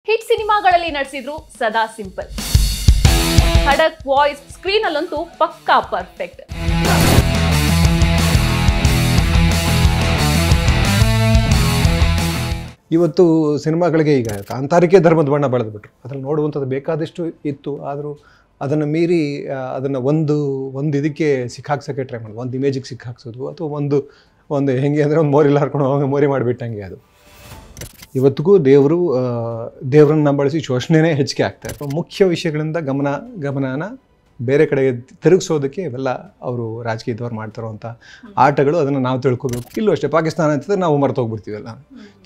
Hit ಸಿನಿಮಾಗಳಲ್ಲಿ ನಡೆಸಿದ್ರು ಸದಾ ಸಿಂಪಲ್. ಖಡಕ್ ವಾಯ್ಸ್, ಸ್ಕ್ರೀನ್ ಅಲ್ಲಂತೂ ಪಕ್ಕಾ ಪರ್ಫೆಕ್ಟ್. ಇವತ್ತು ಸಿನಿಮಾಗಳಿಗೆ ಈಗ ಕಾಂತಾರಿಕೆ ಧರ್ಮದ ಬಣ್ಣ ಬೆಳೆದ್ಬಿಟ್ರು. ಅದ್ರಲ್ಲಿ ನೋಡುವಂಥದ್ದು ಬೇಕಾದಷ್ಟು ಇತ್ತು, ಆದರೂ ಅದನ್ನು ಮೀರಿ ಅದನ್ನು ಒಂದು ಇದಕ್ಕೆ ಸಿಕ್ಕಾಕ್ಸೋಕ್ಕೆ ಟ್ರೈ ಮಾಡೋದು, ಒಂದು ಇಮೇಜಿಗೆ ಸಿಕ್ಕಾಕ್ಸೋದು, ಅಥವಾ ಒಂದು ಹೆಂಗೆ ಅಂದರೆ ಒಂದು ಮೋರಿಲ್ಲ ಹರ್ಕೊಂಡು ಹೋಗಿ ಮೋರಿ ಮಾಡಿಬಿಟ್ಟಂಗೆ. ಅದು ಇವತ್ತಿಗೂ ದೇವರನ್ನ ಬಳಸಿ ಶೋಷಣೆನೇ ಹೆಚ್ಚಿಗೆ ಆಗ್ತಾರೆ. ಮುಖ್ಯ ವಿಷಯಗಳಿಂದ ಗಮನನ ಬೇರೆ ಕಡೆಗೆ ತಿರುಗಿಸೋದಕ್ಕೆ ಇವೆಲ್ಲ ಅವರು ರಾಜಕೀಯದವ್ರು ಮಾಡ್ತಾರೋಂಥ ಆಟಗಳು. ಅದನ್ನು ನಾವು ತಿಳ್ಕೊಬೇಕು. ಇಲ್ಲೂ ಅಷ್ಟೇ, ಪಾಕಿಸ್ತಾನ ಅಂತಂದರೆ ನಾವು ಮರ್ತೋಗ್ಬಿಡ್ತೀವಲ್ಲ,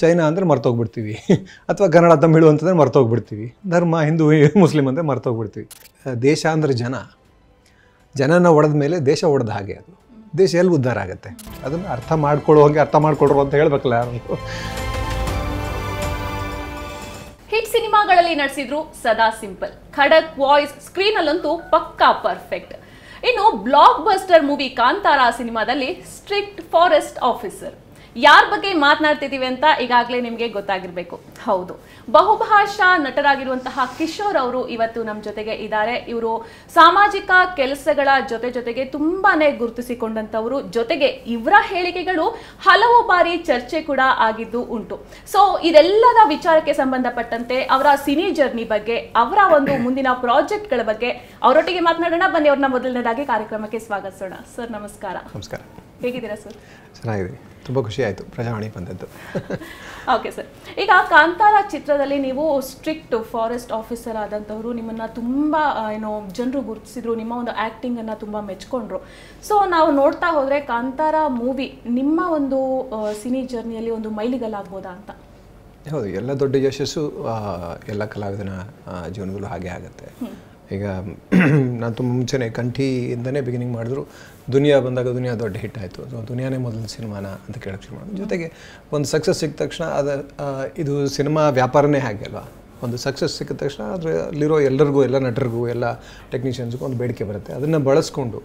ಚೈನಾ ಅಂದರೆ ಮರ್ತೋಗ್ಬಿಡ್ತೀವಿ, ಅಥವಾ ಕನ್ನಡ ತಮಿಳು ಅಂತಂದರೆ ಮರ್ತೋಗ್ಬಿಡ್ತೀವಿ, ಧರ್ಮ ಹಿಂದೂ ಮುಸ್ಲಿಮ್ ಅಂದರೆ ಮರ್ತೋಗ್ಬಿಡ್ತೀವಿ. ದೇಶ ಅಂದರೆ ಜನನ ಒಡೆದ ಮೇಲೆ ದೇಶ ಒಡೆದ ಹಾಗೆ. ಅದು ದೇಶ ಎಲ್ಲಿ ಉದ್ಧಾರ ಆಗುತ್ತೆ? ಅದನ್ನು ಅರ್ಥ ಮಾಡ್ಕೊಳ್ರು ಅಂತ ಹೇಳ್ಬೇಕಲ್ಲ ಯಾರು. ಹಿಟ್ ಸಿನಿಮಾಗಳಲ್ಲಿ ನಡೆಸಿದ್ರು ಸದಾ ಸಿಂಪಲ್. ಖಡಕ್ ವಾಯ್ಸ್, ಸ್ಕ್ರೀನ್ ಅಲ್ಲಂತೂ ಪಕ್ಕಾ ಪರ್ಫೆಕ್ಟ್. ಇನ್ನು ಬ್ಲಾಕ್ ಬಸ್ಟರ್ ಮೂವಿ ಕಾಂತಾರ ಸಿನಿಮಾದಲ್ಲಿ ಸ್ಟ್ರಿಕ್ಟ್ ಫಾರೆಸ್ಟ್ ಆಫೀಸರ್ ಯಾರ ಬಗ್ಗೆ ಮಾತನಾಡ್ತಿದ್ದೀವಿ ಅಂತ ಈಗಾಗಲೇ ನಿಮಗೆ ಗೊತ್ತಾಗಿರ್ಬೇಕು. ಹೌದು, ಬಹುಭಾಷಾ ನಟರಾಗಿರುವಂತಹ ಕಿಶೋರ್ ಅವರು ಇವತ್ತು ನಮ್ಮ ಜೊತೆಗೆ ಇದ್ದಾರೆ. ಇವರು ಸಾಮಾಜಿಕ ಕೆಲಸಗಳ ಜೊತೆಗೆ ತುಂಬಾನೇ ಗುರುತಿಸಿಕೊಂಡಂತವರು. ಜೊತೆಗೆ ಇವರ ಹೇಳಿಕೆಗಳು ಹಲವು ಬಾರಿ ಚರ್ಚೆ ಕೂಡ ಆಗಿದ್ದು ಉಂಟು. ಸೊ ಇದೆಲ್ಲದ ವಿಚಾರಕ್ಕೆ ಸಂಬಂಧಪಟ್ಟಂತೆ ಅವರ ಸಿನಿ ಜರ್ನಿ ಬಗ್ಗೆ, ಅವರ ಒಂದು ಮುಂದಿನ ಪ್ರಾಜೆಕ್ಟ್ಗಳ ಬಗ್ಗೆ ಅವರೊಟ್ಟಿಗೆ ಮಾತನಾಡೋಣ. ಬನ್ನಿ, ಅವ್ರನ್ನ ಮೊದಲನೇದಾಗಿ ಕಾರ್ಯಕ್ರಮಕ್ಕೆ ಸ್ವಾಗತಿಸೋಣ. ಸರ್ ನಮಸ್ಕಾರ. ನಮಸ್ಕಾರ. ಹೇಗಿದ್ದೀರಾ ಸರ್? ಚೆನ್ನಾಗಿದೆ, ತುಂಬ ಖುಷಿ ಆಯಿತು ಪ್ರಜಾವಾಣಿ ಬಂದದ್ದು. ಓಕೆ ಸರ್, ಈಗ ಕಾಂತಾರ ಚಿತ್ರದಲ್ಲಿ ನೀವು ಸ್ಟ್ರಿಕ್ಟ್ ಫಾರೆಸ್ಟ್ ಆಫೀಸರ್ ಆದಂಥವ್ರು, ನಿಮ್ಮನ್ನು ತುಂಬ ಜನರು ಗುರುತಿಸಿದ್ರು, ನಿಮ್ಮ ಒಂದು ಆ್ಯಕ್ಟಿಂಗನ್ನು ತುಂಬ ಮೆಚ್ಕೊಂಡ್ರು. ಸೊ ನಾವು ನೋಡ್ತಾ ಹೋದರೆ ಕಾಂತಾರ ಮೂವಿ ನಿಮ್ಮ ಒಂದು ಸಿನಿ ಜರ್ನಿಯಲ್ಲಿ ಒಂದು ಮೈಲಿಗಲ್ಲಾಗ್ಬೋದಾ ಅಂತ? ಹೌದು, ಎಲ್ಲ ದೊಡ್ಡ ಯಶಸ್ಸು ಎಲ್ಲ ಕಲಾವಿದನ ಜೀವನದಲ್ಲೂ ಹಾಗೆ ಆಗುತ್ತೆ. ಈಗ ನಾನು ತುಂಬ ಮುಂಚೆನೇ ಕಂಠಿಯಿಂದನೇ ಬಿಗಿನಿಂಗ್ ಮಾಡಿದ್ರು. ದುನಿಯಾ ಬಂದಾಗ ದುನಿಯಾ ದೊಡ್ಡ ಹಿಟ್ ಆಯಿತು. ಸೊ ದುನಿಯಾನೇ ಮೊದಲ ಸಿನಿಮಾನ ಅಂತ ಕೇಳೋಕ್ಕೆ ಶುರು ಮಾಡೋದು. ಜೊತೆಗೆ ಒಂದು ಸಕ್ಸಸ್ ಸಿಕ್ಕ ತಕ್ಷಣ ಇದು ಸಿನಿಮಾ ವ್ಯಾಪಾರನೇ ಹಾಗೆ ಅಲ್ವಾ. ಒಂದು ಸಕ್ಸಸ್ ಸಿಕ್ಕಿದ ತಕ್ಷಣ ಅದರಲ್ಲಿರೋ ಎಲ್ಲರಿಗೂ, ಎಲ್ಲ ನಟರಿಗೂ, ಎಲ್ಲ ಟೆಕ್ನಿಷಿಯನ್ಸ್ಗೂ ಒಂದು ಬೇಡಿಕೆ ಬರುತ್ತೆ. ಅದನ್ನು ಬಳಸ್ಕೊಂಡು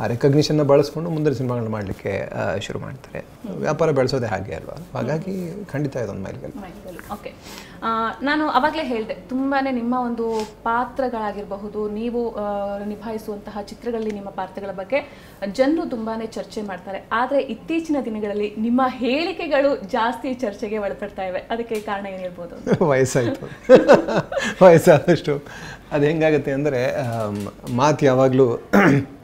ಆ ರೆಕಗ್ನಿಷನ್ನ ಬಳಸ್ಕೊಂಡು ಮುಂದಿನ ಸಿನಿಮಾಗಳನ್ನ ಮಾಡಲಿಕ್ಕೆ ಶುರು ಮಾಡ್ತಾರೆ. ವ್ಯಾಪಾರ ಬೆಳೆಸೋದೇ ಹಾಗೆ ಅಲ್ವಾ. ಹಾಗಾಗಿ ಖಂಡಿತ ಇದೊಂದು ಮೈಲಿಗಲ್ಲು. ಓಕೆ, ನಾನು ಅವಾಗಲೇ ಹೇಳಿದೆ, ತುಂಬಾ ನಿಮ್ಮ ಒಂದು ಪಾತ್ರಗಳಾಗಿರಬಹುದು, ನೀವು ನಿಭಾಯಿಸುವಂತಹ ಚಿತ್ರಗಳಲ್ಲಿ ನಿಮ್ಮ ಪಾತ್ರಗಳ ಬಗ್ಗೆ ಜನರು ತುಂಬಾ ಚರ್ಚೆ ಮಾಡ್ತಾರೆ. ಆದರೆ ಇತ್ತೀಚಿನ ದಿನಗಳಲ್ಲಿ ನಿಮ್ಮ ಹೇಳಿಕೆಗಳು ಜಾಸ್ತಿ ಚರ್ಚೆಗೆ ಒಳಪಡ್ತಾ ಇವೆ. ಅದಕ್ಕೆ ಕಾರಣ ಏನಿರ್ಬೋದು? ವಯಸ್ಸಾದಷ್ಟು ಅದು ಹೆಂಗಾಗುತ್ತೆ ಅಂದರೆ, ಮಾತು ಯಾವಾಗಲೂ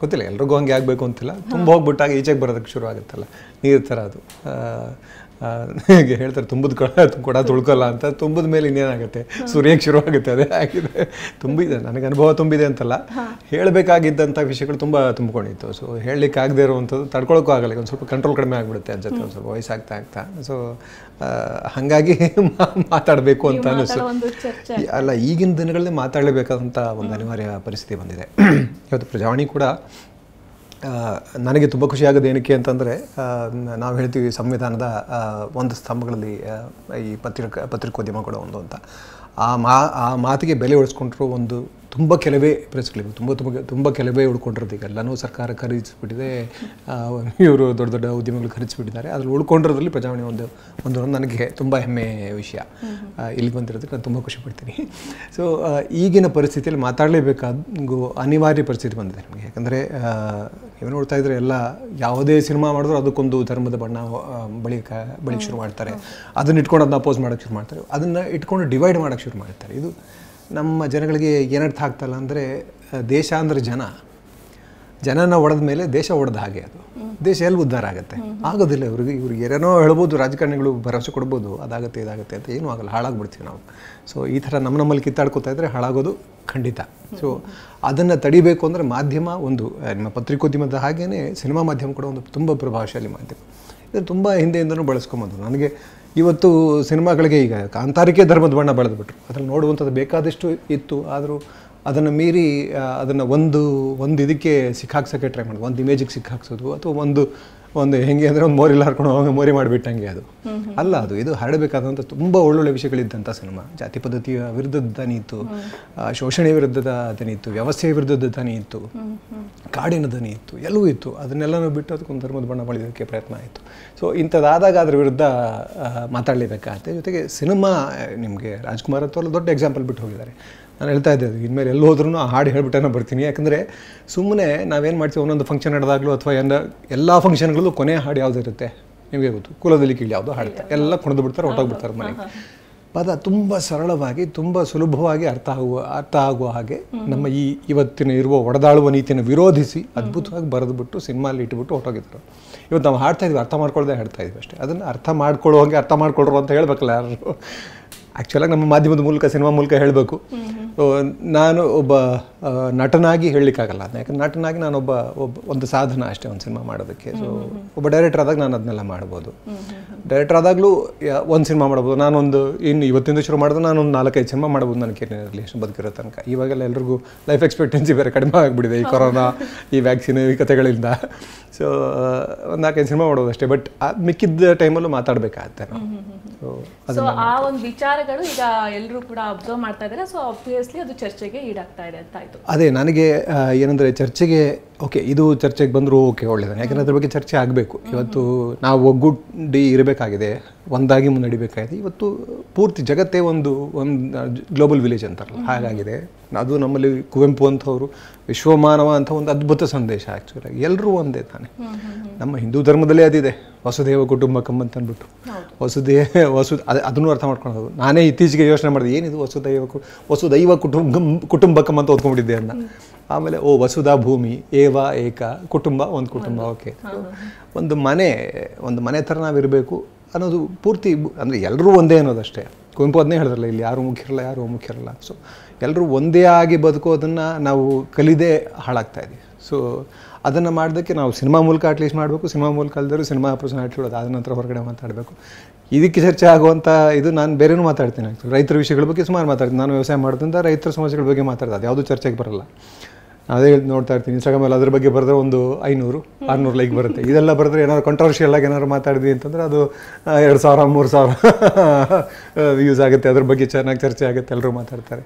ಗೊತ್ತಿಲ್ಲ, ಎಲ್ರಿಗೂ ಹಂಗೆ ಆಗಬೇಕು ಅಂತಿಲ್ಲ. ತುಂಬ ಹೋಗ್ಬಿಟ್ಟಾಗ ಈಚೆಗೆ ಬರೋದಕ್ಕೆ ಶುರು ಆಗುತ್ತಲ್ಲ, ನೀರು ಥರ ಅದು. ಹೇಳ್ತಾರೆ ತುಂಬದ ಕೊಡ ತುಳ್ಕೊಲ್ಲ ಅಂತ. ತುಂಬಿದ ಮೇಲೆ ಇನ್ನೇನಾಗುತ್ತೆ, ಸುರಿಯಕ್ಕೆ ಶುರು ಆಗುತ್ತೆ. ಅದೇ ಆಗಿದೆ. ತುಂಬಿದೆ, ನನಗೆ ಅನುಭವ ತುಂಬಿದೆ ಅಂತಲ್ಲ, ಹೇಳಬೇಕಾಗಿದ್ದಂಥ ವಿಷಯಗಳು ತುಂಬ ತುಂಬಿಕೊಂಡಿತ್ತು. ಸೊ ಹೇಳಲಿಕ್ಕೆ ಆಗದೆ ಇರುವಂಥದ್ದು ತಡ್ಕೊಳಕ್ಕೂ ಆಗಲ್ಲ. ಒಂದು ಸ್ವಲ್ಪ ಕಂಟ್ರೋಲ್ ಕಡಿಮೆ ಆಗಿಬಿಡುತ್ತೆ ಅನ್ಸುತ್ತೆ, ಒಂದು ಸ್ವಲ್ಪ ವಯಸ್ಸಾಗ್ತಾ. ಸೊ ಹಾಗಾಗಿ ಮಾತಾಡಬೇಕು ಅಂತ ಅನಿಸ್ತು. ಅಲ್ಲ, ಈಗಿನ ದಿನಗಳಲ್ಲೇ ಮಾತಾಡಲೇಬೇಕಾದಂಥ ಒಂದು ಅನಿವಾರ್ಯ ಪರಿಸ್ಥಿತಿ ಬಂದಿದೆ. ಇವತ್ತು ಪ್ರಜಾವಾಣಿ ಕೂಡ ನನಗೆ ತುಂಬ ಖುಷಿಯಾಗೋದು ಏನಕ್ಕೆ ಅಂತಂದರೆ, ನಾವು ಹೇಳ್ತೀವಿ ಸಂವಿಧಾನದ ಒಂದು ಸ್ತಂಭಗಳಲ್ಲಿ ಈ ಪತ್ರಿಕೋದ್ಯಮ ಕೂಡ ಒಂದು ಅಂತ. ಆ ಮಾತಿಗೆ ಬೆಲೆ ಉಳಿಸ್ಕೊಂಡ್ರು ಒಂದು ತುಂಬ ಕೆಲವೇ ಪ್ರೆಸ್ಗಳಿವೆ, ತುಂಬ ಕೆಲವೇ ಉಳ್ಕೊಂಡಿರೋದು. ಈಗ ಎಲ್ಲನೂ ಸರ್ಕಾರ ಖರೀದಿಸ್ಬಿಟ್ಟಿದೆ, ಇವರು ದೊಡ್ಡ ದೊಡ್ಡ ಉದ್ಯಮಗಳು ಖರೀದಿಸ್ಬಿಟ್ಟಿದ್ದಾರೆ. ಅದ್ರಲ್ಲಿ ಉಳ್ಕೊಂಡಿರೋದ್ರಲ್ಲಿ ಪ್ರಜಾವಾಣಿ ಒಂದು ನನಗೆ ತುಂಬ ಹೆಮ್ಮೆಯ ವಿಷಯ. ಇಲ್ಲಿ ಬಂದಿರೋದಕ್ಕೆ ನಾನು ತುಂಬ ಖುಷಿ ಪಡ್ತೀನಿ. ಸೊ ಈಗಿನ ಪರಿಸ್ಥಿತಿಯಲ್ಲಿ ಮಾತಾಡಲೇಬೇಕಾದ ಅನಿವಾರ್ಯ ಪರಿಸ್ಥಿತಿ ಬಂದಿದೆ ನಮಗೆ. ಯಾಕಂದರೆ ನೀವು ನೋಡ್ತಾ ಇದ್ರೆ ಎಲ್ಲ ಯಾವುದೇ ಸಿನಿಮಾ ಮಾಡಿದ್ರು ಅದಕ್ಕೊಂದು ಧರ್ಮದ ಬಣ್ಣ ಬಳಿಗೆ ಶುರು ಮಾಡ್ತಾರೆ. ಅದನ್ನ ಇಟ್ಕೊಂಡು ಅದನ್ನ ಅಪೋಸ್ ಮಾಡೋಕ್ಕೆ ಶುರು ಮಾಡ್ತಾರೆ. ಅದನ್ನು ಇಟ್ಕೊಂಡು ಡಿವೈಡ್ ಮಾಡೋಕ್ಕೆ ಶುರು ಮಾಡ್ತಾರೆ. ಇದು ನಮ್ಮ ಜನಗಳಿಗೆ ಏನರ್ಥ ಆಗ್ತಲ್ಲ ಅಂದರೆ, ದೇಶ ಅಂದರೆ ಜನನ ಒಡೆದ ಮೇಲೆ ದೇಶ ಒಡೆದ ಹಾಗೆ. ಅದು ದೇಶ ಎಲ್ಲಿ ಉದ್ಧಾರ ಆಗುತ್ತೆ? ಆಗೋದಿಲ್ಲ. ಇವ್ರಿಗೆ ಏನೇನೋ ಹೇಳ್ಬೋದು, ರಾಜಕಾರಣಿಗಳು ಭರವಸೆ ಕೊಡ್ಬೋದು, ಅದಾಗುತ್ತೆ ಇದಾಗುತ್ತೆ ಅಂತ. ಏನೂ ಆಗಲ್ಲ, ಹಾಳಾಗ್ಬಿಡ್ತೀವಿ ನಾವು. ಸೊ ಈ ಥರ ನಮ್ಮಲ್ಲಿ ಕಿತ್ತಾಡ್ಕೋತಾ ಇದ್ದರೆ ಹಾಳಾಗೋದು ಖಂಡಿತ. ಸೊ ಅದನ್ನು ತಡಿಬೇಕು ಅಂದರೆ ಮಾಧ್ಯಮ ಒಂದು, ನಿಮ್ಮ ಪತ್ರಿಕೋದ್ಯಮದ ಹಾಗೆಯೇ ಸಿನಿಮಾ ಮಾಧ್ಯಮ ಕೂಡ ಒಂದು ತುಂಬ ಪ್ರಭಾವಶಾಲಿ ಮಾಧ್ಯಮ. ಇದು ತುಂಬ ಹಿಂದೆಯಿಂದನೂ ಬಳಸ್ಕೊಂಬೋದು. ನನಗೆ ಇವತ್ತು ಸಿನಿಮಾಗಳಿಗೆ ಈಗ ಕಾಂತಾರಿಕೆ ಧರ್ಮದ ಬಣ್ಣ ಬೆಳೆದ್ಬಿಟ್ರು. ಅದ್ರಲ್ಲಿ ನೋಡುವಂಥದ್ದು ಬೇಕಾದಷ್ಟು ಇತ್ತು, ಆದರೂ ಅದನ್ನು ಮೀರಿ ಅದನ್ನು ಒಂದು ಇದಕ್ಕೆ ಸಿಕ್ಕಾಕ್ಸೋಕ್ಕೆ ಟ್ರೈ ಮಾಡೋದು, ಒಂದು ಇಮೇಜಿಗೆ ಸಿಕ್ಕಾಕ್ಸೋದು, ಅಥವಾ ಒಂದು ಹೆಂಗೆ ಅಂದರೆ ಒಂದು ಮೋರಿಲ್ಲ ಹರ್ಕೊಂಡು ಹೋಗಿ ಮೋರಿ ಮಾಡಿಬಿಟ್ಟಂಗೆ ಅದು ಅಲ್ಲ. ಅದು ಇದು ಹರಡಬೇಕಾದಂಥ ತುಂಬ ಒಳ್ಳೊಳ್ಳೆ ವಿಷಯಗಳಿದ್ದಂಥ ಸಿನಿಮಾ. ಜಾತಿ ಪದ್ಧತಿಯ ವಿರುದ್ಧದ ದನಿ ಇತ್ತು, ಶೋಷಣೆ ವಿರುದ್ಧದ ದನಿ ಇತ್ತು, ವ್ಯವಸ್ಥೆಯ ವಿರುದ್ಧದ ದನಿ ಇತ್ತು, ಕಾಡಿನ ದನಿ ಇತ್ತು, ಎಲ್ಲವೂ ಇತ್ತು. ಅದನ್ನೆಲ್ಲನೂ ಬಿಟ್ಟು ಅದಕ್ಕೊಂದು ಧರ್ಮದ ಬಣ್ಣ ಬಳಿಯೋದಕ್ಕೆ ಪ್ರಯತ್ನ ಆಯಿತು. ಸೊ ಇಂಥದ್ದಾದಾಗ ಅದ್ರ ವಿರುದ್ಧ ಮಾತಾಡಲೇಬೇಕಾಗತ್ತೆ. ಜೊತೆಗೆ ಸಿನಿಮಾ ನಿಮಗೆ ರಾಜ್ಕುಮಾರ್ ಅಂತವ್ರು ದೊಡ್ಡ ಎಕ್ಸಾಂಪಲ್ ಬಿಟ್ಟು ಹೋಗಿದ್ದಾರೆ. ನಾನು ಹೇಳ್ತಾ ಇದ್ದೆ, ಇನ್ಮೇಲೆ ಎಲ್ಲಿ ಹೋದ್ರೂ ಆ ಹಾಡು ಹೇಳ್ಬಿಟ್ಟೆ ಬರ್ತೀನಿ. ಯಾಕಂದರೆ ಸುಮ್ಮನೆ ನಾವೇನು ಮಾಡ್ತೀವಿ, ಒಂದೊಂದು ಫಂಕ್ಷನ್ ನಡೆದಾಗಲೂ ಅಥವಾ ಎಲ್ಲ ಫಂಕ್ಷನ್ಗಳಲ್ಲೂ ಕೊನೆ ಹಾಡು ಯಾವುದಿರುತ್ತೆ ನಿಮಗೆ ಗೊತ್ತು, ಕುಲದಲ್ಲಿ ಕೀಳು ಯಾವುದೋ ಹಾಡ್ತಾರೆ, ಎಲ್ಲ ಕುಣಿದು ಬಿಡ್ತಾರೆ, ಹೊಟ್ಟೋಗ್ಬಿಡ್ತಾರೆ ಮನೆಗೆ. ಪದ ತುಂಬ ಸರಳವಾಗಿ ತುಂಬ ಸುಲಭವಾಗಿ ಅರ್ಥ ಆಗುವ ಹಾಗೆ ನಮ್ಮ ಇವತ್ತಿನ ಇರುವ ಒಡೆದಾಳುವ ನೀತಿಯನ್ನು ವಿರೋಧಿಸಿ ಅದ್ಭುತವಾಗಿ ಬರೆದುಬಿಟ್ಟು ಸಿನಿಮಾಲಿ ಇಟ್ಬಿಟ್ಟು ಹೊಟ್ಟೋಗಿದ್ರು. ಇವತ್ತು ನಾವು ಹಾಡ್ತಾ ಇದ್ವಿ, ಅರ್ಥ ಮಾಡ್ಕೊಳ್ಳದೆ ಹಾಡ್ತಾ ಇದ್ವಿ ಅಷ್ಟೇ. ಅದನ್ನು ಅರ್ಥ ಮಾಡ್ಕೊಳ್ಳೋ ಹಾಗೆ ಅರ್ಥ ಮಾಡ್ಕೊಳ್ರು ಅಂತ ಹೇಳ್ಬೇಕಲ್ಲ ಯಾರು. ಆ್ಯಕ್ಚುಲಾಗಿ ನಮ್ಮ ಮಾಧ್ಯಮದ ಮೂಲಕ, ಸಿನಿಮಾ ಮೂಲಕ ಹೇಳಬೇಕು. ನಾನು ಒಬ್ಬ ನಟನಾಗಿ ಹೇಳಲಿಕ್ಕಾಗಲ್ಲ, ಯಾಕಂದ್ರೆ ನಟನಾಗಿ ನಾನೊಬ್ಬ ಒಂದು ಸಾಧನ ಅಷ್ಟೇ ಒಂದು ಸಿನಿಮಾ ಮಾಡೋದಕ್ಕೆ. ಸೊ ಒಬ್ಬ ಡೈರೆಕ್ಟರ್ ಆದಾಗ ನಾನು ಅದನ್ನೆಲ್ಲ ಮಾಡ್ಬೋದು. ಡೈರೆಕ್ಟರ್ ಆದಾಗಲೂ ಒಂದು ಸಿನಿಮಾ ಮಾಡ್ಬೋದು. ನಾನೊಂದು ಇವತ್ತಿಂದ ಶುರು ಮಾಡಿದ್ರೆ ನಾನೊಂದು 4-5 ಸಿನಿಮಾ ಮಾಡ್ಬೋದು ನನ್ನ ಕೆರಿಯರಲ್ಲಿ ಅಷ್ಟು ಬದುಕಿರೋ ತನಕ. ಇವಾಗೆಲ್ಲ ಎಲ್ರಿಗೂ ಲೈಫ್ ಎಕ್ಸ್ಪೆಕ್ಟೆನ್ಸಿ ಬೇರೆ ಕಡಿಮೆ ಆಗಿಬಿಟ್ಟಿದೆ ಈ ಕೊರೋನಾ, ಈ ವ್ಯಾಕ್ಸಿನ್, ಈ ಕಥೆಗಳಿಂದ. ಸೊ ಒಂದು 4-5 ಸಿನಿಮಾ ಮಾಡೋದು ಅಷ್ಟೇ. ಬಟ್ ಮಿಕ್ಕಿದ್ದ ಟೈಮಲ್ಲೂ ಮಾತಾಡಬೇಕಾಗತ್ತೆ ನಾವು. ಸೊ ಆ ಒಂದು ವಿಚಾರಗಳು ಈಗ ಎಲ್ಲರೂ ಕೂಡ ಅಬ್ಸರ್ವ್ ಮಾಡ್ತಾ ಇದ್ದಾರೆ. ಸೊ ಆಬ್ವಿಯಸ್ಲಿ ಅದು ಚರ್ಚೆಗೆ ಈಡಾಗ್ತಾ ಇದೆ ಅಂತ ಆಯ್ತು. ಅದೇ ನನಗೆ ಏನಂದರೆ ಚರ್ಚೆಗೆ ಓಕೆ, ಇದು ಚರ್ಚೆಗೆ ಬಂದರೂ ಓಕೆ, ಒಳ್ಳೆಯದಾನೆ. ಯಾಕಂದರೆ ಅದ್ರ ಬಗ್ಗೆ ಚರ್ಚೆ ಆಗಬೇಕು. ಇವತ್ತು ನಾವು ಒಗ್ಗೂಡಿ ಇರಬೇಕಾಗಿದೆ, ಒಂದಾಗಿ ಮುನ್ನಡಿಬೇಕಾಗಿದೆ. ಇವತ್ತು ಪೂರ್ತಿ ಜಗತ್ತೇ ಒಂದು ಗ್ಲೋಬಲ್ ವಿಲೇಜ್ ಅಂತಾರಲ್ಲ ಹಾಗಾಗಿದೆ. ಅದು ನಮ್ಮಲ್ಲಿ ಕುವೆಂಪು ಅಂಥವ್ರು ವಿಶ್ವಮಾನವ ಅಂತ ಒಂದು ಅದ್ಭುತ ಸಂದೇಶ. ಆ್ಯಕ್ಚುಲಾಗಿ ಎಲ್ಲರೂ ಒಂದೇ ತಾನೆ. ನಮ್ಮ ಹಿಂದೂ ಧರ್ಮದಲ್ಲೇ ಅದಿದೆ, ವಸುದೇವ ಕುಟುಂಬಕಂ ಅಂತ ಅಂದ್ಬಿಟ್ಟು. ಅದನ್ನು ಅರ್ಥ ಮಾಡ್ಕೊಳ್ಳೋದು. ನಾನೇ ಇತ್ತೀಚೆಗೆ ಯೋಚನೆ ಮಾಡಿದೆ, ಏನಿದು ವಸುದೈವ ಕುಟುಂಬಕಂ ಅಂತ ಓದ್ಕೊಂಡ್ಬಿಟ್ಟಿದ್ದೆ ಅನ್ನ. ಆಮೇಲೆ ವಸುಧಾ ಭೂಮಿ ಏವ ಏಕ ಕುಟುಂಬ, ಒಂದು ಕುಟುಂಬ. ಓಕೆ, ಒಂದು ಮನೆ ಥರ ನಾವಿರಬೇಕು ಅನ್ನೋದು ಪೂರ್ತಿ. ಅಂದರೆ ಎಲ್ಲರೂ ಒಂದೇ ಅನ್ನೋದಷ್ಟೇ. ಕುವೆಂಪು ಅದನ್ನೇ ಹೇಳಿದ್ರಲ್ಲ, ಇಲ್ಲಿ ಯಾರೂ ಮುಖ್ಯರಲ್ಲ, ಯಾರೂ ಮುಖ್ಯರಲ್ಲ. ಸೊ ಎಲ್ಲರೂ ಒಂದೇ ಆಗಿ ಬದುಕೋದನ್ನು ನಾವು ಕಲಿದೇ ಹಾಳಾಗ್ತಾ ಇದ್ದೀವಿ. ಸೊ ಅದನ್ನು ಮಾಡೋದಕ್ಕೆ ನಾವು ಸಿನಿಮಾ ಮೂಲಕ ಅಟ್ಲೀಸ್ಟ್ ಮಾಡಬೇಕು. ಸಿನಿಮಾ ಮೂಲಕ ಅಲ್ದರೂ ಸಿನಿಮಾ ಪರ್ಸನಾಲಿಟಿಗಳು ಆದ ನಂತರ ಹೊರಗಡೆ ಮಾತಾಡಬೇಕು. ಇದಕ್ಕೆ ಚರ್ಚೆ ಆಗುವಂಥ ಇದು ನಾನು ಬೇರೆನೂ ಮಾತಾಡ್ತೀನಿ. ರೈತರ ವಿಷಯಗಳ ಬಗ್ಗೆ ಸುಮಾರು ಮಾತಾಡ್ತೀನಿ. ನಾನು ವ್ಯವಸಾಯ ಮಾಡೋದ್ರಿಂದ ರೈತರ ಸಮಸ್ಯೆಗಳ ಬಗ್ಗೆ ಮಾತಾಡ್ದೆ, ಅದು ಯಾವುದೂ ಚರ್ಚೆಗೆ ಬರಲ್ಲ. ಅದೇ ನೋಡ್ತಾ ಇರ್ತೀನಿ ಇನ್ಸ್ಟಾಗ್ರಾಮಲ್ಲಿ, ಅದ್ರ ಬಗ್ಗೆ ಬರೆದ್ರೆ ಒಂದು 500-600 ಲೈಕ್ ಬರುತ್ತೆ. ಇದೆಲ್ಲ ಬರೆದ್ರೆ ಏನಾದ್ರು ಕಾಂಟ್ರವರ್ಷಿಯಲ್ ಆಗಿ ಏನಾದ್ರು ಮಾತಾಡಿದ್ವಿ ಅಂತಂದರೆ ಅದು 2000-3000 ವ್ಯೂಸ್ ಆಗುತ್ತೆ. ಅದ್ರ ಬಗ್ಗೆ ಚೆನ್ನಾಗಿ ಚರ್ಚೆ ಆಗುತ್ತೆ, ಎಲ್ಲರೂ ಮಾತಾಡ್ತಾರೆ.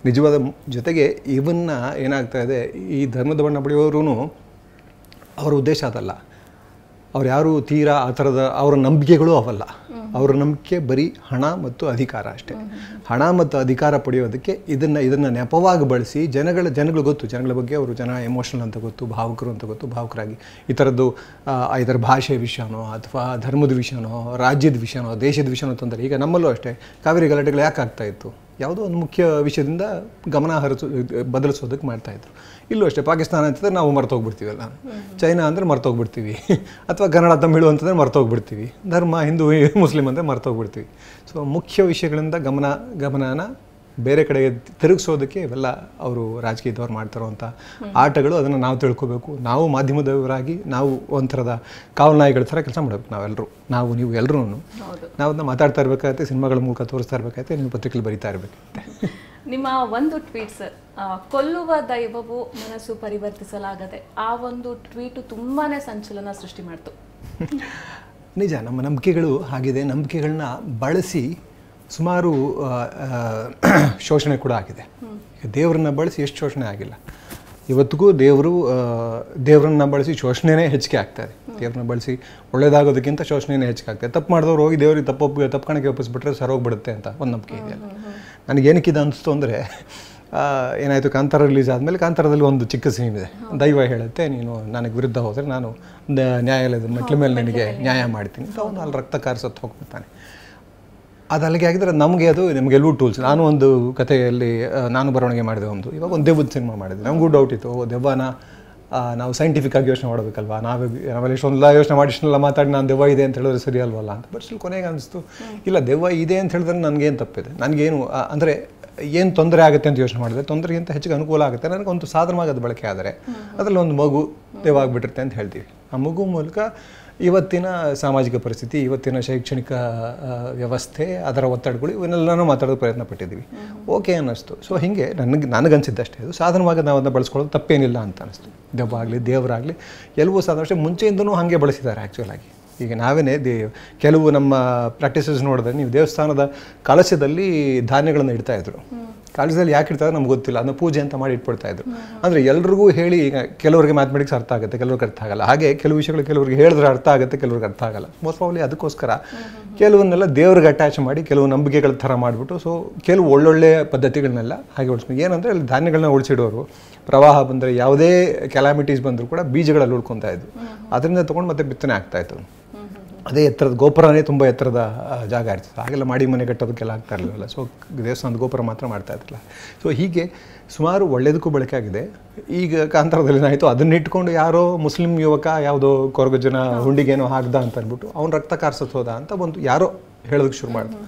ನಿಜವಾದ ಜೊತೆಗೆ ಇವನ್ನ ಏನಾಗ್ತಾ ಇದೆ, ಈ ಧರ್ಮದ ಬಣ್ಣ ಬಳಿಯೋರು ಅವರ ಉದ್ದೇಶ ಅದಲ್ಲ. ಅವ್ರು ಯಾರು ತೀರಾ ಆ ಥರದ ಅವರ ನಂಬಿಕೆಗಳು ಅವಲ್ಲ. ಅವರ ನಂಬಿಕೆ ಬರೀ ಹಣ ಮತ್ತು ಅಧಿಕಾರ ಅಷ್ಟೇ. ಹಣ ಮತ್ತು ಅಧಿಕಾರ ಪಡೆಯೋದಕ್ಕೆ ಇದನ್ನು ನೆಪವಾಗಿ ಬಳಸಿ ಜನಗಳು ಗೊತ್ತು, ಜನಗಳ ಬಗ್ಗೆ ಅವರು ಎಮೋಷನಲ್ ಅಂತ ಗೊತ್ತು, ಭಾವುಕರು ಅಂತ ಗೊತ್ತು, ಭಾವುಕರಾಗಿ ಈ ಥರದ್ದು ಇದರ ಭಾಷೆಯ ವಿಷಯನೋ ಅಥವಾ ಧರ್ಮದ ವಿಷಯನೋ ರಾಜ್ಯದ ವಿಷಯನೋ ದೇಶದ ವಿಷಯನೋ ಅಂತಂದರೆ, ಈಗ ನಮ್ಮಲ್ಲೂ ಅಷ್ಟೇ ಕಾವೇರಿ ಗಲಾಟೆಗಳು ಯಾಕೆ ಆಗ್ತಾ ಇತ್ತು, ಯಾವುದೋ ಒಂದು ಮುಖ್ಯ ವಿಷಯದಿಂದ ಗಮನ ಬದಲಿಸೋದಕ್ಕೆ ಮಾಡ್ತಾಯಿದ್ರು. ಇಲ್ಲೂ ಅಷ್ಟೇ, ಪಾಕಿಸ್ತಾನ ಅಂತಂದರೆ ನಾವು ಮರ್ತೋಗ್ಬಿಡ್ತೀವಲ್ಲ, ಚೈನಾ ಅಂದರೆ ಮರ್ತೋಗ್ಬಿಡ್ತೀವಿ, ಅಥವಾ ಕನ್ನಡ ತಮಿಳು ಅಂತಂದರೆ ಮರ್ತೋಗ್ಬಿಡ್ತೀವಿ, ಧರ್ಮ ಹಿಂದೂ ಮುಸ್ಲಿಂ ಅಂದರೆ ಮರ್ತೋಗ್ಬಿಡ್ತೀವಿ. ಸೊ ಮುಖ್ಯ ವಿಷಯಗಳಿಂದ ಗಮನನ ಬೇರೆ ಕಡೆಗೆ ತಿರುಗಿಸೋದಕ್ಕೆ ಇವೆಲ್ಲ ಅವರು ರಾಜಕೀಯದವ್ರು ಮಾಡ್ತಿರೋವಂಥ ಆಟಗಳು. ಅದನ್ನು ನಾವು ತಿಳ್ಕೊಬೇಕು. ನಾವು ಮಾಧ್ಯಮದವರಾಗಿ ನಾವು ಒಂಥರದ ಕಾವಲ್ನಾಯಿಗಳ ಥರ ಕೆಲಸ ಮಾಡಬೇಕು. ನೀವು ಎಲ್ಲರೂ ನಾವು ಅದನ್ನ ಮಾತಾಡ್ತಾ ಇರಬೇಕಾಗತ್ತೆ, ಸಿನಿಮಾಗಳ ಮೂಲಕ ತೋರಿಸ್ತಾ ಇರಬೇಕಾಗತ್ತೆ, ನೀವು ಪತ್ರಿಕೆಯಲ್ಲಿ ಬರೀತಾ ಇರಬೇಕಾಗತ್ತೆ. ನಿಮ್ಮ ಒಂದು ಟ್ವೀಟ್ ಸರ್, ಕೊಲ್ಲುವ ದೈವವು ಮನಸ್ಸು ಪರಿವರ್ತಿಸಲಾಗದೆ, ಆ ಒಂದು ಟ್ವೀಟು ತುಂಬಾ ಸಂಚಲನ ಸೃಷ್ಟಿ ಮಾಡ್ತು. ನಿಜ, ನಮ್ಮ ನಂಬಿಕೆಗಳು ಹಾಗಿದೆ. ನಂಬಿಕೆಗಳನ್ನ ಬಳಸಿ ಸುಮಾರು ಶೋಷಣೆ ಕೂಡ ಆಗಿದೆ. ದೇವರನ್ನ ಬಳಸಿ ಎಷ್ಟು ಶೋಷಣೆ ಆಗಿಲ್ಲ. ಇವತ್ತಿಗೂ ದೇವರನ್ನ ಬಳಸಿ ಶೋಷಣೆನೇ ಹೆಚ್ಚಿಗೆ ಆಗ್ತಾಯಿದೆ. ದೇವ್ರನ್ನ ಬಳಸಿ ಒಳ್ಳೇದಾಗೋದಕ್ಕಿಂತ ಶೋಷಣೆನೇ ಹೆಚ್ಚಿಗೆ ಆಗ್ತಾಯಿದೆ. ತಪ್ಪು ಮಾಡಿದವ್ರು ಹೋಗಿ ದೇವ್ರಿಗೆ ತಪ್ಪು ಕಾಣಿಕೆ ಒಪ್ಪಿಸ್ಬಿಟ್ರೆ ಸರೋಗ್ಬಿಡುತ್ತೆ ಅಂತ ಒಂದು ನಂಬಿಕೆ ಇದೆಯಲ್ಲ. ನನಗೇನಕ್ಕಿದೆ ಅನಿಸ್ತು ಅಂದರೆ, ಏನಾಯಿತು, ಕಾಂತಾರ ರಿಲೀಸ್ ಆದಮೇಲೆ ಕಾಂತಾರದಲ್ಲಿ ಒಂದು ಚಿಕ್ಕ ಸೀನ್ ಇದೆ. ದೈವ ಹೇಳುತ್ತೆ, ನೀನು ನನಗೆ ವಿರುದ್ಧ ಹೋದರೆ ನಾನು ನ್ಯಾಯಾಲಯದ ಮೆಟ್ಲ ಮೇಲೆ ನಿನಗೆ ನ್ಯಾಯ ಮಾಡ್ತೀನಿ ಅಂತ. ಅವನು ಅಲ್ಲಿ ರಕ್ತ ಕಾರಿಸತ್ತು ಹೋಗ್ಬಿಡ್ತಾನೆ. ಅದು ಅಲ್ಲಿಗೆ ಆಗಿದ್ರೆ ನಮಗೆಲ್ಲೂ ಟೂಲ್ಸ್. ನಾನು ಒಂದು ಕಥೆಯಲ್ಲಿ ನಾನು ಬರವಣಿಗೆ ಮಾಡಿದೆ ಇವಾಗ ಒಂದು ದೆವ್ವದ ಸಿನಿಮಾ ಮಾಡಿದೆ. ನಮಗೂ ಡೌಟ್ ಇತ್ತು, ದೆವ್ವನ ನಾವು ಸೈಂಟಿಫಿಕ್ ಆಗಿ ಯೋಚನೆ ಮಾಡಬೇಕಲ್ವಾ, ನಾವೆಲ್ಲ ಇಷ್ಟೊಂದೆಲ್ಲ ಯೋಚನೆ ಮಾಡಿ ಇಷ್ಟನ್ನೆಲ್ಲ ಮಾತಾಡಿ ನಾನು ದೆವ್ವ ಇದೆ ಅಂತ ಹೇಳಿದ್ರೆ ಸರಿ ಅಲ್ವಲ್ಲ ಅಂತ. ಬಟ್ ಸ್ಟಿಲ್ ಕೊನೆಗೆ ಅನಿಸ್ತು, ಇಲ್ಲ, ದೆವ್ವ ಇದೆ ಅಂತ ಹೇಳಿದ್ರೆ ನನಗೇನು ತಪ್ಪಿದೆ, ನನಗೇನು ಅಂದರೆ ಏನು ತೊಂದರೆ ಆಗುತ್ತೆ ಅಂತ ಯೋಚನೆ ಮಾಡಿದ್ರೆ ತೊಂದರೆಗಿಂತ ಹೆಚ್ಚಿಗೆ ಅನುಕೂಲ ಆಗುತ್ತೆ. ನನಗೊಂದು ಸಾಧನವಾಗಿ ಅದು ಬಳಕೆ ಆದರೆ ಅದರಲ್ಲಿ ಒಂದು ಮಗು ದೆವ್ವ ಆಗಿಬಿಟ್ಟಿರುತ್ತೆ ಅಂತ ಹೇಳ್ತೀವಿ. ಆ ಮಗು ಮೂಲಕ ಇವತ್ತಿನ ಸಾಮಾಜಿಕ ಪರಿಸ್ಥಿತಿ, ಇವತ್ತಿನ ಶೈಕ್ಷಣಿಕ ವ್ಯವಸ್ಥೆ, ಅದರ ಒತ್ತಡಗಳು ಇವನ್ನೆಲ್ಲನೂ ಮಾತಾಡೋದು ಪ್ರಯತ್ನ ಪಟ್ಟಿದ್ದೀವಿ. ಓಕೆ ಅನ್ನಿಸ್ತು. ಸೊ ಹೀಗೆ ನನಗನ್ಸಿದ್ದಷ್ಟೇ, ಇದು ಸಾಧನವಾಗಿ ನಾವು ಅದನ್ನು ಬಳಸ್ಕೊಳ್ಳೋದು ತಪ್ಪೇನಿಲ್ಲ ಅಂತ ಅನಿಸ್ತು. ದೆವ್ವ ಆಗಲಿ ದೇವರಾಗಲಿ ಎಲ್ಲವೂ ಸಾಧನ ಅಷ್ಟೇ, ಮುಂಚೆಯಿಂದನೂ ಹಾಗೆ ಬಳಸಿದ್ದಾರೆ ಆ್ಯಕ್ಚುಲಾಗಿ. ಈಗ ನಾವೇ ಕೆಲವು ನಮ್ಮ ಪ್ರಾಕ್ಟೀಸಸ್ ನೋಡಿದ್ರೆ, ನೀವು ದೇವಸ್ಥಾನದ ಕಳಶದಲ್ಲಿ ಧಾನ್ಯಗಳನ್ನು ಇಡ್ತಾಯಿದ್ರು. ಕಳಶದಲ್ಲಿ ಯಾಕೆ ಇಡ್ತಾರೆ ನಮ್ಗೆ ಗೊತ್ತಿಲ್ಲ, ಅದನ್ನು ಪೂಜೆ ಅಂತ ಮಾಡಿ ಇಟ್ಬಿಡ್ತಾಯಿದ್ರು. ಅಂದರೆ ಎಲ್ರಿಗೂ ಹೇಳಿ, ಈಗ ಕೆಲವರಿಗೆ ಮ್ಯಾಥಮೆಟಿಕ್ಸ್ ಅರ್ಥ ಆಗುತ್ತೆ, ಕೆಲವ್ರಿಗೆ ಅರ್ಥ ಆಗಲ್ಲ. ಹಾಗೆ ಕೆಲವು ವಿಷಯಗಳು ಕೆಲವರಿಗೆ ಹೇಳಿದ್ರೆ ಅರ್ಥ ಆಗುತ್ತೆ, ಕೆಲವ್ರಿಗೆ ಅರ್ಥ ಆಗಲ್ಲ. ಮೋಸ್ಟ್ ಪ್ರಾಬಬ್ಲಿ ಅದಕ್ಕೋಸ್ಕರ ಕೆಲವನ್ನೆಲ್ಲ ದೇವ್ರಿಗೆ ಅಟ್ಯಾಚ್ ಮಾಡಿ ಕೆಲವು ನಂಬಿಕೆಗಳ ಥರ ಮಾಡಿಬಿಟ್ಟು, ಸೊ ಕೆಲವು ಒಳ್ಳೊಳ್ಳೆ ಪದ್ಧತಿಗಳನ್ನೆಲ್ಲ ಹಾಗೆ ಉಳಿಸ್ಬೇಕು. ಏನಂದರೆ ಅಲ್ಲಿ ಧಾನ್ಯಗಳನ್ನ ಉಳಿಸಿಡೋರು, ಪ್ರವಾಹ ಬಂದರೆ ಯಾವುದೇ ಕೆಲಾಮಿಟೀಸ್ ಬಂದರೂ ಕೂಡ ಬೀಜಗಳಲ್ಲಿ ಉಳ್ಕೊತಾ ಇದ್ರು. ಅದರಿಂದ ತೊಗೊಂಡು ಮತ್ತೆ ಬಿತ್ತನೆ ಆಗ್ತಾಯಿತ್ತು. ಅದೇ ಎತ್ತರದ ಗೋಪುರನೇ ತುಂಬ ಎತ್ತರದ ಜಾಗ ಇರ್ತದೆ, ಹಾಗೆಲ್ಲ ಮಾಡಿ ಮನೆ ಕಟ್ಟೋದಕ್ಕೆಲ್ಲ ಆಗ್ತಾ ಇರಲಿಲ್ಲ. ಸೊ ದೇವಸ್ಥಾನದ ಗೋಪುರ ಮಾತ್ರ ಮಾಡ್ತಾ ಇದ್ದಿಲ್ಲ. ಸೊ ಹೀಗೆ ಸುಮಾರು ಒಳ್ಳೆಯದಕ್ಕೂ ಬಳಕೆ ಆಗಿದೆ. ಈಗ ಕಾಂತಾರದಲ್ಲಿ ಏನಾಯಿತು, ಅದನ್ನಿಟ್ಕೊಂಡು ಯಾರೋ ಮುಸ್ಲಿಂ ಯುವಕ ಯಾವುದೋ ಕೊರಗಜ್ಜನ ಹುಂಡಿಗೇನೋ ಹಾಕ್ದ ಅಂತ ಅಂದ್ಬಿಟ್ಟು ಅವ್ನು ರಕ್ತ ಕಾರ್ಸತ್ ಹೋದ ಅಂತ ಒಂದು ಯಾರೋ ಹೇಳೋದಕ್ಕೆ ಶುರು ಮಾಡಿದ್ರು.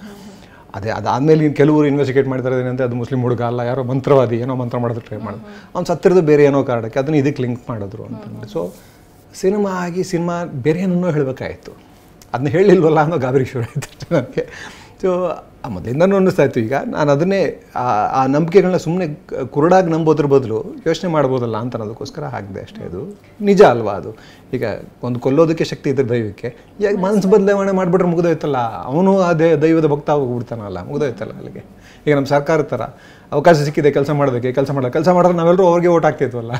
ಅದಾದಮೇಲೆ ಕೆಲವರು ಇನ್ವೆಸ್ಟಿಗೇಟ್ ಮಾಡ್ತಾರೆ ಏನಂದರೆ ಅದು ಮುಸ್ಲಿಂ ಹುಡುಗ ಅಲ್ಲ, ಯಾರೋ ಮಂತ್ರವಾದಿ, ಏನೋ ಮಂತ್ರ ಮಾಡೋದಕ್ಕೆ ಟ್ರೈ ಮಾಡೋದು, ಅವ್ನು ಸತ್ತಿರೋದು ಬೇರೆ ಏನೋ ಕಾರಣಕ್ಕೆ, ಅದನ್ನು ಇದಕ್ಕೆ ಲಿಂಕ್ ಮಾಡಿದ್ರು ಅಂತಂದರೆ. ಸೊ ಸಿನಿಮಾ ಬೇರೆ ಏನನ್ನೋ ಹೇಳಬೇಕಾಯಿತು, ಅದನ್ನ ಹೇಳಿಲ್ವಲ್ಲ ಅನ್ನೋ ಗಾಬರಿ ಶುರು ಆಯಿತು ನನಗೆ. ಸೊ ಮೊದಲಿಂದನೂ ಅನ್ನಿಸ್ತಾ ಇತ್ತು. ಈಗ ನಾನು ಅದನ್ನೇ ಆ ನಂಬಿಕೆಗಳನ್ನ ಸುಮ್ಮನೆ ಕುರುಡಾಗಿ ನಂಬೋದ್ರ ಬದಲು ಯೋಚನೆ ಮಾಡ್ಬೋದಲ್ಲ ಅಂತ ಅನ್ನೋದಕ್ಕೋಸ್ಕರ ಹಾಕಿದೆ ಅಷ್ಟೇ. ಅದು ನಿಜ ಅಲ್ವಾ? ಅದು ಈಗ ಒಂದು ಕೊಲ್ಲೋದಕ್ಕೆ ಶಕ್ತಿ ಇದ್ದರೆ ದೈವಕ್ಕೆ, ಈಗ ಮನಸ್ಸು ಬದಲಾವಣೆ ಮಾಡಿಬಿಟ್ರೆ ಮುಗಿದೋಯ್ತಲ್ಲ, ಅವನು ಅದೇ ದೈವದ ಭಕ್ತ ಹೋಗ್ಬಿಡ್ತಾನಲ್ಲ, ಮುಗಿದೋಯ್ತಲ್ಲ ಅಲ್ಲಿಗೆ. ಈಗ ನಮ್ಮ ಸರ್ಕಾರ ಥರ ಅವಕಾಶ ಸಿಕ್ಕಿದೆ ಕೆಲಸ ಮಾಡೋದಕ್ಕೆ, ಕೆಲಸ ಮಾಡಿದ್ರೆ ನಾವೆಲ್ಲರೂ ಅವ್ರಿಗೆ ಓಟ್ ಹಾಕ್ತಿದ್ವಲ್ಲ,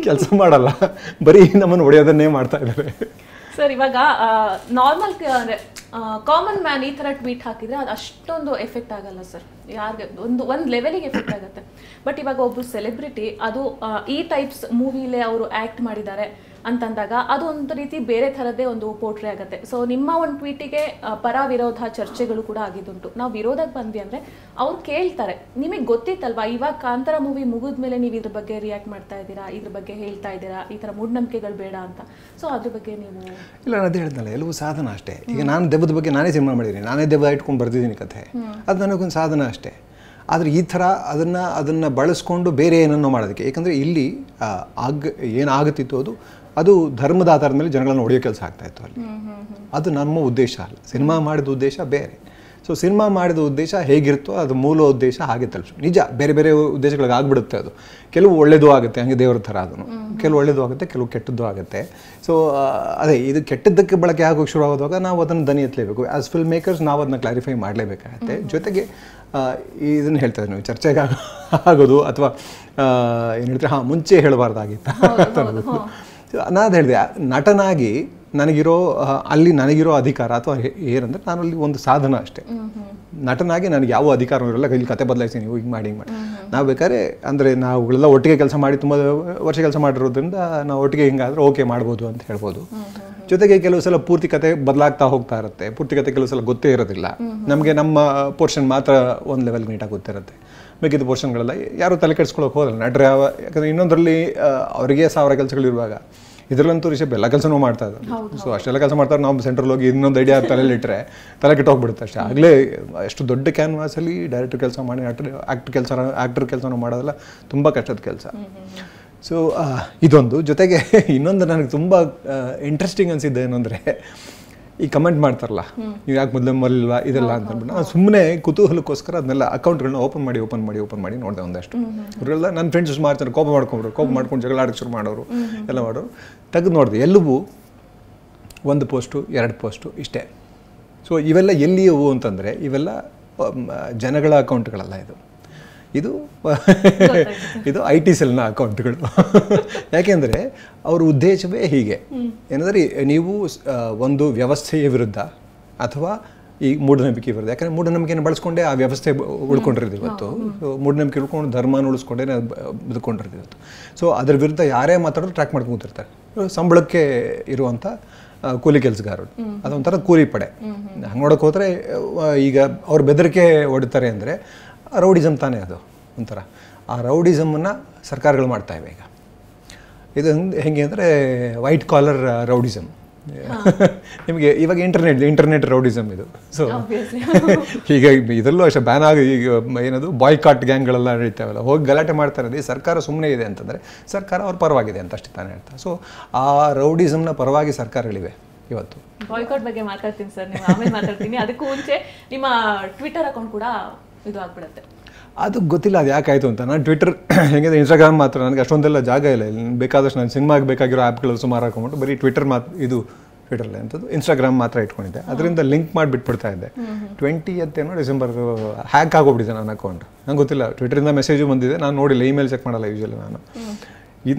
ಕೆಲಸ ಮಾಡಲ್ಲ, ಬರೀ ನಮ್ಮನ್ನು ಹೊಡೆಯೋದನ್ನೇ ಮಾಡ್ತಾ ಇದ್ದಾರೆ. ಸರ್, ಇವಾಗ ನಾರ್ಮಲ್ ಅಂದರೆ ಕಾಮನ್ ಮ್ಯಾನ್ ಈ ಥರ ಟ್ವೀಟ್ ಹಾಕಿದರೆ ಅದು ಅಷ್ಟೊಂದು ಎಫೆಕ್ಟ್ ಆಗಲ್ಲ ಸರ್, ಯಾರಿಗೆ ಒಂದು ಲೆವೆಲಿಗೆ ಎಫೆಕ್ಟ್ ಆಗುತ್ತೆ. ಬಟ್ ಇವಾಗ ಒಬ್ಬರು ಸೆಲೆಬ್ರಿಟಿ ಅದು ಈ ಟೈಪ್ಸ್ ಮೂವಿಲೇ ಅವರು ಆ್ಯಕ್ಟ್ ಮಾಡಿದ್ದಾರೆ ಅಂತಂದಾಗ ಅದು ಒಂದು ರೀತಿ ಬೇರೆ ಥರದ್ದೇ ಒಂದು ಪೋರ್ಟ್ರೇ ಆಗುತ್ತೆ. ಸೊ ನಿಮ್ಮ ಒಂದು ಟ್ವೀಟಿಗೆ ಪರ ವಿರೋಧ ಚರ್ಚೆಗಳು ಕೂಡ ಆಗಿದ್ದುಂಟು. ನಾವು ವಿರೋಧಕ್ಕೆ ಬಂದ್ವಿ ಅಂದರೆ ಅವ್ರು ಕೇಳ್ತಾರೆ, ನಿಮಗೆ ಗೊತ್ತಿತ್ತಲ್ವಾ ಇವಾಗ ಕಾಂತಾರ ಮೂವಿ ಮುಗಿದ್ಮೇಲೆ ನೀವು ಇದ್ರ ಬಗ್ಗೆ ರಿಯಾಕ್ಟ್ ಮಾಡ್ತಾ ಇದ್ದೀರಾ, ಇದ್ರ ಬಗ್ಗೆ ಹೇಳ್ತಾ ಇದ್ದೀರಾ, ಈ ಥರ ಮೂಢನಂಬಿಕೆಗಳು ಬೇಡ ಅಂತ. ಸೊ ಅದ್ರ ಬಗ್ಗೆ ನೀವು ಇಲ್ಲ, ನಾನು ಅದೇ ಹೇಳ್ದಲ್ಲ, ಎಲ್ಲವೂ ಸಾಧನ ಅಷ್ಟೇ. ಈಗ ನಾನು ದೆವ್ವದ ಬಗ್ಗೆ ನಾನೇ ಸಿನಿಮಾ ಮಾಡಿದ್ದೀನಿ, ನಾನೇ ದೆವ್ವ ಇಟ್ಕೊಂಡು ಬರ್ತಿದ್ದೀನಿ ಕಥೆ, ಅದು ನನಗೊಂದು ಸಾಧನ ಅಷ್ಟೇ. ಆದರೆ ಈ ಥರ ಅದನ್ನು ಬಳಸ್ಕೊಂಡು ಬೇರೆ ಏನನ್ನೋ ಮಾಡೋದಕ್ಕೆ, ಏಕೆಂದರೆ ಇಲ್ಲಿ ಏನಾಗುತ್ತಿತ್ತು ಅದು ಧರ್ಮದ ಆಧಾರದ ಮೇಲೆ ಜನಗಳನ್ನು ಹೊಡೆಯೋ ಕೆಲಸ ಆಗ್ತಾಯಿತ್ತು ಅಲ್ಲಿ. ಅದು ನಮ್ಮ ಉದ್ದೇಶ ಅಲ್ಲ, ಸಿನಿಮಾ ಮಾಡಿದ ಉದ್ದೇಶ ಬೇರೆ. ಸೊ ಸಿನಿಮಾ ಮಾಡಿದ ಉದ್ದೇಶ ಹೇಗಿರುತ್ತೋ ಅದು ಮೂಲ ಉದ್ದೇಶ ಹಾಗೆ ತಲುಪಿಸು. ನಿಜ ಬೇರೆ ಬೇರೆ ಉದ್ದೇಶಗಳಿಗೆ ಆಗ್ಬಿಡುತ್ತೆ. ಅದು ಕೆಲವು ಒಳ್ಳೆಯದು ಆಗುತ್ತೆ, ಹಂಗೆ ದೇವ್ರ ಥರ ಅದನ್ನು, ಕೆಲವು ಒಳ್ಳೆಯದು ಆಗುತ್ತೆ, ಕೆಲವು ಕೆಟ್ಟದ್ದು ಆಗುತ್ತೆ. ಸೊ ಅದೇ ಇದು ಕೆಟ್ಟದ್ದಕ್ಕೆ ಬಳಕೆ ಆಗೋಕ್ಕೆ ಶುರು ಆಗೋದಾಗ ನಾವು ಅದನ್ನು ದನಿ ಎತ್ತಲೇಬೇಕು. ಆ್ಯಸ್ ಫಿಲ್ಮ್ ಮೇಕರ್ಸ್ ನಾವು ಅದನ್ನ ಕ್ಲಾರಿಫೈ ಮಾಡಲೇಬೇಕಾಗತ್ತೆ. ಜೊತೆಗೆ ಇದನ್ನು ಹೇಳ್ತಾ ಇದ್ದೀವಿ, ಚರ್ಚೆಗೆ ಆಗೋದು ಅಥವಾ ಏನು ಹೇಳ್ತಾರೆ, ಮುಂಚೆ ಹೇಳಬಾರ್ದಾಗಿತ್ತ ಅನ್ನೋದು. ನಾನು ಹೇಳಿದೆ, ನಟನಾಗಿ ನನಗಿರೋ ಅಧಿಕಾರ ಅಥವಾ ಏನಂದರೆ ನಾನು ಅಲ್ಲಿ ಒಂದು ಸಾಧನ ಅಷ್ಟೇ. ನಟನಾಗಿ ನನಗೆ ಯಾವ ಅಧಿಕಾರವೂ ಇರಲ್ಲ, ಇಲ್ಲಿ ಕತೆ ಬದಲಾಯಿಸಿ ನೀವು ಹಿಂಗೆ ಮಾಡಿ ನಾವು ಬೇಕಾದ್ರೆ ಅಂದರೆ ನಾವುಗಳೆಲ್ಲ ಒಟ್ಟಿಗೆ ಕೆಲಸ ಮಾಡಿ ತುಂಬ ವರ್ಷ ಕೆಲಸ ಮಾಡಿರೋದ್ರಿಂದ ನಾವು ಒಟ್ಟಿಗೆ ಹಿಂಗಾದ್ರೆ ಓಕೆ ಮಾಡ್ಬೋದು ಅಂತ ಹೇಳ್ಬೋದು. ಜೊತೆಗೆ ಕೆಲವು ಸಲ ಪೂರ್ತಿ ಕತೆ ಬದಲಾಗ್ತಾ ಹೋಗ್ತಾ ಇರುತ್ತೆ, ಪೂರ್ತಿ ಕತೆ ಕೆಲವು ಸಲ ಗೊತ್ತೇ ಇರೋದಿಲ್ಲ ನಮಗೆ. ನಮ್ಮ ಪೋರ್ಷನ್ ಮಾತ್ರ ಒಂದು ಲೆವೆಲ್ಗೆ ನೀಟಾಗಿ ಗೊತ್ತಿರುತ್ತೆ, ಬೇಕಿದ್ದ ಪೋರ್ಷನ್ಗಳೆಲ್ಲ ಯಾರು ತಲೆ ಕೆಡಿಸ್ಕೊಳ್ಳೋಕೆ ಹೋಗಲ್ಲ ನಟರು. ಯಾಕಂದರೆ ಇನ್ನೊಂದರಲ್ಲಿ ಅವರಿಗೆ 1000 ಕೆಲಸಗಳಿರುವಾಗ ಇದರಲ್ಲಂತೂ ರಿಷಬ್ ಎಲ್ಲ ಕೆಲಸನೂ ಮಾಡ್ತಾ ಇದ್ದಾರೆ. ಸೊ ಅಷ್ಟೆಲ್ಲ ಕೆಲಸ ಮಾಡ್ತಾರೆ, ನಾವು ಸೆಂಟ್ರಲ್ಲಿ ಹೋಗಿ ಇನ್ನೊಂದು ಐಡಿಯಾ ತಲೆಯಲ್ಲಿಟ್ಟರೆ ತಲೆ ಕೆಟ್ಟೋಗ್ಬಿಡುತ್ತೆ ಅಷ್ಟೇ. ಆಗಲೇ ಎಷ್ಟು ದೊಡ್ಡ ಕ್ಯಾನ್ವಾಸಲ್ಲಿ ಡೈರೆಕ್ಟರ್ ಕೆಲಸ ಮಾಡಿ ಆ್ಯಕ್ಟರ್ ಕೆಲಸನೂ ಮಾಡೋದಲ್ಲ ತುಂಬ ಕಷ್ಟದ ಕೆಲಸ. ಸೊ ಇದೊಂದು. ಜೊತೆಗೆ ಇನ್ನೊಂದು ನನಗೆ ತುಂಬ ಇಂಟ್ರೆಸ್ಟಿಂಗ್ ಅನಿಸಿದ್ದೆ ಏನಂದರೆ, ಈ ಕಮೆಂಟ್ ಮಾಡ್ತಾರಲ್ಲ, ನೀವು ಯಾಕೆ ಮೊದಲೇ ಮರಲಿಲ್ವಾ ಇದೆಲ್ಲ ಅಂತ ಅಂದ್ಬಿಟ್ಟು, ನಾನು ಸುಮ್ಮನೆ ಕುತೂಹಲಕ್ಕೋಸ್ಕರ ಅದನ್ನೆಲ್ಲ ಅಕೌಂಟ್ಗಳನ್ನ ಓಪನ್ ಮಾಡಿ ನೋಡಿದೆ ಒಂದಷ್ಟು. ಇವರೆಲ್ಲ ನನ್ನ ಫ್ರೆಂಡ್ಸ್ ಸುಮಾರು ಜನ ಕೋಪ ಮಾಡ್ಕೊಂಡು ಜಗಳ ಆಡೋಕ್ಕೆ ಶುರು ಮಾಡೋರು ಎಲ್ಲ ಮಾಡೋರು. ತೆಗೆದು ನೋಡಿದೆ, ಎಲ್ಲವೂ 1 ಪೋಸ್ಟು 2 ಪೋಸ್ಟು ಇಷ್ಟೇ. ಸೊ ಇವೆಲ್ಲ ಎಲ್ಲಿಯವು ಅಂತಂದರೆ ಇವೆಲ್ಲ ಜನಗಳ ಅಕೌಂಟ್ಗಳಲ್ಲ, ಇದು IT ಸೆಲ್ನ ಅಕೌಂಟ್ಗಳು. ಯಾಕೆಂದರೆ ಅವ್ರ ಉದ್ದೇಶವೇ ಹೀಗೆ, ಏನಂದರೆ ನೀವು ಒಂದು ವ್ಯವಸ್ಥೆಯ ವಿರುದ್ಧ ಅಥವಾ ಈ ಮೂಢನಂಬಿಕೆ ವಿರುದ್ಧ. ಯಾಕಂದರೆ ಮೂಢನಂಬಿಕೆಯನ್ನು ಬಳಸ್ಕೊಂಡೇ ಆ ವ್ಯವಸ್ಥೆ ಉಳ್ಕೊಂಡಿರೋದು ಇವತ್ತು. ಮೂಢನಂಬಿಕೆ ಉಳ್ಕೊಂಡು ಧರ್ಮನ ಉಳಿಸ್ಕೊಂಡೇ ಬದುಕೊಂಡಿರೋದು ಇವತ್ತು. ಸೊ ಅದ್ರ ವಿರುದ್ಧ ಯಾರೇ ಮಾತಾಡೋದು ಟ್ರ್ಯಾಕ್ ಮಾಡ್ಕೊಂಡು ಕೂತಿರ್ತಾರೆ. ಸಂಬಳಕ್ಕೆ ಇರುವಂಥ ಕೂಲಿ ಕೆಲಸಗಾರರು, ಅದೊಂಥರ ಕೂಲಿ ಪಡೆ. ಹಂಗೆ ನೋಡೋಕೆ ಹೋದರೆ ಈಗ ಅವ್ರು ಬೆದರಿಕೆ ಹೊಡಿತಾರೆ ಅಂದರೆ ರೌಡಿಸಮ್ ತಾನೇ ಅದು ಒಂಥರ. ಆ ರೌಡಿಸಮನ್ನು ಸರ್ಕಾರಗಳು ಮಾಡ್ತಾಯಿವೆ ಈಗ. ಇದು ಹೆಂಗೆ ಅಂದರೆ ವೈಟ್ ಕಾಲರ್ ರೌಡಿಸಮ್. ನಿಮಗೆ ಇವಾಗ ಇಂಟರ್ನೆಟ್ ರೌಡಿಸಮ್ ಇದು. ಸೊ ಈಗ ಇದರಲ್ಲೂ ಅಷ್ಟೇ ಬ್ಯಾನ್ ಆಗಿ ಈಗ ಏನದು ಬಾಯ್ಕಾಟ್ ಗ್ಯಾಂಗ್ಗಳೆಲ್ಲ ನಡೀತಾವಲ್ಲ, ಹೋಗಿ ಗಲಾಟೆ ಮಾಡ್ತಾರೆ. ಸರ್ಕಾರ ಸುಮ್ಮನೆ ಇದೆ ಅಂತಂದರೆ ಸರ್ಕಾರ ಅವ್ರ ಪರವಾಗಿದೆ ಅಂತ ಅಷ್ಟೇ ತಾನೇ ಹೇಳ್ತಾರೆ. ಸೊ ಆ ರೌಡಿಸಮ್ನ ಪರವಾಗಿ ಸರ್ಕಾರಗಳಿವೆ. ಇವತ್ತು. ಬಾಯ್ಕಾಟ್ ಬಗ್ಗೆ ಮಾತಾಡ್ತೀನಿ ಸರ್, ನೀವು ಆಮೇಲೆ ಮಾತಾಡ್ತೀನಿ. ಅದಕ್ಕೂ ಮುಂಚೆ ನಿಮ್ಮ ಟ್ವಿಟರ್ ಅಕೌಂಟ್ ಕೂಡ ಇದು ಆಗ್ಬಿಡುತ್ತೆ. ಅದು ಗೊತ್ತಿಲ್ಲ ಅದು ಯಾಕಾಯಿತು ಅಂತ. ನಾನು ಟ್ವಿಟರ್ ಹೆಂಗಿದೆ, ಇನ್ಸ್ಟಾಗ್ರಾಮ್ ಮಾತ್ರ, ನನಗೆ ಅಷ್ಟೊಂದೆಲ್ಲ ಜಾಗ ಇಲ್ಲ. ಬೇಕಾದಷ್ಟು ನಾನು ಸಿನಿಮಾಗೆ ಬೇಕಾಗಿರೋ ಆ್ಯಪ್ಗಳು ಸುಮಾರು ಹಾಕೊಂಡ್ಬಿಟ್ಟು ಬರೀ ಟ್ವಿಟರ್ ಇದು ಟ್ವಿಟರ್ಲಿ ಅಂತದ್ದು ಇನ್ಸ್ಟಾಗ್ರಾಮ್ ಮಾತ್ರ ಇಟ್ಕೊಂಡಿದ್ದೆ. ಅದರಿಂದ ಲಿಂಕ್ ಮಾಡಿ ಬಿಟ್ಬಿಡ್ತಾ ಇದ್ದೆ. 20th ಡಿಸೆಂಬರ್ ಹ್ಯಾಕ್ ಆಗೋಗ್ಬಿಟ್ಟಿದೆ ನನ್ನ ಅಕೌಂಟ್. ನಂಗೆ ಗೊತ್ತಿಲ್ಲ, ಟ್ವಿಟರಿಂದ ಮೆಸೇಜು ಬಂದಿದೆ, ನಾನು ನೋಡಿಲ್ಲ, ಇಮೇಲ್ ಚೆಕ್ ಮಾಡಲ್ಲ ಯೂಶಲಿ ನಾನು.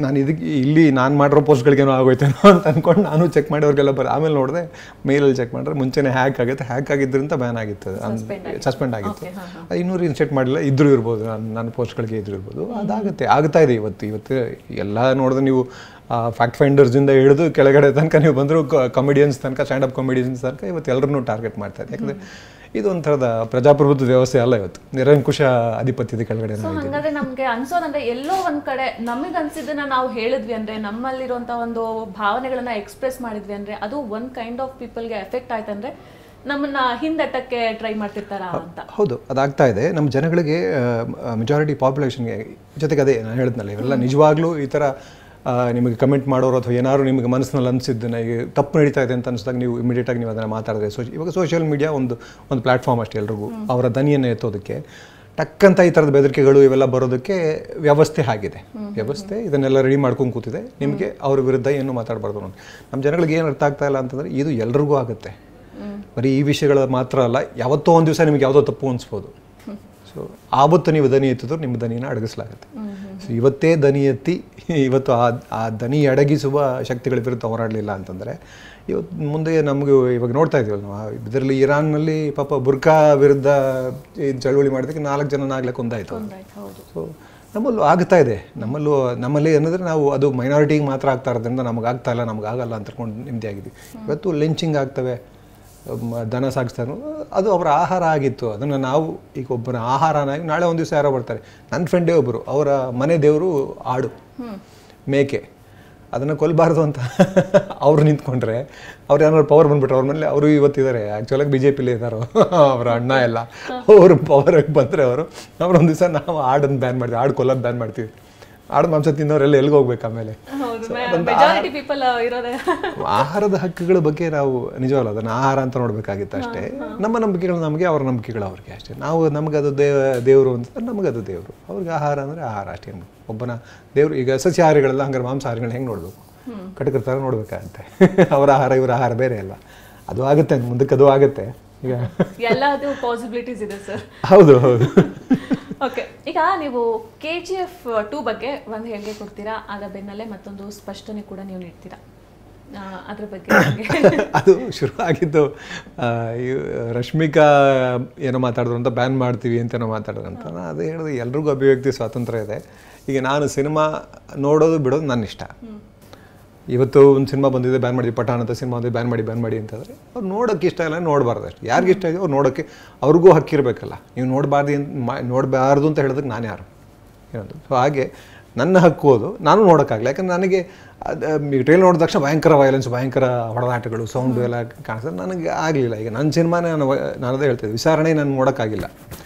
ನಾನು ಇದಕ್ಕೆ ಇಲ್ಲಿ ನಾನು ಮಾಡಿರೋ ಪೋಸ್ಟ್ಗಳಿಗೇನೋ ಆಗೋಯ್ತೇನೋ ಅಂತ ಅಂದ್ಕೊಂಡು ನಾನು ಚೆಕ್ ಮಾಡಿ ಅವ್ರಿಗೆಲ್ಲ ಆಮೇಲೆ ನೋಡಿದೆ ಮೇಲಲ್ಲಿ ಚೆಕ್ ಮಾಡಿದ್ರೆ ಮುಂಚೆನೇ ಹ್ಯಾಕ್ ಆಗುತ್ತೆ. ಹ್ಯಾಕ್ ಆಗಿದ್ದರಿಂದ ಬ್ಯಾನ್ ಆಗಿತ್ತು, ಸಸ್ಪೆಂಡ್ ಆಗಿತ್ತು. ಇನ್ನೂ ಇನ್ಸ್ಟೇಟ್ ಮಾಡಿಲ್ಲ, ಇದ್ರೂ ಇರ್ಬೋದು, ನನ್ನ ಪೋಸ್ಟ್ಗಳಿಗೆ ಇದ್ರೂ ಇರ್ಬೋದು. ಅದಾಗುತ್ತೆ, ಆಗ್ತಾ ಇದೆ ಇವತ್ತು ಎಲ್ಲ ನೋಡಿದ್ರೆ ನೀವು ಫ್ಯಾಕ್ಟ್ ಫೈಂಡರ್ಸಿಂದ ಹಿಡಿದು ಕೆಳಗಡೆ ತನಕ ನೀವು ಬಂದರೂ ಕಾಮಿಡಿಯನ್ಸ್ ತನಕ, ಸ್ಟ್ಯಾಂಡಪ್ ಕಾಮಿಡಿಯನ್ಸ್ ತನಕ ಇವತ್ತು ಎಲ್ಲರನ್ನೂ ಟಾರ್ಗೆಟ್ ಮಾಡ್ತಾ ಇದೆ. ಯಾಕಂದರೆ ಇದು ಒಂಥರದ ಪ್ರಜಾಪ್ರಭುತ್ವ ವ್ಯವಸ್ಥೆ ಅಲ್ಲ, ಇವತ್ತು ನಿರಂಕುಶ ಅಧಿಪತ್ಯದ ಕೆಳಗಡೆ. ಹಾಗಾದ್ರೆ ನಮ್ಗೆ ಅನ್ಸೋದಂದ್ರೆ ಎಲ್ಲೋ ಒಂದ್ ಕಡೆ ನಮಗೆ ಅನ್ಸಿದ್ದನ್ನ ನಾವು ಹೇಳಿದ್ವಿ ಅಂದ್ರೆ, ನಮ್ಮಲ್ಲಿರುವಂತ ಒಂದು ಭಾವನೆಗಳನ್ನ ಎಕ್ಸ್ಪ್ರೆಸ್ ಮಾಡಿದ್ವಿ ಅಂದ್ರೆ, ಅದು ಒಂದ್ ಕೈಂಡ್ ಆಫ್ ಪೀಪಲ್ಗೆ ಎಫೆಕ್ಟ್ ಆಯ್ತಂದ್ರೆ ನಮ್ಮನ್ನ ಹಿಂದಟ್ಟಕ್ಕೆ ಟ್ರೈ ಮಾಡ್ತಿರ್ತಾರ ಅಂತ. ಹೌದು, ಅದಾಗ್ತಾ ಇದೆ ನಮ್ಮ ಜನಗಳಿಗೆ, ಮೆಜಾರಿಟಿ ಪಾಪ್ಯುಲೇಷನ್ಗೆ. ಜೊತೆಗೆ ಅದೇ ನಾನು ಹೇಳಿದ್ನಲ್ಲ, ಇವೆಲ್ಲ ನಿಜವಾಗ್ಲೂ ಈ ಥರ ನಿಮಗೆ ಕಮೆಂಟ್ ಮಾಡೋರು ಅಥವಾ ಏನಾದ್ರು ನಿಮಗೆ ಮನಸ್ಸಿನಲ್ಲಿ ಅನಿಸಿದ್ದನ್ನ ಈಗ ತಪ್ಪು ನಡೀತಾ ಇದೆ ಅಂತ ಅನಿಸಿದಾಗ ನೀವು ಇಮಿಡಿಯೇಟಾಗಿ ನೀವು ಅದನ್ನು ಮಾತಾಡಿದ್ರೆ, ಇವಾಗ ಸೋಷಿಯಲ್ ಮೀಡಿಯಾ ಒಂದು ಪ್ಲ್ಯಾಟ್ಫಾರ್ಮ್ ಅಷ್ಟೇ ಎಲ್ರಿಗೂ ಅವರ ದನಿಯನ್ನು ಎತ್ತೋದಕ್ಕೆ. ಟಕ್ಕಂತ ಈ ಥರದ ಬೆದರಿಕೆಗಳು ಇವೆಲ್ಲ ಬರೋದಕ್ಕೆ ವ್ಯವಸ್ಥೆ ಆಗಿದೆ. ವ್ಯವಸ್ಥೆ ಇದನ್ನೆಲ್ಲ ರೆಡಿ ಮಾಡ್ಕೊಂಡು ಕೂತಿದೆ. ನಿಮಗೆ ಅವ್ರ ವಿರುದ್ಧ ಏನು ಮಾತಾಡಬಾರ್ದು ಅಂತ ನಮ್ಮ ಜನಗಳಿಗೆ ಏನು ಅರ್ಥ ಆಗ್ತಾ ಇಲ್ಲ ಅಂತಂದರೆ, ಇದು ಎಲ್ರಿಗೂ ಆಗುತ್ತೆ. ಬರೀ ಈ ವಿಷಯಗಳ ಮಾತ್ರ ಅಲ್ಲ, ಯಾವತ್ತೋ ಒಂದು ದಿವಸ ನಿಮಗೆ ಯಾವುದೋ ತಪ್ಪು ಅನಿಸ್ಬೋದು. ಸೊ ಆವತ್ತು ನೀವು ದನಿ ಎತ್ತಿದ್ರು ನಿಮ್ಮ ದನಿಯನ್ನು ಅಡಗಿಸಲಾಗುತ್ತೆ. ಸೊ ಇವತ್ತೇ ದನಿ ಎತ್ತಿ ಇವತ್ತು ಆ ದನಿ ಅಡಗಿಸುವ ಶಕ್ತಿಗಳ ವಿರುದ್ಧ ಹೋರಾಡಲಿಲ್ಲ ಅಂತಂದರೆ ಇವತ್ತು ಮುಂದೆ ನಮಗೂ ಇವಾಗ ನೋಡ್ತಾ ಇದ್ದೀವಲ್ಲ ನಾವು, ಇದರಲ್ಲಿ ಇರಾನ್ನಲ್ಲಿ ಪಾಪ ಬುರ್ಕಾ ವಿರುದ್ಧ ಚಳುವಳಿ ಮಾಡೋದಕ್ಕೆ 4 ಜನ ನಾಗ್ಲಕ್ಕೆ ಒಂದಾಯಿತು. ಸೊ ನಮ್ಮಲ್ಲೂ ಆಗ್ತಾ ಇದೆ, ನಮ್ಮಲ್ಲಿ ಏನಂದರೆ ನಾವು ಅದು ಮೈನಾರಿಟಿಗೆ ಮಾತ್ರ ಆಗ್ತಾ ಇರೋದ್ರಿಂದ ನಮಗಾಗ್ತಾ ಇಲ್ಲ, ನಮಗಾಗಲ್ಲ ಅಂತ ಅಂದ್ಕೊಂಡು ನೆಮ್ಮದಿ ಆಗಿದ್ವಿ. ಇವತ್ತು ಲಿಂಚಿಂಗ್ ಆಗ್ತವೆ, ದನ ಸಾಗಿಸ್ತಾರೆ, ಅದು ಅವರ ಆಹಾರ ಆಗಿತ್ತು. ಅದನ್ನು ನಾವು ಈಗ ಒಬ್ಬರ ಆಹಾರನಾಗಿ ನಾಳೆ ಒಂದು ದಿವಸ ಯಾರೋ ಬರ್ತಾರೆ. ನನ್ನ ಫ್ರೆಂಡೇ ಒಬ್ಬರು, ಅವರ ಮನೆ ದೇವರು ಆಡು, ಮೇಕೆ, ಅದನ್ನು ಕೊಲ್ಲಬಾರ್ದು ಅಂತ ಅವ್ರು ನಿಂತ್ಕೊಂಡ್ರೆ ಅವ್ರು ಏನಾದ್ರು ಪವರ್ ಬಂದುಬಿಟ್ರೆ ಅವ್ರ ಮನೇಲಿ ಅವರು ಇವತ್ತಿದ್ದಾರೆ. ಆ್ಯಕ್ಚುಲಾಗಿ BJPಲೇ ಇದ್ದಾರೋ ಅವರ ಅಣ್ಣ ಎಲ್ಲ. ಅವರು ಪವರಿಗೆ ಬಂದರೆ ಅವರೊಂದು ದಿವಸ ನಾವು ಆಡನ್ನು ಬ್ಯಾನ್ ಮಾಡ್ತೀವಿ, ಆಡು ಕೊಲ್ಲೋದು ಬ್ಯಾನ್ ಮಾಡ್ತೀವಿ. ಆಡು ಮಾಂಸ ತಿನ್ನೋರೆಲ್ಲ ಎಲ್ಲಿಗೆ ಹೋಗ್ಬೇಕು ಆಮೇಲೆ. ಆಹಾರದ ಹಕ್ಕುಗಳ ಬಗ್ಗೆ ನಾವು ನಿಜವಲ್ಲ ಅದನ್ನು ಆಹಾರ ಅಂತ ನೋಡಬೇಕಾಗಿತ್ತು ಅಷ್ಟೇ. ನಮ್ಮ ನಂಬಿಕೆಗಳು ನಮಗೆ, ಅವರ ನಂಬಿಕೆಗಳು ಅವ್ರಿಗೆ ಅಷ್ಟೇ. ನಾವು ನಮಗದು ದೇವರು ಅಂತ, ನಮಗದು ದೇವರು, ಅವ್ರಿಗೆ ಆಹಾರ ಅಂದರೆ ಆಹಾರ ಅಷ್ಟೇ. ಒಬ್ಬನ ದೇವರು. ಈಗ ಸಸ್ಯಾಹಾರಿಗಳೆಲ್ಲ ಹಂಗಾರೆ ಮಾಂಸಾಹಾರಿಗಳನ್ನ ಹೆಂಗೆ ನೋಡಬೇಕು, ಕಟಕರ ಥರ ನೋಡ್ಬೇಕಾಗತ್ತೆ. ಅವರ ಆಹಾರ ಇವರ ಆಹಾರ ಬೇರೆ ಅಲ್ಲ. ಅದು ಆಗುತ್ತೆ, ಮುಂದಕ್ಕೆ ಅದು ಆಗುತ್ತೆ. ಈಗ ಎಲ್ಲದು ಪಾಸಿಬಿಲಿಟೀಸ್ ಇದೆ ಸರ್. ಹೌದು. ಓಕೆ, ಈಗ ನೀವು KGF 2 ಬಗ್ಗೆ ಒಂದು ಹೇಳಿಕೆ ಕೊಡ್ತೀರಾ, ಅದರ ಬೆನ್ನಲ್ಲೇ ಮತ್ತೊಂದು ಸ್ಪಷ್ಟನೆ ಕೂಡ ನೀವು ನೀಡ್ತೀರಾ, ಅದ್ರ ಬಗ್ಗೆ? ಅದು ಶುರುವಾಗಿದ್ದು ರಶ್ಮಿಕಾ ಏನೋ ಮಾತಾಡಿದ್ರು ಅಂತ, ಬ್ಯಾನ್ ಮಾಡ್ತೀವಿ ಅಂತೇನೋ ಮಾತಾಡೋದಂತ. ನಾನು ಅದೇ ಹೇಳಿದೆ, ಎಲ್ರಿಗೂ ಅಭಿವ್ಯಕ್ತಿ ಸ್ವಾತಂತ್ರ್ಯ ಇದೆ. ಈಗ ನಾನು ಸಿನಿಮಾ ನೋಡೋದು ಬಿಡೋದು ನನ್ನ ಇಷ್ಟ. ಇವತ್ತು ಒಂದು ಸಿನಿಮಾ ಬಂದಿದೆ ಬ್ಯಾನ್ ಮಾಡಿ, ಪಠಾಣ್ ಅಂತ ಸಿನಿಮಾ ಬಂದಿದೆ ಬ್ಯಾನ್ ಮಾಡಿ ಅಂತಂದರೆ ಅವ್ರು ನೋಡೋಕ್ಕೆ ಇಷ್ಟ ಇಲ್ಲ, ನೋಡಬಾರ್ದು ಅಷ್ಟೇ. ಯಾರಿಗೆ ಇಷ್ಟ ಇದೆಯೋ ಅವ್ರು ನೋಡೋಕ್ಕೆ ಅವ್ರಿಗೂ ಹಕ್ಕಿರಬೇಕಲ್ಲ. ನೀವು ನೋಡಬಾರ್ದು ಅಂತ ಹೇಳೋದಕ್ಕೆ ನಾನು ಯಾರು ಏನಂತ. ಸೊ ಹಾಗೆ ನನ್ನ ಹಕ್ಕು ಅದು, ನಾನು ನೋಡೋಕ್ಕಾಗಲ್ಲ. ಯಾಕಂದ್ರೆ ನನಗೆ ಈಗ ಟ್ರೈಲ್ ನೋಡಿದ ತಕ್ಷಣ ಭಯಂಕರ ವೈಲೆನ್ಸ್, ಭಯಂಕರ ಹೊಡೆದಾಟಗಳು, ಸೌಂಡು ಎಲ್ಲ ಕಾಣಿಸ್ತದೆ. ನನಗೆ ಆಗಲಿಲ್ಲ. ಈಗ ನನ್ನ ಸಿನಿಮಾನೇ ನಾನು ಅದೇ ಹೇಳ್ತಿದ್ದೆ, ವಿಚಾರಣೆ ನಾನು ನೋಡೋಕ್ಕಾಗಿಲ್ಲ.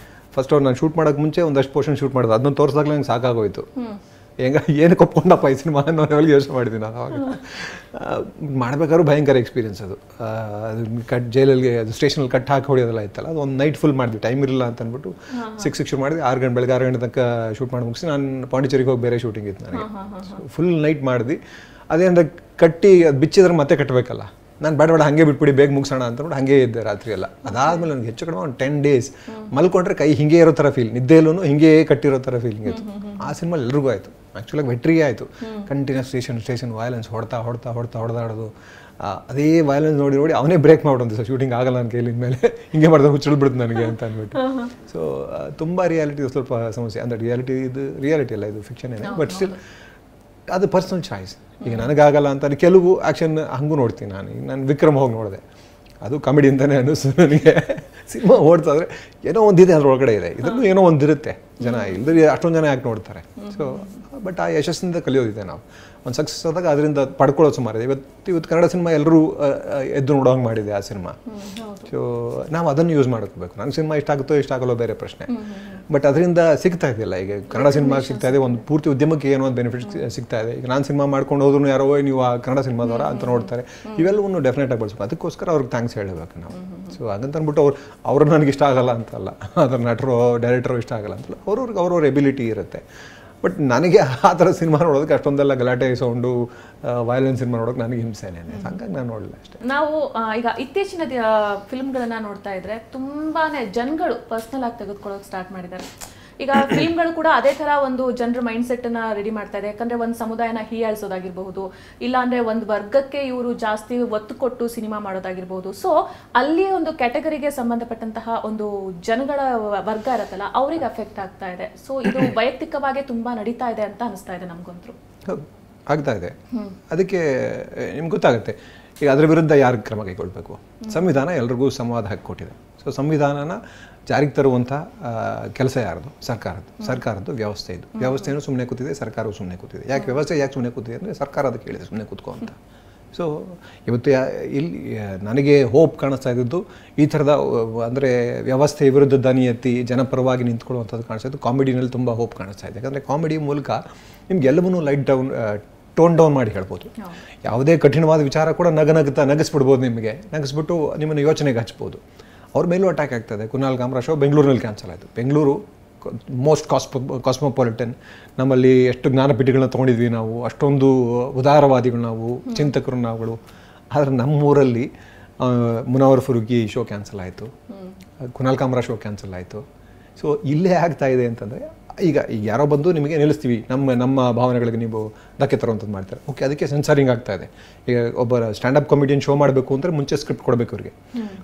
ಫಸ್ಟ್ ಅವ್ರು ನಾನು ಶೂಟ್ ಮಾಡೋಕ್ಕೆ ಮುಂಚೆ ಒಂದಷ್ಟು ಪೋರ್ಷನ್ ಶೂಟ್ ಮಾಡೋದು, ಅದನ್ನ ತೋರಿಸಿದಾಗಲೇ ನಂಗೆ ಸಾಕಾಗೋಯ್ತು. ಏನಕ್ಕೆ ಒಪ್ಕೊಂಡಪ್ಪ ಈ ಸಿನಿಮಾ ಅನ್ನೋ ಲೆವೆಲ್ಗೆ ಯೋಚನೆ ಮಾಡಿದ್ದೀನಿ ನಾನು ಅವಾಗ. ಮಾಡಬೇಕಾದ್ರೂ ಭಯಂಕರ ಎಕ್ಸ್ಪೀರಿಯನ್ಸ್ ಅದು. ಜೈಲಲ್ಲಿ ಅದು ಸ್ಟೇಷನಲ್ಲಿ ಕಟ್ ಹಾಕಿ ಹೊಡೆಯೋದೆಲ್ಲ ಇತ್ತಲ್ಲ, ಅದು ಒಂದು ನೈಟ್ ಫುಲ್ ಮಾಡಿದ್ವಿ. ಟೈಮ್ ಇರಲಿಲ್ಲ ಅಂತ ಅಂದ್ಬಿಟ್ಟು 6 ಶೂಟ್ ಮಾಡಿದ್ವಿ. ಬೆಳಗ್ಗೆ 6 ಗಂಟೆ ತನಕ ಶೂಟ್ ಮಾಡಿ ಮುಗಿಸಿ ನಾನು ಪಾಂಡಿಚೇರಿಗೆ ಹೋಗಿ ಬೇರೆ ಶೂಟಿಂಗ್ ಇತ್ತು ನನಗೆ. ಫುಲ್ ನೈಟ್ ಮಾಡಿದ್ವಿ. ಅದೇನಂದ್ರೆ ಕಟ್ಟಿ ಅದು ಬಿಚ್ಚಿದ್ರೆ ಮತ್ತೆ ಕಟ್ಟಬೇಕಲ್ಲ. ನಾನು ಬೇಡ ಹಾಗೆ ಬಿಟ್ಬಿಡಿ, ಬೇಗ ಮುಗಿಸೋಣ ಅಂತಂದ್ಬಿಟ್ಟು ಹಾಗೆ ಇದ್ದೆ ರಾತ್ರಿ ಎಲ್ಲ. ಅದಾದಮೇಲೆ ನನಗೆ ಹೆಚ್ಚು ಕಡಿಮೆ ಒಂದು 10 days ಮಲ್ಕೊಂಡ್ರೆ ಕೈ ಹಿಂಗೆ ಇರೋ ಥರ ಫೀಲ್, ನಿದ್ದೆಲ್ಲೂ ಹಿಂಗೆ ಕಟ್ಟಿರೋ ಥರ ಫೀಲಿಂಗ್ ಇತ್ತು. ಆ ಸಿನಿಮಾ ಎಲ್ರಿಗೂ ಆಯಿತು, ಆ್ಯಕ್ಚುಲಾಗಿ ವೆಟ್ರಿಗೆ ಆಯಿತು. ಕಂಟಿನ್ಯೂಸ್ ಸ್ಟೇಷನ್ ವೈಲೆನ್ಸ್ ಹೊಡೆದಾಡೋದು. ಅದೇ ವೈಲೆನ್ಸ್ ನೋಡಿ ಅವನೇ ಬ್ರೇಕ್ ಮಾಡೋದು, ಸರ್ ಶೂಟಿಂಗ್ ಆಗಲ್ಲ ನನ್ನ ಕೈಲಿ ಮೇಲೆ ಹಿಂಗೆ ಮಾಡಿದ್ರೆ ಹುಚ್ಚಿಳ್ಬಿಡ್ತು ನನಗೆ ಅಂತ ಅಂದ್ಬಿಟ್ಟು. ಸೊ ತುಂಬ ರಿಯಾಲಿಟಿ ಸ್ವಲ್ಪ ಸಮಸ್ಯೆ. ಅಂದರೆ ರಿಯಾಲಿಟಿ ಅಲ್ಲ, ಇದು ಫಿಕ್ಷನ್ ಏನೇ, ಬಟ್ ಸ್ಟಿಲ್ ಅದು ಪರ್ಸನಲ್ ಚಾಯ್ಸ್. ಈಗ ನನಗಾಗಲ್ಲ ಅಂತ ಕೆಲವು ಆ್ಯಕ್ಷನ್ ಹಂಗೂ ನೋಡ್ತೀನಿ ನಾನು. ಈಗ ನಾನು ವಿಕ್ರಮ್ ಹೋಗಿ ನೋಡಿದೆ, ಅದು ಕಾಮಿಡಿ ಅಂತಲೇ ಅನ್ನಿಸ್ತು ನನಗೆ. ಸಿನಿಮಾ ಓಡ್ತಾಯಿದ್ರೆ ಏನೋ ಒಂದಿದೆ ಅದ್ರೊಳಗಡೆ ಇದೆ, ಇದರಲ್ಲೂ ಏನೋ ಒಂದಿರುತ್ತೆ. ಜನ ಇಲ್ಲದ್ರೆ ಅಷ್ಟೊಂದು ಜನ ಯಾಕೆ ನೋಡ್ತಾರೆ. ಸೊ ಬಟ್ ಆ ಯಶಸ್ಸಿನಿಂದ ಕಲಿಯೋದಿದೆ ನಾವು. ಒಂದು ಸಕ್ಸಸ್ ಆದಾಗ ಅದರಿಂದ ಪಡ್ಕೊಳ್ಳೋದು ಸುಮಾರು ಇದೆ. ಇವತ್ತು ಕನ್ನಡ ಸಿನಿಮಾ ಎಲ್ಲರೂ ಎದ್ದು ನೋಡೋಂಗೆ ಮಾಡಿದೆ ಆ ಸಿನಿಮಾ. ಸೊ ನಾವು ಅದನ್ನು ಯೂಸ್ ಮಾಡ್ಕೋಬೇಕು. ನಂಗೆ ಸಿನಿಮಾ ಇಷ್ಟ ಆಗುತ್ತೋ ಇಷ್ಟ ಆಗಲ್ಲೋ ಬೇರೆ ಪ್ರಶ್ನೆ, ಬಟ್ ಅದರಿಂದ ಸಿಗ್ತಾ ಇದೆಯಲ್ಲ. ಈಗ ಕನ್ನಡ ಸಿನಿಮಾ ಸಿಗ್ತಾ ಇದೆ, ಒಂದು ಪೂರ್ತಿ ಉದ್ಯಮಕ್ಕೆ ಏನೋ ಒಂದು ಬೆನಿಫಿಟ್ ಸಿಗ್ತಾ ಇದೆ. ಈಗ ನಾನು ಸಿನಿಮಾ ಮಾಡ್ಕೊಂಡು ಹೋದ್ರು ಯಾರೋ ನೀವು ಆ ಕನ್ನಡ ಸಿನಿಮಾದವರ ಅಂತ ನೋಡ್ತಾರೆ. ಇವೆಲ್ಲವನ್ನು ಡೆಫಿನೆಟಾಗಿ ಬಳಸ್ಬೇಕು. ಅದಕ್ಕೋಸ್ಕರ ಅವ್ರಿಗೆ ಥ್ಯಾಂಕ್ಸ್ ಹೇಳಬೇಕು ನಾವು. ಸೊ ಹಾಗಂತ ಅಂದ್ಬಿಟ್ಟು ಅವ್ರು ನನಗೆ ಇಷ್ಟ ಆಗಲ್ಲ ಅಂತಲ್ಲ, ಅದರ ನಟರು ಡೈರೆಕ್ಟರು ಇಷ್ಟ ಆಗಲ್ಲ ಅಂತಲ್ಲ, ಅವ್ರವ್ರ ಎಬಿಲಿಟಿ ಇರುತ್ತೆ. ಬಟ್ ನನಗೆ ಆ ಥರ ಸಿನಿಮಾ ನೋಡೋದಕ್ಕೆ ಅಷ್ಟೊಂದೆಲ್ಲ ಗಲಾಟೆ ಸೌಂಡು ವೈಲೆನ್ಸ್ ಸಿನಿಮಾ ನೋಡೋಕೆ ನನಗೆ ಹಿಂಸೆನೇ, ಹಾಗಾಗಿ ನಾನು ನೋಡಲಿಲ್ಲ ಅಷ್ಟೇ. ನಾವು ಈಗ ಇತ್ತೀಚಿನ ಫಿಲ್ಮ್ಗಳನ್ನ ನೋಡ್ತಾ ಇದ್ರೆ ತುಂಬಾನೇ ಜನಗಳು ಪರ್ಸ್ನಲ್ ಆಗಿ ತೆಗೆದುಕೊಳ್ಳೋಕೆ ಸ್ಟಾರ್ಟ್ ಮಾಡಿದ್ದಾರೆ. ಈಗ ಫಿಲ್ಮ್ಗಳು ಕೂಡ ಅದೇ ತರ ಒಂದು ಜನರ ಮೈಂಡ್ ಸೆಟ್ ಅನ್ನ ರೆಡಿ ಮಾಡ್ತಾ ಇದೆ. ಯಾಕಂದ್ರೆ ಒಂದು ಸಮುದಾಯನ ಹೀಯಾಳಿಸೋದಾಗಿರ್ಬಹುದು, ಇಲ್ಲಾಂದ್ರೆ ಒಂದು ವರ್ಗಕ್ಕೆ ಇವರು ಜಾಸ್ತಿ ಒತ್ತು ಕೊಟ್ಟು ಸಿನಿಮಾ ಮಾಡೋದಾಗಿರ್ಬಹುದು. ಸೊ ಅಲ್ಲಿ ಒಂದು ಕ್ಯಾಟಗರಿಗೆ ಸಂಬಂಧಪಟ್ಟಂತಹ ಒಂದು ಜನಗಳ ವರ್ಗ ಇರತ್ತಲ್ಲ, ಅವ್ರಿಗೆ ಅಫೆಕ್ಟ್ ಆಗ್ತಾ ಇದೆ. ಸೊ ಇದು ವೈಯಕ್ತಿಕವಾಗಿ ತುಂಬಾ ನಡೀತಾ ಇದೆ ಅಂತ ಅನಿಸ್ತಾ ಇದೆ ನಮ್ಗಂತೂ. ಆಗ್ತಾ ಇದೆ. ಅದಕ್ಕೆ ನಿಮ್ಗೆ ಗೊತ್ತಾಗುತ್ತೆ ಈಗ ಅದರ ವಿರುದ್ಧ ಯಾರು ಕ್ರಮ ಕೈಗೊಳ್ಬೇಕು. ಸಂವಿಧಾನ ಎಲ್ರಿಗೂ ಸಮವಾದ ಹಾಕಿಕೊಟ್ಟಿದೆ. ಸೊ ಸಂವಿಧಾನನ ಜಾರಿಗೆ ತರುವಂಥ ಕೆಲಸ ಯಾರ್ದು? ಸರ್ಕಾರದ್ದು ವ್ಯವಸ್ಥೆ ಇದು. ವ್ಯವಸ್ಥೆಯೂ ಸುಮ್ಮನೆ ಕೂತಿದೆ, ಸರ್ಕಾರವು ಸುಮ್ಮನೆ ಕೂತಿದೆ. ಯಾಕೆ ವ್ಯವಸ್ಥೆ ಯಾಕೆ ಸುಮ್ಮನೆ ಕೂತಿದೆ ಅಂದರೆ ಸರ್ಕಾರ ಅದಕ್ಕೆ ಹೇಳಿದೆ ಸುಮ್ಮನೆ ಕೂತ್ಕೋ ಅಂತ. ಸೊ ಇವತ್ತು ಇಲ್ಲಿ ನನಗೆ ಹೋಪ್ ಕಾಣಿಸ್ತಾ ಇದ್ದದ್ದು ಈ ಥರದ ಅಂದರೆ ವ್ಯವಸ್ಥೆ ವಿರುದ್ಧ ದನಿ ಎತ್ತಿ ಜನಪರವಾಗಿ ನಿಂತ್ಕೊಳ್ಳುವಂಥದ್ದು ಕಾಣಿಸ್ತಾ ಇದ್ದು. ಕಾಮಿಡಿನಲ್ಲಿ ತುಂಬ ಹೋಪ್ ಕಾಣಿಸ್ತಾ ಇದೆ. ಯಾಕಂದರೆ ಕಾಮಿಡಿ ಮೂಲಕ ನಿಮ್ಗೆ ಎಲ್ಲವನ್ನೂ ಟೋನ್ ಡೌನ್ ಮಾಡಿ ಹೇಳ್ಬೋದು. ಯಾವುದೇ ಕಠಿಣವಾದ ವಿಚಾರ ಕೂಡ ನಗಿಸ್ಬಿಡ್ಬೋದು. ನಗಿಸ್ಬಿಟ್ಟು ನಿಮ್ಮನ್ನು ಯೋಚನೆಗೆ ಹಚ್ಬೋದು. ಅವ್ರ ಮೇಲೂ ಅಟ್ಯಾಕ್ ಆಗ್ತದೆ. ಕುನಾಲ್ ಕಾಮ್ರಾ ಶೋ ಬೆಂಗಳೂರಿನಲ್ಲಿ ಕ್ಯಾನ್ಸಲ್ ಆಯಿತು. Bengaluru most cosmopolitan. ನಮ್ಮಲ್ಲಿ ಎಷ್ಟು ಜ್ಞಾನಪೀಠಗಳನ್ನ ತೊಗೊಂಡಿದ್ವಿ ನಾವು, ಅಷ್ಟೊಂದು ಉದಾರವಾದಿಗಳು ನಾವು, ಚಿಂತಕರು ನಾವುಗಳು. ಆದರೆ ನಮ್ಮೂರಲ್ಲಿ ಮುನವರ್ ಫರೂಕಿ ಶೋ ಕ್ಯಾನ್ಸಲ್ ಆಯಿತು, ಕುನಾಲ್ ಕಾಮ್ರಾ ಶೋ ಕ್ಯಾನ್ಸಲ್ ಆಯಿತು. ಸೊ ಇಲ್ಲೇ ಆಗ್ತಾ ಇದೆ ಅಂತಂದರೆ ಈಗ ಯಾರೋ ಬಂದು ನಿಮಗೆ ನಿಲ್ಲಿಸ್ತೀವಿ, ನಮ್ಮ ಭಾವನೆಗಳಿಗೆ ನೀವು ಧಕ್ಕೆ ತರುವಂಥದ್ದು ಮಾಡ್ತಾರೆ. ಓಕೆ, ಅದಕ್ಕೆ ಸೆನ್ಸಾರಿಂಗ್ ಆಗ್ತಾ ಇದೆ. ಈಗ ಒಬ್ಬ ಸ್ಟ್ಯಾಂಡಪ್ ಕಾಮಿಡಿಯನ್ ಶೋ ಮಾಡಬೇಕು ಅಂದರೆ ಮುಂಚೆ ಸ್ಕ್ರಿಪ್ಟ್ ಕೊಡಬೇಕು ಅವ್ರಿಗೆ.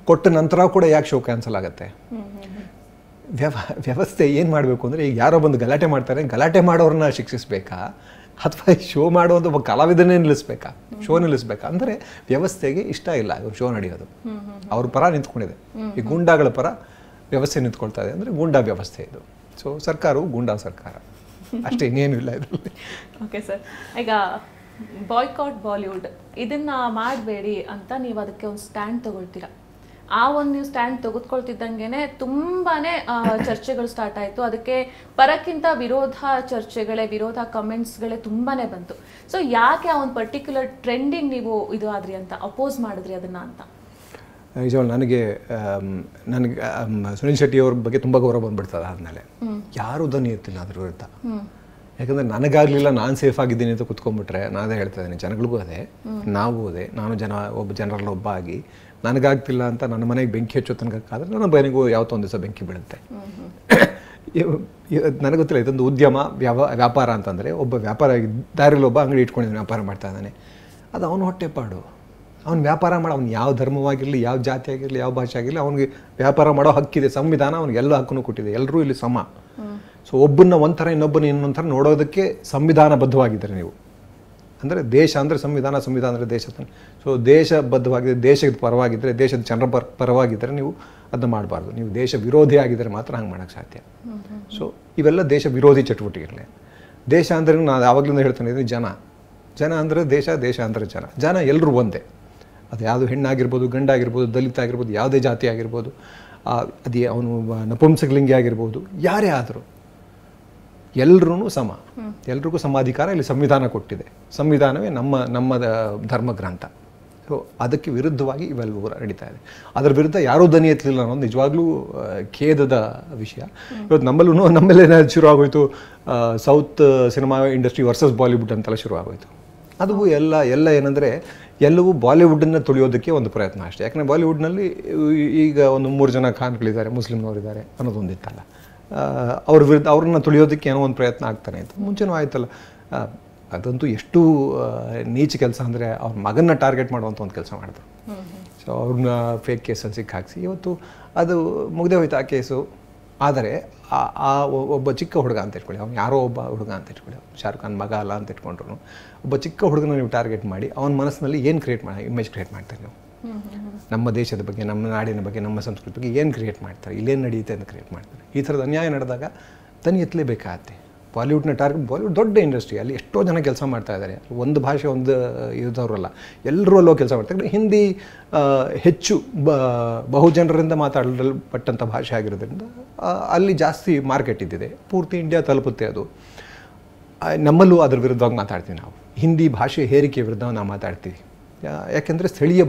ಕೊಟ್ಟ ನಂತರ ಕೂಡ ಯಾಕೆ ಶೋ ಕ್ಯಾನ್ಸಲ್ ಆಗುತ್ತೆ? ವ್ಯವಸ್ಥೆ ಏನು ಮಾಡಬೇಕು ಅಂದರೆ ಈಗ ಯಾರೋ ಬಂದು ಗಲಾಟೆ ಮಾಡ್ತಾರೆ, ಗಲಾಟೆ ಮಾಡೋರನ್ನ ಶಿಕ್ಷಿಸಬೇಕಾ ಅಥವಾ ಶೋ ಮಾಡುವಂಥ ಒಬ್ಬ ಕಲಾವಿದನೇ ನಿಲ್ಲಿಸ್ಬೇಕಾ, ಶೋ ನಿಲ್ಲಿಸ್ಬೇಕಾ? ಅಂದರೆ ವ್ಯವಸ್ಥೆಗೆ ಇಷ್ಟ ಇಲ್ಲ ಇವ್ರು ಶೋ ನಡೆಯೋದು. ಅವ್ರ ಪರ ನಿಂತ್ಕೊಂಡಿದೆ. ಈ ಗೂಂಡಾಗಳ ಪರ ವ್ಯವಸ್ಥೆ ನಿಂತ್ಕೊಳ್ತಾ ಇದೆ. ಅಂದರೆ ಗೂಂಡಾ ವ್ಯವಸ್ಥೆ ಇದು. ಸೊ ಸರ್ಕಾರವು ಗೂಂಡಾ ಸರ್ಕಾರ ಅಷ್ಟೇ, ಇನ್ನೇನು ಇಲ್ಲ ಇದರಲ್ಲಿ. ಓಕೆ ಸರ್, ಈಗ ಬಾಯ್ಕಾಟ್ ಬಾಲಿವುಡ್ ಇದನ್ನ ಮಾಡಬೇಡಿ ಅಂತ ನೀವು ಅದಕ್ಕೆ ಒಂದು ಸ್ಟ್ಯಾಂಡ್ ತಗೊಳ್ತೀರಾ. ಆ ಒಂದು ನೀವು ಸ್ಟ್ಯಾಂಡ್ ತೆಗೆದುಕೊಳ್ತಿದ್ದಂಗೆನೆ ತುಂಬಾನೇ ಚರ್ಚೆಗಳು ಸ್ಟಾರ್ಟ್ ಆಯಿತು. ಅದಕ್ಕೆ ಪರಕ್ಕಿಂತ ವಿರೋಧ ಚರ್ಚೆಗಳೇ, ವಿರೋಧ ಕಮೆಂಟ್ಸ್ಗಳೇ ತುಂಬಾನೇ ಬಂತು. ಸೊ ಯಾಕೆ ಆ ಒಂದು ಪರ್ಟಿಕ್ಯುಲರ್ ಟ್ರೆಂಡಿಂಗ್ ನೀವು ಇದು ಆದ್ರಿ ಅಂತ, ಅಪೋಸ್ ಮಾಡಿದ್ರಿ ಅದನ್ನ ಅಂತ? ನಿಜವಾಗ್ಲೂ ನನಗೆ ಸುನಿಲ್ ಶೆಟ್ಟಿ ಅವ್ರ ಬಗ್ಗೆ ತುಂಬ ಗೌರವ ಬಂದ್ಬಿಡ್ತದೆ. ಆದಮೇಲೆ ಯಾರು ದನಿ ಎತ್ತಿಲ್ಲ ಅದ್ರ ವಿರುದ್ಧ. ಯಾಕಂದರೆ ನನಗಾಗಲಿಲ್ಲ, ನಾನು ಸೇಫ್ ಆಗಿದ್ದೀನಿ ಅಂತ ಕುತ್ಕೊಂಡ್ಬಿಟ್ರೆ ನಾನೇ ಹೇಳ್ತಾ ಇದ್ದೀನಿ, ಜನಗಳಿಗೂ ಅದೇ, ನಾವು ಅದೇ, ನಾನು ಜನರಲ್ಲಿ ಒಬ್ಬ ಆಗಿ ನನಗಾಗ್ತಿಲ್ಲ ಅಂತ ನನ್ನ ಮನೆಗೆ ಬೆಂಕಿ ಹಚ್ಚೋ ತನಕಾದ್ರೆ ನನ್ನ ಮನೆಗೂ ಯಾವತ್ತೋ ಒಂದು ದಿವಸ ಬೆಂಕಿ ಬೀಳುತ್ತೆ. ನನಗೆ ಗೊತ್ತಿಲ್ಲ, ಇದೊಂದು ಉದ್ಯಮ ವ್ಯಾಪಾರ ಅಂತಂದರೆ ಒಬ್ಬ ವ್ಯಾಪಾರ ದಾರಿಲಿ ಒಬ್ಬ ಅಂಗಡಿ ಇಟ್ಕೊಂಡಿದ್ದಾನೆ, ವ್ಯಾಪಾರ ಮಾಡ್ತಾ ಇದ್ದಾನೆ. ಅದು ಅವನು ಹೊಟ್ಟೆಪಾಡು. ಅವ್ನು ವ್ಯಾಪಾರ ಮಾಡೋ, ಅವ್ನು ಯಾವ ಧರ್ಮವಾಗಿರಲಿ, ಯಾವ ಜಾತಿ ಆಗಿರಲಿ, ಯಾವ ಭಾಷೆ ಆಗಿರಲಿ, ಅವ್ನಿಗೆ ವ್ಯಾಪಾರ ಮಾಡೋ ಹಕ್ಕಿದೆ. ಸಂವಿಧಾನ ಅವ್ನಿಗೆ ಎಲ್ಲ ಹಕ್ಕನ್ನು ಕೊಟ್ಟಿದೆ. ಎಲ್ಲರೂ ಇಲ್ಲಿ ಸಮ. ಸೊ ಒಬ್ಬನ್ನ ಒಂಥರ ಇನ್ನೊಬ್ಬನ ಇನ್ನೊಂಥರ ನೋಡೋದಕ್ಕೆ ಸಂವಿಧಾನಬದ್ಧವಾಗಿದ್ದಾರೆ ನೀವು. ಅಂದರೆ ದೇಶ ಅಂದರೆ ಸಂವಿಧಾನ, ಸಂವಿಧಾನ ಅಂದರೆ ದೇಶ. ಸೊ ದೇಶಬದ್ಧವಾಗಿದೆ, ದೇಶದ ಪರವಾಗಿದ್ದರೆ, ದೇಶದ ಜನರ ಪರವಾಗಿದ್ದರೆ ನೀವು ಅದನ್ನ ಮಾಡಬಾರ್ದು. ನೀವು ದೇಶ ವಿರೋಧಿ ಆಗಿದ್ದರೆ ಮಾತ್ರ ಹಂಗೆ ಮಾಡೋಕ್ಕೆ ಸಾಧ್ಯ. ಸೊ ಇವೆಲ್ಲ ದೇಶ ವಿರೋಧಿ ಚಟುವಟಿಕೆಗಳೇ. ದೇಶ ಅಂದರೆ ನಾನು ಯಾವಾಗಲಿಂದ ಹೇಳ್ತಾನೆ ಇದ್ದೀನಿ, ಜನ ಅಂದರೆ ದೇಶ, ದೇಶ ಅಂದರೆ ಜನ ಎಲ್ಲರೂ ಒಂದೇ. ಅದು ಯಾವುದು ಹೆಣ್ಣಾಗಿರ್ಬೋದು, ಗಂಡಾಗಿರ್ಬೋದು, ದಲಿತ ಆಗಿರ್ಬೋದು, ಯಾವುದೇ ಜಾತಿ ಆಗಿರ್ಬೋದು, ಅದೇ ಅವನು ನಪುಂಸಕಲಿಂಗಿ ಆಗಿರ್ಬೋದು, ಯಾರೇ ಆದರೂ ಎಲ್ಲರೂ ಸಮ. ಎಲ್ರಿಗೂ ಸಮಾಧಿಕಾರ ಇಲ್ಲಿ ಸಂವಿಧಾನ ಕೊಟ್ಟಿದೆ. ಸಂವಿಧಾನವೇ ನಮ್ಮ ಧರ್ಮ ಗ್ರಂಥ. ಸೊ ಅದಕ್ಕೆ ವಿರುದ್ಧವಾಗಿ ಇವೆಲ್ಲವೂ ನಡೀತಾ ಇದೆ. ಅದರ ವಿರುದ್ಧ ಯಾರೂ ದನಿ ಎತ್ತಲಿಲ್ಲ ಅನ್ನೋದು ನಿಜವಾಗ್ಲೂ ಖೇದದ ವಿಷಯ. ಇವತ್ತು ನಮ್ಮಲ್ಲೇ ಶುರು ಆಗೋಯ್ತು south cinema industry versus Bollywood ಅಂತೆಲ್ಲ ಶುರು ಆಗೋಯ್ತು. ಅದು ಎಲ್ಲ ಏನಂದರೆ ಎಲ್ಲವೂ ಬಾಲಿವುಡನ್ನು ತುಳಿಯೋದಕ್ಕೆ ಒಂದು ಪ್ರಯತ್ನ ಅಷ್ಟೇ. ಯಾಕಂದರೆ ಬಾಲಿವುಡ್ನಲ್ಲಿ ಈಗ ಒಂದು 3 ಜನ ಖಾನ್ಗಳಿದ್ದಾರೆ, ಮುಸ್ಲಿಮ್ನವರಿದ್ದಾರೆ ಅನ್ನೋದೊಂದಿತ್ತಲ್ಲ. ಅವ್ರ ವಿರುದ್ಧ ಅವ್ರನ್ನ ತುಳಿಯೋದಕ್ಕೆ ಏನೋ ಒಂದು ಪ್ರಯತ್ನ ಆಗ್ತಾನೆ ಅಂತ ಮುಂಚೆನೂ ಆಯ್ತಲ್ಲ. ಅದಂತೂ ಎಷ್ಟು ನೀಚ ಕೆಲಸ ಅಂದರೆ ಅವ್ರ ಮಗನ್ನ ಟಾರ್ಗೆಟ್ ಮಾಡುವಂಥ ಒಂದು ಕೆಲಸ ಮಾಡಿದ್ರು. ಸೊ ಅವ್ರನ್ನ ಫೇಕ್ ಕೇಸಲ್ಲಿ ಸಿಕ್ಕಾಕ್ಸಿ ಇವತ್ತು ಅದು ಮುಗ್ದೇ ಹೋಯ್ತು ಆ ಕೇಸು. ಆದರೆ ಆ ಒಬ್ಬ ಚಿಕ್ಕ ಹುಡುಗ ಅಂತ ಇಟ್ಕೊಳ್ಳಿ, ಅವ್ನು ಯಾರೋ ಒಬ್ಬ ಹುಡುಗ ಅಂತ ಇಟ್ಕೊಳ್ಳಿ, ಶಾರುಖ್ ಖಾನ್ ಮಗ ಅಲ್ಲ ಅಂತ ಇಟ್ಕೊಂಡ್ರು, ಒಬ್ಬ ಚಿಕ್ಕ ಹುಡುಗನ ನೀವು ಟಾರ್ಗೆಟ್ ಮಾಡಿ ಅವನ ಮನಸ್ಸಿನಲ್ಲಿ ಏನು ಇಮೇಜ್ ಕ್ರಿಯೇಟ್ ಮಾಡ್ತಾರೆ ನೀವು? ನಮ್ಮ ದೇಶದ ಬಗ್ಗೆ, ನಮ್ಮ ನಾಡಿನ ಬಗ್ಗೆ, ನಮ್ಮ ಸಂಸ್ಕೃತಿ ಬಗ್ಗೆ ಏನು ಕ್ರಿಯೇಟ್ ಮಾಡ್ತಾರೆ, ಇಲ್ಲೇನು ನಡೆಯುತ್ತೆ ಅಂತ ಕ್ರಿಯೇಟ್ ಮಾಡ್ತಾರೆ. ಈ ಥರದ ಅನ್ಯಾಯ ನಡೆದಾಗ ತನಿ ಎತ್ತಲೇಬೇಕಾಗತ್ತೆ. ಬಾಲಿವುಡ್ನ ಬಾಲಿವುಡ್ ದೊಡ್ಡ ಇಂಡಸ್ಟ್ರಿ, ಅಲ್ಲಿ ಎಷ್ಟೋ ಜನ ಕೆಲಸ ಮಾಡ್ತಾ ಇದ್ದಾರೆ. ಒಂದು ಭಾಷೆ ಒಂದು ಇದ್ದವರಲ್ಲ, ಎಲ್ಲರೂ ಅಲ್ಲೋ ಕೆಲಸ ಮಾಡ್ತಾರೆ. ಹಿಂದಿ ಹೆಚ್ಚು ಬಹುಜನರಿಂದ ಮಾತಾಡಲ್ಪಟ್ಟಂಥ ಭಾಷೆ ಆಗಿರೋದ್ರಿಂದ ಅಲ್ಲಿ ಜಾಸ್ತಿ ಮಾರ್ಕೆಟ್ ಇದ್ದಿದೆ. ಪೂರ್ತಿ ಇಂಡಿಯಾ ತಲುಪುತ್ತೆ ಅದು. ನಮ್ಮಲ್ಲೂ ಅದ್ರ ವಿರುದ್ಧವಾಗಿ ಮಾತಾಡ್ತೀವಿ ನಾವು. ಹಿಂದಿ ಭಾಷೆ ಹೇರಿಕೆ ವಿರುದ್ಧ ನಾವು ಮಾತಾಡ್ತೀವಿ. ಯಾಕೆಂದರೆ ಸ್ಥಳೀಯ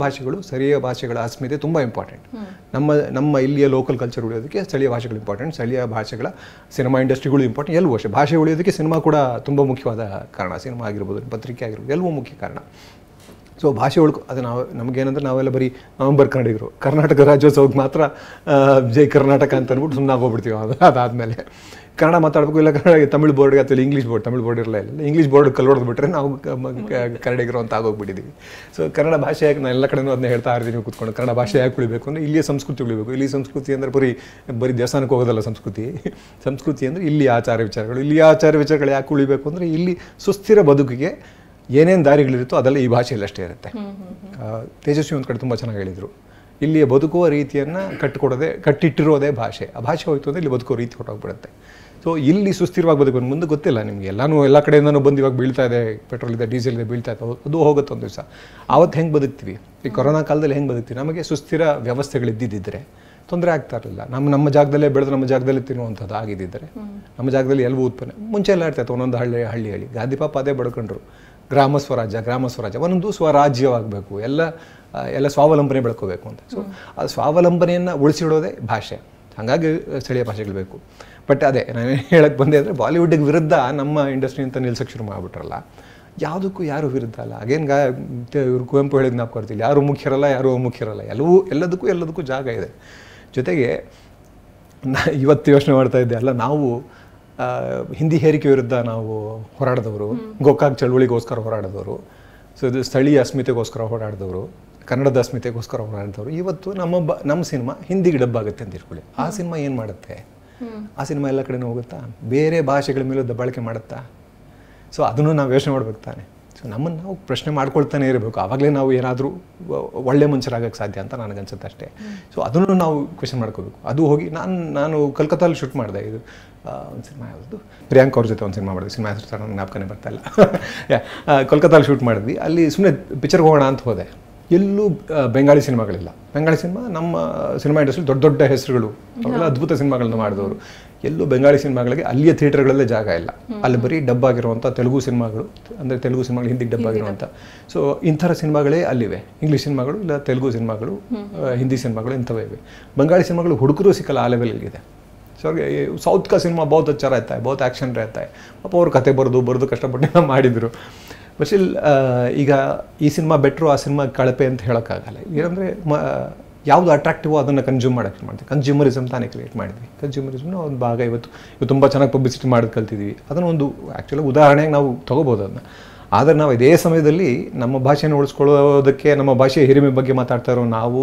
ಭಾಷೆಗಳ ಅಸ್ಮಿತೆ ತುಂಬ ಇಂಪಾರ್ಟೆಂಟ್. ನಮ್ಮ ಇಲ್ಲಿಯ ಲೋಕಲ್ ಕಲ್ಚರ್ ಉಳಿಯೋದಕ್ಕೆ ಸ್ಥಳೀಯ ಭಾಷೆಗಳು ಇಂಪಾರ್ಟೆಂಟ್, ಸ್ಥಳೀಯ ಭಾಷೆಗಳ ಸಿನಿಮಾ ಇಂಡಸ್ಟ್ರಿಗಳು ಇಂಪಾರ್ಟೆಂಟ್. ಎಲ್ಲವೂ ಅಷ್ಟೇ, ಭಾಷೆ ಉಳಿಯೋದಕ್ಕೆ ಸಿನಿಮಾ ಕೂಡ ತುಂಬ ಮುಖ್ಯವಾದ ಕಾರಣ. ಸಿನಿಮಾ ಆಗಿರ್ಬೋದು, ಪತ್ರಿಕೆ ಆಗಿರ್ಬೋದು, ಎಲ್ಲವೂ ಮುಖ್ಯ ಕಾರಣ. ಸೊ ಭಾಷೆ ಅದು ನಮಗೇನಂದ್ರೆ ನಾವೆಲ್ಲ ಬರೀ ನವೆಂಬರ್ ಕನ್ನಡಿಗರು, ಕರ್ನಾಟಕ ರಾಜ್ಯೋತ್ಸವಕ್ಕೆ ಮಾತ್ರ ಜೈ ಕರ್ನಾಟಕ ಅಂತ ಅಂದ್ಬಿಟ್ಟು ಸುಮ್ಮನೆ ಆಗೋಗ್ಬಿಡ್ತೀವಿ. ಅದಾದಮೇಲೆ ಕನ್ನಡ ಮಾತಾಡಬೇಕು, ಇಲ್ಲ ಕನ್ನಡ ತಮಿಳ್ ಬೋರ್ಡ್ಗೆ ಅಥವಾ ಇಂಗ್ಲೀಷ್ ಬೋರ್ಡ್, ತಮಿಳ್ ಬೋರ್ಡ್ ಇರಲ್ಲ, ಇಲ್ಲ ಇಂಗ್ಲೀಷ್ ಬೋರ್ಡ್ ಕಲ್ಲೊಡೆದ್ಬಿಟ್ರೆ ನಾವು ಕನ್ನಡಿಗರು ಅಂತ ಆಗೋಗ್ಬಿಟ್ಟಿದ್ದೀವಿ. ಸೊ ಕನ್ನಡ ಭಾಷೆ ಯಾಕೆ ನಾನು ಎಲ್ಲ ಕಡೆನೂ ಅದನ್ನ ಹೇಳ್ತಾ ಇರ್ತೀನಿ ಕೂತ್ಕೊಂಡು, ಕನ್ನಡ ಭಾಷೆ ಯಾಕೆ ಉಳಿಬೇಕು ಅಂದರೆ ಇಲ್ಲಿಯ ಸಂಸ್ಕೃತಿ ಉಳಿಬೇಕು. ಇಲ್ಲಿ ಸಂಸ್ಕೃತಿ ಅಂದರೆ ಬರೀ ದೇವಸ್ಥಾನಕ್ಕೆ ಹೋಗೋದಲ್ಲ ಸಂಸ್ಕೃತಿ ಅಂದರೆ ಇಲ್ಲಿ ಆಚಾರ ವಿಚಾರಗಳು ಯಾಕೆ ಉಳಿಬೇಕು ಅಂದರೆ ಇಲ್ಲಿ ಸುಸ್ಥಿರ ಬದುಕಿಗೆ ಏನೇನು ದಾರಿಗಳಿರುತ್ತೋ ಅದೆಲ್ಲ ಈ ಭಾಷೆಯಲ್ಲಿ ಅಷ್ಟೇ ಇರುತ್ತೆ. ತೇಜಸ್ವಿ ಒಂದು ಕಡೆ ತುಂಬ ಚೆನ್ನಾಗಿ ಹೇಳಿದರು, ಇಲ್ಲಿಯ ಬದುಕುವ ರೀತಿಯನ್ನು ಕಟ್ಟಿಟ್ಟಿರೋದೇ ಭಾಷೆ. ಆ ಭಾಷೆ ಹೋಯ್ತು ಅಂದರೆ ಇಲ್ಲಿ ಬದುಕೋ ರೀತಿ ಹೊರಟೋಗ್ಬಿಡುತ್ತೆ. ಸೊ ಇಲ್ಲಿ ಸುಸ್ಥಿರವಾಗಿ ಬದುಕೋದು ಮುಂದೆ ಗೊತ್ತಿಲ್ಲ ನಿಮಗೆ, ಎಲ್ಲ ಕಡೆಯಿಂದನೂ ಬಂದು ಇವಾಗ ಬೀಳ್ತಾ ಇದೆ, ಪೆಟ್ರೋಲ್ ಇದೆ, ಡೀಸೆಲ್ ಇದೆ, ಬೀಳ್ತಾ ಇದೆ, ಅದು ಹೋಗುತ್ತೆ ಒಂದು ದಿವಸ. ಆವತ್ತು ಹೆಂಗೆ ಬದುಕ್ತೀವಿ, ಈ ಕೊರೋನಾ ಕಾಲದಲ್ಲಿ ಹೆಂಗೆ ಬದುಕ್ತೀವಿ? ನಮಗೆ ಸುಸ್ಥಿರ ವ್ಯವಸ್ಥೆಗಳಿದ್ದಿದ್ದರೆ ತೊಂದರೆ ಆಗ್ತಾ ಇರಲಿಲ್ಲ. ನಮ್ಮ ಜಾಗದಲ್ಲೇ ಬೆಳೆದು ನಮ್ಮ ಜಾಗದಲ್ಲೇ ತಿನ್ನುವಂಥದ್ದು ಆಗಿದ್ದಿದ್ದರೆ, ನಮ್ಮ ಜಾಗದಲ್ಲಿ ಎಲ್ಲವೂ ಉತ್ಪನ್ನ ಮುಂಚೆ ಎಲ್ಲ ಇರ್ತಾಯಿತ್ತು. ಒಂದೊಂದು ಹಳ್ಳಿ ಗಾಂಧಿ ಪಾಪ ಅದೇ ಬಡ್ಕೊಂಡ್ರು, ಗ್ರಾಮ ಸ್ವರಾಜ್ಯ ಒಂದೊಂದು ಸ್ವರಾಜ್ಯವಾಗಬೇಕು, ಎಲ್ಲ ಸ್ವಾವಲಂಬನೆ ಬೆಳ್ಕೋಬೇಕು ಅಂತ. ಸೊ ಆ ಸ್ವಾವಲಂಬನೆಯನ್ನು ಉಳಿಸಿಡೋದೇ ಭಾಷೆ. ಹಾಗಾಗಿ ಸ್ಥಳೀಯ ಭಾಷೆಗಳು ಬೇಕು. ಬಟ್ ಅದೇ ನಾನು ಹೇಳಕ್ಕೆ ಬಂದೆ ಅಂದರೆ ಬಾಲಿವುಡ್ಗೆ ವಿರುದ್ಧ ನಮ್ಮ ಇಂಡಸ್ಟ್ರಿ ಅಂತ ನಿಲ್ಸಕ್ಕೆ ಶುರು ಮಾಡಿಬಿಟ್ರಲ್ಲ, ಯಾವುದಕ್ಕೂ ಯಾರು ವಿರುದ್ಧ ಅಲ್ಲ. ಅಗೇನ್ ಇವರು ಕುವೆಂಪು ಹೇಳಿದ್ ನಾವು ಕೊಡ್ತೀವಿ, ಯಾರು ಮುಖ್ಯರಲ್ಲ, ಯಾರು ಮುಖ್ಯರಲ್ಲ, ಎಲ್ಲದಕ್ಕೂ ಜಾಗ ಇದೆ. ಜೊತೆಗೆ ಇವತ್ತು ಯೋಚನೆ ಮಾಡ್ತಾ ಇದ್ದೆ ಅಲ್ಲ, ನಾವು ಹಿಂದಿ ಹೇರಿಕೆ ವಿರುದ್ಧ ನಾವು ಹೋರಾಡಿದವರು, ಗೋಕಾಕ್ ಚಳುವಳಿಗೋಸ್ಕರ ಹೋರಾಡಿದವರು, ಸೊ ಇದು ಸ್ಥಳೀಯ ಅಸ್ಮಿತೆಗೋಸ್ಕರ ಹೋರಾಡಿದವರು, ಕನ್ನಡದ ಅಸ್ಮಿತೆಗೋಸ್ಕರ ಹೋರಾಡಿದವರು. ಇವತ್ತು ನಮ್ಮ ಸಿನಿಮಾ ಹಿಂದಿಗೆ ಡಬ್ ಆಗುತ್ತೆ ಅಂತ ಇಟ್ಕೊಳ್ಳಿ, ಆ ಸಿನಿಮಾ ಏನು ಮಾಡುತ್ತೆ? ಆ ಸಿನಿಮಾ ಎಲ್ಲ ಕಡೆನೂ ಹೋಗುತ್ತಾ? ಬೇರೆ ಭಾಷೆಗಳ ಮೇಲೂ ದಬ್ಬಾಳಿಕೆ ಮಾಡುತ್ತಾ? ಸೊ ಅದನ್ನು ನಾವು ಯೋಚನೆ ಮಾಡ್ಬೇಕು ತಾನೆ. ಸೊ ನಮ್ಮನ್ನು ನಾವು ಪ್ರಶ್ನೆ ಮಾಡ್ಕೊಳ್ತಾನೆ ಇರಬೇಕು, ಆವಾಗಲೇ ನಾವು ಏನಾದರೂ ಒಳ್ಳೆ ಮನುಷ್ಯರಾಗಕ್ಕೆ ಸಾಧ್ಯ ಅಂತ ನನಗನ್ಸುತ್ತೆ ಅಷ್ಟೇ. ಸೊ ಅದನ್ನು ನಾವು ಕ್ವೆಶ್ಚನ್ ಮಾಡ್ಕೋಬೇಕು. ಅದು ಹೋಗಿ ನಾನು ಕಲ್ಕತ್ತಾದಲ್ಲಿ ಶೂಟ್ ಮಾಡಿದೆ. ಇದು ಒಂದು ಸಿನಿಮಾ ಯಾವುದು, ಪ್ರಿಯಾಂಕ್ ಅವ್ರ ಜೊತೆ ಒಂದು ಸಿನಿಮಾ ಮಾಡಿದ್ವಿ. ಸಿನಿಮಾ ಹೆಸರು ನನಗೆ ಜ್ಞಾಪಕನೇ ಬರ್ತಾ ಇಲ್ಲ. ಕಲ್ಕತ್ತಾದಲ್ಲಿ ಶೂಟ್ ಮಾಡಿದ್ವಿ. ಅಲ್ಲಿ ಸುಮ್ಮನೆ ಪಿಕ್ಚರ್ಗೆ ಹೋಗೋಣ ಅಂತ ಹೋದೆ. ಎಲ್ಲೂ ಬೆಂಗಾಳಿ ಸಿನಿಮಾಗಳಿಲ್ಲ. ಬೆಂಗಾಳಿ ಸಿನಿಮಾ ನಮ್ಮ ಸಿನಿಮಾ ಇಂಡಸ್ಟ್ರಿ ದೊಡ್ಡ ಹೆಸರುಗಳು, ಅವೆಲ್ಲ ಅದ್ಭುತ ಸಿನಿಮಾಗಳನ್ನ ಮಾಡಿದವರು. ಎಲ್ಲೂ ಬೆಂಗಾಳಿ ಸಿನಿಮಾಗಳಿಗೆ ಅಲ್ಲಿಯ ಥಿಯೇಟರ್ಗಳಲ್ಲೇ ಜಾಗ ಇಲ್ಲ. ಅಲ್ಲಿ ಬರೀ ಡಬ್ ಆಗಿರುವಂಥ ತೆಲುಗು ಸಿನಿಮಾಗಳು, ಅಂದರೆ ತೆಲುಗು ಸಿನಿಮಾಗಳು ಹಿಂದಿಗೆ ಡಬ್ ಆಗಿರುವಂಥ, ಸೊ ಇಂಥರ ಸಿನಿಮಾಗಳೇ ಅಲ್ಲಿವೆ. ಇಂಗ್ಲೀಷ್ ಸಿನಿಮಾಗಳು, ಇಲ್ಲ ತೆಲುಗು ಸಿನಿಮಾಗಳು, ಹಿಂದಿ ಸಿನಿಮಾಗಳು ಇಂಥವೇ ಇವೆ. ಬಂಗಾಳಿ ಸಿನಿಮಾಗಳು ಹುಡುಕರೂ ಸಿಕ್ಕಲ್ಲ, ಆ ಲೆವೆಲಲ್ಲಿದೆ. ಸೊ ಸೌತ್ ಕಾ ಸಿನಿಮಾ ಬಹುತ್ ಅಚ್ಚಾ रहता है, बहुत एक्शन रहता है. ಪಾಪ ಅವ್ರು ಕತೆ ಬರೆದು ಕಷ್ಟಪಟ್ಟು ಮಾಡಿದರು. ಬಟ್ ಸ್ಟಿಲ್ ಈಗ ಈ ಸಿನಿಮಾ ಬೆಟ್ರು, ಆ ಸಿನಿಮಾ ಕಳಪೆ ಅಂತ ಹೇಳೋಕ್ಕಾಗಲ್ಲ. ಏನಂದರೆ ಯಾವುದು ಅಟ್ರಾಕ್ಟಿವ್ ಅದನ್ನು ಕನ್ಸ್ಯೂಮ್ ಮಾಡೋಕ್ಕೆ ಮಾಡ್ತೀವಿ. ಕನ್ಸ್ಯೂಮರಿಸಮ್ ತಾನೇ ಕ್ರಿಯೇಟ್ ಮಾಡಿದ್ವಿ. ಕನ್ಸ್ಯೂಮರಿಸಮ್ನ ಒಂದು ಭಾಗ ಇವತ್ತು ತುಂಬ ಚೆನ್ನಾಗಿ ಪಬ್ಲಿಸಿಟಿ ಮಾಡೋದು ಕಲ್ತಿದ್ವಿ. ಅದನ್ನು ಒಂದು ಆ್ಯಕ್ಚುಲಿ ಉದಾಹರಣೆಗೆ ನಾವು ತೊಗೋಬೋದು ಅದನ್ನು. ಆದರೆ ನಾವು ಇದೇ ಸಮಯದಲ್ಲಿ ನಮ್ಮ ಭಾಷೆಯನ್ನು ಉಳಿಸ್ಕೊಳ್ಳೋದಕ್ಕೆ, ನಮ್ಮ ಭಾಷೆಯ ಹಿರಿಮೆ ಬಗ್ಗೆ ಮಾತಾಡ್ತಾ ಇರೋ ನಾವು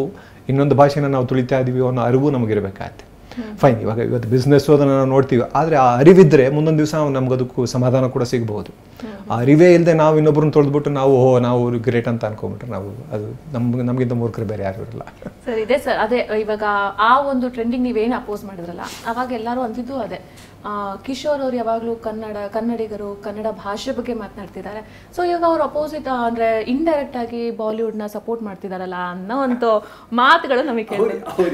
ಇನ್ನೊಂದು ಭಾಷೆನ ನಾವು ತುಳಿತಾ ಇದ್ದೀವಿ ಅನ್ನೋ ಅರಿವು ನಮಗಿರಬೇಕಾಗತ್ತೆ. ಫೈನ್, ಇವತ್ತು ಬಿಸ್ನೆಸ್ಸು ಅದನ್ನು ನಾವು ನೋಡ್ತೀವಿ. ಆದರೆ ಆ ಅರಿವಿದ್ದರೆ ಮುಂದೊಂದು ದಿವಸ ನಮಗದಕ್ಕೂ ಸಮಾಧಾನ ಕೂಡ ಸಿಗ್ಬೋದು. ಆ ಅರಿವೇ ಇಲ್ಲದೆ ನಾವು ಇನ್ನೊಬ್ಬರನ್ನ ತೊಳೆದ್ಬಿಟ್ಟು ನಾವು ಗ್ರೇಟ್ ಅಂತ ಅನ್ಕೊಂಡ್ಬಿಟ್ರೆ ನಾವು ಅದು ನಮಗಿಂತ ಮೂರ್ಖರು ಬೇರೆ ಯಾರು ಇರಲ್ಲ. ಸರ್ ಇದೆ ಸರ್, ಅದೇ ಇವಾಗ ಆ ಒಂದು ಟ್ರೆಂಡಿಂಗ್ ನೀವೇನು ಅಪೋಸ್ ಮಾಡಿದ್ರಲ್ಲ, ಅವಾಗ ಎಲ್ಲರೂ ಅಂತಿದ್ದು ಅದೇ ಕಿಶೋರ್ ಅವ್ರು ಯಾವಾಗಲೂ ಕನ್ನಡಿಗರು ಕನ್ನಡ ಭಾಷೆ ಬಗ್ಗೆ ಮಾತನಾಡ್ತಿದ್ದಾರೆ. ಸೊ ಇವಾಗ ಅವ್ರು ಅಪೋಸಿಟ್ ಅಂದರೆ ಇಂಡೈರೆಕ್ಟ್ ಆಗಿ ಬಾಲಿವುಡ್ನ ಸಪೋರ್ಟ್ ಮಾಡ್ತಿದಾರಲ್ಲ ಅನ್ನೋ ಒಂದು ಮಾತುಗಳು ನಮಗೆ ಕೇಳಿದ್ರು.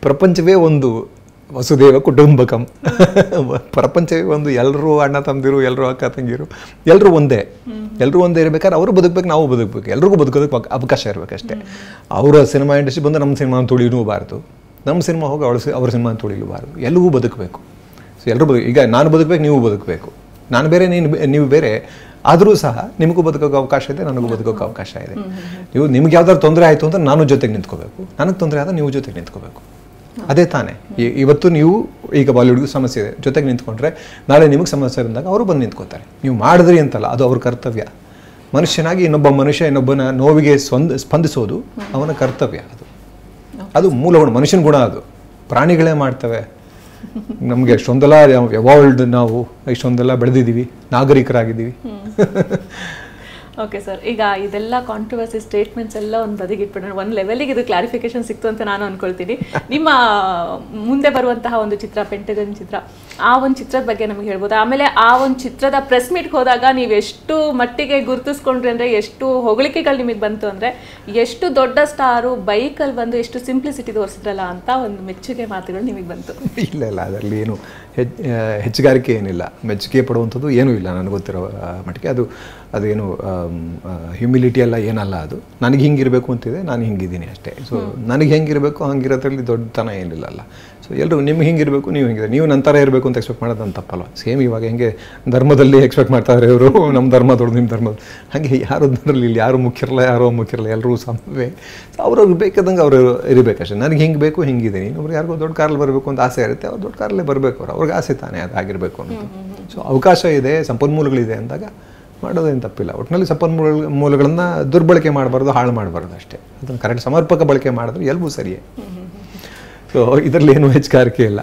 ಪ್ರಪಂಚವೇ ಒಂದು ವಸುದೇವ ಕುಟುಂಬಕಂ. ಪ್ರಪಂಚವೇ ಒಂದು, ಎಲ್ಲರೂ ಅಣ್ಣ ತಮ್ಮದಿರು, ಎಲ್ಲರೂ ಅಕ್ಕ ತಂಗಿರು, ಎಲ್ಲರೂ ಒಂದೇ ಇರಬೇಕಾದ್ರೆ ಅವರು ಬದುಕಬೇಕು, ನಾವು ಬದುಕಬೇಕು, ಎಲ್ರಿಗೂ ಬದುಕೋದಕ್ಕೆ ಅವಕಾಶ ಇರಬೇಕಷ್ಟೇ. ಅವರ ಸಿನಿಮಾ ಇಂಡಸ್ಟ್ರಿ ಬಂದು ನಮ್ಮ ಸಿನಿಮಾ ತುಳಿನೂಬಾರ್ದು, ನಮ್ಮ ಸಿನಿಮಾ ಹೋಗಿ ಅವ್ರ ಸಿನಿಮಾ ತುಳಿಲೂಬಾರ್ದು. ಎಲ್ಲವೂ ಬದುಕಬೇಕು. ಸೊ ಎಲ್ಲರೂ ಈಗ ನಾನು ಬದುಕಬೇಕು, ನೀವು ಬದುಕಬೇಕು, ನಾನು ಬೇರೆ ನೀವು ಬೇರೆ, ಆದರೂ ಸಹ ನಿಮಗೂ ಬದುಕೋಕೆ ಅವಕಾಶ ಇದೆ, ನನಗೂ ಬದುಕೋಕೆ ಅವಕಾಶ ಇದೆ. ನಿಮ್ಗೆ ಯಾವ್ದಾದ್ರು ತೊಂದರೆ ಆಯಿತು ಅಂತ ನಾನು ಜೊತೆಗೆ ನಿಂತ್ಕೋಬೇಕು, ನನಗೆ ತೊಂದರೆ ಆದ ನೀವು ಜೊತೆಗೆ ನಿಂತ್ಕೋಬೇಕು. ಅದೇ ತಾನೇ. ಇವತ್ತು ನೀವು ಈಗ ಬಾಲಿವುಡ್ಗೂ ಸಮಸ್ಯೆ ಇದೆ, ಜೊತೆಗೆ ನಿಂತ್ಕೊಂಡ್ರೆ ನಾಳೆ ನಿಮಗೆ ಸಮಸ್ಯೆ ಬಂದಾಗ ಅವರು ಬಂದು ನಿಂತ್ಕೋತಾರೆ. ನೀವು ಮಾಡಿದ್ರಿ ಅಂತಲ್ಲ, ಅದು ಅವ್ರ ಕರ್ತವ್ಯ. ಮನುಷ್ಯನಾಗಿ ಇನ್ನೊಬ್ಬನ ನೋವಿಗೆ ಸ್ಪಂದಿಸೋದು ಅವನ ಕರ್ತವ್ಯ. ಅದು ಮೂಲಗುಣ, ಮನುಷ್ಯನ ಗುಣ ಅದು. ಪ್ರಾಣಿಗಳೇ ಮಾಡ್ತವೆ. ನಮಗೆ ಎಷ್ಟೊಂದೆಲ್ಲ ಎವಾಲ್ವ್ಡ್, ನಾವು ಇಷ್ಟೊಂದೆಲ್ಲ ಬೆಳೆದಿದ್ದೀವಿ, ನಾಗರಿಕರಾಗಿದ್ದೀವಿ. ಓಕೆ ಸರ್, ಈಗ ಇದೆಲ್ಲ ಕಾಂಟ್ರವರ್ಸಿ ಸ್ಟೇಟ್ಮೆಂಟ್ಸ್ ಎಲ್ಲ ಒಂದು ಬದಿಗೆ ಇಟ್ಬಿಡೋಣ. ಒಂದು ಲೆವೆಲಿಗೆ ಇದು ಕ್ಲಾರಿಫಿಕೇಶನ್ ಸಿಕ್ತು ಅಂತ ನಾನು ಅನ್ಕೊಳ್ತೀನಿ. ನಿಮ್ಮ ಮುಂದೆ ಬರುವಂತಹ ಒಂದು ಚಿತ್ರ, ಪೆಂಟಗನ್ ಚಿತ್ರ, ಆ ಒಂದು ಚಿತ್ರದ ಬಗ್ಗೆ ನಮಗೆ ಹೇಳ್ಬೋದು. ಆಮೇಲೆ ಆ ಒಂದು ಚಿತ್ರದ ಪ್ರೆಸ್ ಮೀಟ್ಗೆ ಹೋದಾಗ ನೀವು ಎಷ್ಟು ಮಟ್ಟಿಗೆ ಗುರುತಿಸ್ಕೊಂಡ್ರಿ ಅಂದರೆ, ಎಷ್ಟು ಹೊಗಳಿಕೆಗಳು ನಿಮಗೆ ಬಂತು ಅಂದರೆ, ಎಷ್ಟು ದೊಡ್ಡ ಸ್ಟಾರು ಬೈಕಲ್ಲಿ ಬಂದು ಎಷ್ಟು ಸಿಂಪ್ಲಿಸಿಟಿ ತೋರಿಸಿದ್ರಲ್ಲ ಅಂತ ಒಂದು ಮೆಚ್ಚುಗೆ ಮಾತುಗಳು ನಿಮಗೆ ಬಂತು. ಇಲ್ಲ ಇಲ್ಲ, ಅದರಲ್ಲಿ ಏನು ಹೆಚ್ಚುಗಾರಿಕೆ ಏನಿಲ್ಲ, ಮೆಚ್ಚುಗೆ ಪಡುವಂಥದ್ದು ಏನೂ ಇಲ್ಲ ನನಗೆ ಗೊತ್ತಿರೋ ಮಟ್ಟಿಗೆ. ಅದೇನು ಹ್ಯುಮಿಲಿಟಿ ಎಲ್ಲ ಏನಲ್ಲ, ಅದು ನನಗೆ ಹಿಂಗಿರಬೇಕು ಅಂತಿದೆ, ನಾನು ಹಿಂಗಿದ್ದೀನಿ ಅಷ್ಟೇ. ಸೊ ನನಗೆ ಹೆಂಗಿರಬೇಕು ಹಂಗಿರೋದ್ರಲ್ಲಿ ದೊಡ್ಡತನ ಏನಿಲ್ಲ ಅಲ್ಲ. ಸೊ ಎಲ್ಲರೂ ನಿಮ್ಗೆ ಹಿಂಗಿರಬೇಕು, ನೀವು ಹಿಂಗಿದೆ, ನೀವು ನಂತರ ಇರಬೇಕು ಅಂತ ಎಕ್ಸ್ಪೆಕ್ಟ್ ಮಾಡೋದು ಅಂತ ತಪ್ಪಲ್ಲ. ಸೇಮ್ ಇವಾಗ ಹೆಂಗೆ ಧರ್ಮದಲ್ಲಿ ಎಕ್ಸ್ಪೆಕ್ಟ್ ಮಾಡ್ತಾರೆ ಇವರು, ನಮ್ಮ ಧರ್ಮ ದೊಡ್ಡದು ನಿಮ್ಮ ಧರ್ಮ, ಹಾಗೆ ಯಾರದ್ರಲ್ಲಿ ಇಲ್ಲಿ ಯಾರು ಮುಖ್ಯರಲ್ಲ ಯಾರೋ ಮುಖ್ಯರಲ್ಲ, ಎಲ್ಲರೂ ಸಮವೇ. ಸೊ ಅವ್ರವ್ರು ಬೇಕಾದಂಗೆ ಅವರು ಇರಬೇಕಷ್ಟೇ. ನನಗೆ ಹಿಂಗೆ ಬೇಕು ಹಿಂಗಿದ್ದೀನಿ, ಇನ್ನೊಬ್ರು ಯಾರಿಗೂ ದೊಡ್ಡ ಕಾರಲ್ಲಿ ಬರಬೇಕು ಅಂತ ಆಸೆ ಇರುತ್ತೆ, ಅವ್ರು ದೊಡ್ಡ ಕಾರಲ್ಲೇ ಬರಬೇಕು, ಅವ್ರಿಗೆ ಆಸೆ ತಾನೇ ಅದಾಗಿರಬೇಕು ಅಂತ. ಸೊ ಅವಕಾಶ ಇದೆ, ಸಂಪನ್ಮೂಲಗಳಿದೆ ಅಂದಾಗ ಮಾಡೋದೇನು ತಪ್ಪಿಲ್ಲ. ಒಟ್ಟಿನಲ್ಲಿ ಸಂಪನ್ಮೂಲಗಳನ್ನು ದುರ್ಬಳಕೆ ಮಾಡಬಾರ್ದು, ಹಾಳು ಮಾಡಬಾರ್ದು ಅಷ್ಟೇ. ಅದನ್ನು ಕರೆಕ್ಟ್ ಸಮರ್ಪಕ ಬಳಕೆ ಮಾಡಿದ್ರೆ ಎಲ್ಲವೂ ಸರಿಯೇ. ಸೊ ಇದರಲ್ಲಿ ಏನು ಹೆಚ್ಚುಗಾರಿಕೆ ಇಲ್ಲ.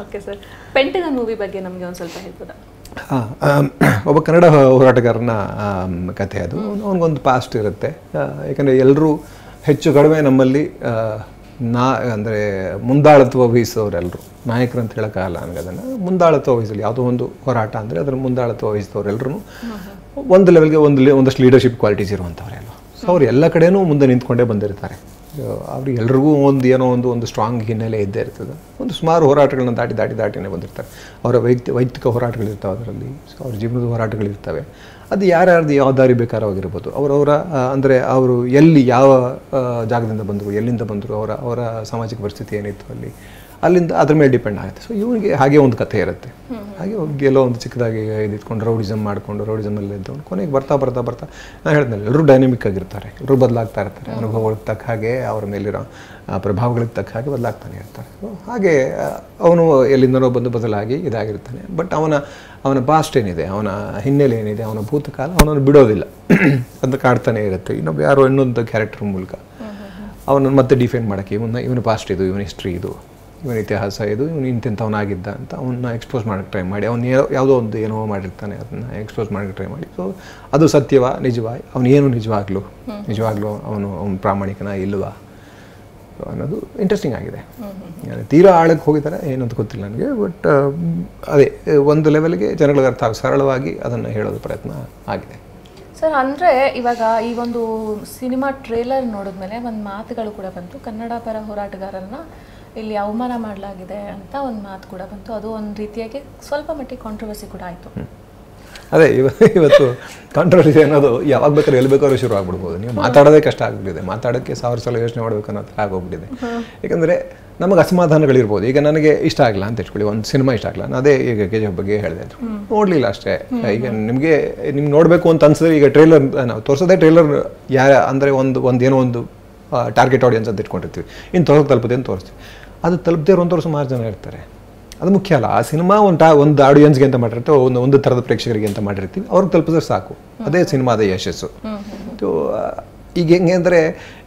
ಓಕೆ ಸರ್, ಪೆಂಟಗನ್ ಮೂವಿ ಬಗ್ಗೆ ನಮಗೆ ಒಂದು ಸ್ವಲ್ಪ ಹೇಳ್ಬೋದಾ? ಒಬ್ಬ ಕನ್ನಡ ಹೋರಾಟಗಾರನ ಕಥೆ ಅದು. ಅವನಿಗೊಂದು ಪಾಸ್ಟ್ ಇರುತ್ತೆ. ಯಾಕಂದರೆ ಎಲ್ಲರೂ ಹೆಚ್ಚು ಕಡಿಮೆ ನಮ್ಮಲ್ಲಿ ಅಂದರೆ ಮುಂದಾಳತ್ವ ವಹಿಸೋರೆಲ್ಲರೂ, ನಾಯಕರು ಅಂತ ಹೇಳೋಕ್ಕಾಗಲ್ಲ ನನಗೆ ಅದನ್ನು, ಮುಂದಾಳತ್ವ ವಹಿಸಲಿ ಯಾವುದೋ ಒಂದು ಹೋರಾಟ ಅಂದರೆ ಅದನ್ನು ಮುಂದಾಳತ್ವ ವಹಿಸಿದವರೆಲ್ಲರೂ ಒಂದು ಲೆವೆಲ್ಗೆ ಒಂದಷ್ಟು ಲೀಡರ್ಶಿಪ್ ಕ್ವಾಲಿಟೀಸ್ ಇರುವಂಥವ್ರೆಲ್ಲ. ಸೊ ಅವ್ರು ಎಲ್ಲ ಕಡೆಯೂ ಮುಂದೆ ನಿಂತ್ಕೊಂಡೇ ಬಂದಿರ್ತಾರೆ. ಅವ್ರಿಗೆ ಎಲ್ರಿಗೂ ಏನೋ ಒಂದು ಸ್ಟ್ರಾಂಗ್ ಹಿನ್ನೆಲೆ ಇದ್ದೇ ಇರ್ತದೆ. ಒಂದು ಸುಮಾರು ಹೋರಾಟಗಳನ್ನ ದಾಟಿನೇ ಬಂದಿರ್ತಾರೆ. ಅವರ ವೈಯಕ್ತಿಕ ಹೋರಾಟಗಳಿರ್ತಾವೆ ಅದರಲ್ಲಿ, ಸೊ ಅವ್ರ ಜೀವನದ ಹೋರಾಟಗಳಿರ್ತವೆ. ಅದು ಯಾರ್ಯಾರ್ದು ಯಾವ ದಾರಿ ಬೇಕಾದ್ರೂ ಆಗಿರ್ಬೋದು. ಅವರವರ ಅಂದರೆ ಅವರು ಎಲ್ಲಿ ಯಾವ ಜಾಗದಿಂದ ಬಂದರು, ಎಲ್ಲಿಂದ ಬಂದರು, ಅವರ ಸಾಮಾಜಿಕ ಪರಿಸ್ಥಿತಿ ಏನಿತ್ತು ಅಲ್ಲಿಂದ ಅದ್ರ ಮೇಲೆ ಡಿಪೆಂಡ್ ಆಗುತ್ತೆ. ಸೊ ಇವನಿಗೆ ಹಾಗೆ ಒಂದು ಕಥೆ ಇರುತ್ತೆ. ಹಾಗೆ ಎಲ್ಲೋ ಒಂದು ಚಿಕ್ಕದಾಗಿ ಇದಿಟ್ಕೊಂಡು ರೌಡಿಸಮಲ್ಲಿ ಇದ್ದವನು ಕೊನೆಗೆ ಬರ್ತಾ ನಾನು ಹೇಳಿದ್ನಲ್ಲ, ಎಲ್ಲರೂ ಡೈನಮಿಕ್ ಆಗಿರ್ತಾರೆ, ಎಲ್ಲರೂ ಬದಲಾಗ್ತಾ ಇರ್ತಾರೆ. ಅನುಭವಗಳಿಗೆ ತಕ್ಕ ಹಾಗೆ, ಅವರ ಮೇಲಿರೋ ಪ್ರಭಾವಗಳಿಗೆ ತಕ್ಕ ಹಾಗೆ ಬದಲಾಗ್ತಾನೆ ಇರ್ತಾರೆ. ಹಾಗೆ ಅವನು ಎಲ್ಲಿಂದನೋ ಬಂದು ಬದಲಾಗಿ ಇದಾಗಿರ್ತಾನೆ. ಬಟ್ ಅವನ ಪಾಸ್ಟ್ ಏನಿದೆ, ಅವನ ಹಿನ್ನೆಲೆ ಏನಿದೆ, ಅವನ ಭೂತಕಾಲ ಅವನನ್ನು ಬಿಡೋದಿಲ್ಲ, ಅಂತ ಕಾಡ್ತಾನೆ ಇರುತ್ತೆ. ಇನ್ನೊಂದು ಕ್ಯಾರೆಕ್ಟರ್ ಮೂಲಕ ಅವನನ್ನು ಮತ್ತೆ ಡಿಫೈನ್ ಮಾಡೋಕ್ಕೆ, ಇವನ ಪಾಸ್ಟ್ ಇದು, ಇವನ ಹಿಸ್ಟ್ರಿ ಇದು, ಇವನ ಇತಿಹಾಸ ಇದು, ಇವನು ಇಂಥವನಾಗಿದ್ದ ಅಂತ ಅವನ್ನ ಎಕ್ಸ್ಪೋಸ್ ಮಾಡೋಕ್ಕೆ ಟ್ರೈ ಮಾಡಿ, ಅವನು ಯಾವುದೋ ಒಂದು ಏನೋ ಮಾಡಿರ್ತಾನೆ, ಅದನ್ನು ಎಕ್ಸ್ಪೋಸ್ ಮಾಡೋಕ್ಕೆ ಟ್ರೈ ಮಾಡಿ. ಸೊ ಅದು ಸತ್ಯವಾ ನಿಜವಾ, ಅವನೇನು ನಿಜವಾಗ್ಲೂ ಅವನು ಪ್ರಾಮಾಣಿಕನ ಇಲ್ವಾ ಅನ್ನೋದು ಇಂಟ್ರೆಸ್ಟಿಂಗ್ ಆಗಿದೆ. ತೀರಾ ಆಳಕ್ಕೆ ಹೋಗಿದ್ದಾರೆ ಏನಂತ ಗೊತ್ತಿಲ್ಲ ನನಗೆ. ಬಟ್ ಅದೇ ಒಂದು ಲೆವೆಲ್ಗೆ ಜನಗಳಿಗೆ ಅರ್ಥ ಸರಳವಾಗಿ ಅದನ್ನು ಹೇಳೋದು ಪ್ರಯತ್ನ ಆಗಿದೆ. ಸರ್, ಅಂದರೆ ಇವಾಗ ಈ ಒಂದು ಸಿನಿಮಾ ಟ್ರೇಲರ್ ನೋಡಿದ್ಮೇಲೆ ಒಂದು ಮಾತುಗಳು ಕೂಡ ಬಂತು, ಕನ್ನಡ ಪರ ಹೋರಾಟಗಾರರನ್ನ ಇಲ್ಲಿ ಅವಮಾನ ಮಾಡಲಾಗಿದೆ ಅಂತ ಒಂದು ಮಾತು ಕೂಡ ಬಂತು. ಅದು ಒಂದು ರೀತಿಯಾಗಿ ಸ್ವಲ್ಪ ಮಟ್ಟಿಗೆ ಕಾಂಟ್ರವರ್ಸಿ ಕೂಡ ಆಯಿತು. ಅದೇ ಇವತ್ತು ಕಾಂಟ್ರವರ್ಸಿ ಅನ್ನೋದು ಯಾವಾಗ ಬೇಕಾದ್ರೂ ಎಲ್ಲಿ ಬೇಕಾದ್ರೂ ಶುರು ಆಗ್ಬಿಡ್ಬೋದು. ನೀವು ಮಾತಾಡೋದೇ ಕಷ್ಟ ಆಗ್ಬಿಟ್ಟಿದೆ, ಮಾತಾಡೋಕ್ಕೆ 1000 ಸಲ ಯೋಚನೆ ಮಾಡಬೇಕು ಅನ್ನೋ ಥರ ಆಗೋಗ್ಬಿಟ್ಟಿದೆ. ಯಾಕಂದರೆ ನಮಗೆ ಅಸಮಾಧಾನಗಳಿರ್ಬೋದು. ಈಗ ನನಗೆ ಇಷ್ಟ ಆಗಲ್ಲ ಅಂತ ಇಟ್ಕೊಳ್ಳಿ, ಒಂದು ಸಿನಿಮಾ ಇಷ್ಟ ಆಗಲ್ಲ, ನಾನು ಅದೇ ಈಗ KGF ಬಗ್ಗೆ ಹೇಳಿದೆ, ನೋಡಲಿಲ್ಲ ಅಷ್ಟೇ. ಈಗ ನಿಮ್ಗೆ ನೋಡಬೇಕು ಅಂತ ಅನ್ಸಿದ್ರೆ, ಈಗ ಟ್ರೈಲರ್ ನಾವು ತೋರಿಸೋದೇ ಟ್ರೈಲರ್ ಅಂದರೆ ಏನೋ ಒಂದು ಟಾರ್ಗೆಟ್ ಆಡಿಯನ್ಸ್ ಅಂತ ಇಟ್ಕೊಂಡಿರ್ತೀವಿ, ಇನ್ನು ತಲುಪುತ್ತೆ ಅಂತ ತೋರಿಸ್ತೀವಿ. ಅದು ತಲುಪದೇ ಇರುವಂಥವ್ರು ಸುಮಾರು ಜನ ಇರ್ತಾರೆ. ಅದು ಮುಖ್ಯ ಅಲ್ಲ. ಆ ಸಿನಿಮಾ ಒಂದು ಆಡಿಯನ್ಸ್ಗೆ ಅಂತ ಮಾಡಿರ್ತೀವಿ, ಒಂದು ಥರದ ಪ್ರೇಕ್ಷಕರಿಗೆ ಅಂತ ಮಾಡಿರ್ತೀವಿ, ಅವ್ರಿಗೆ ತಲುಪಿದ್ರೆ ಸಾಕು, ಅದೇ ಸಿನಿಮಾದ ಯಶಸ್ಸು. ಈಗ ಹೆಂಗೆ ಅಂದರೆ,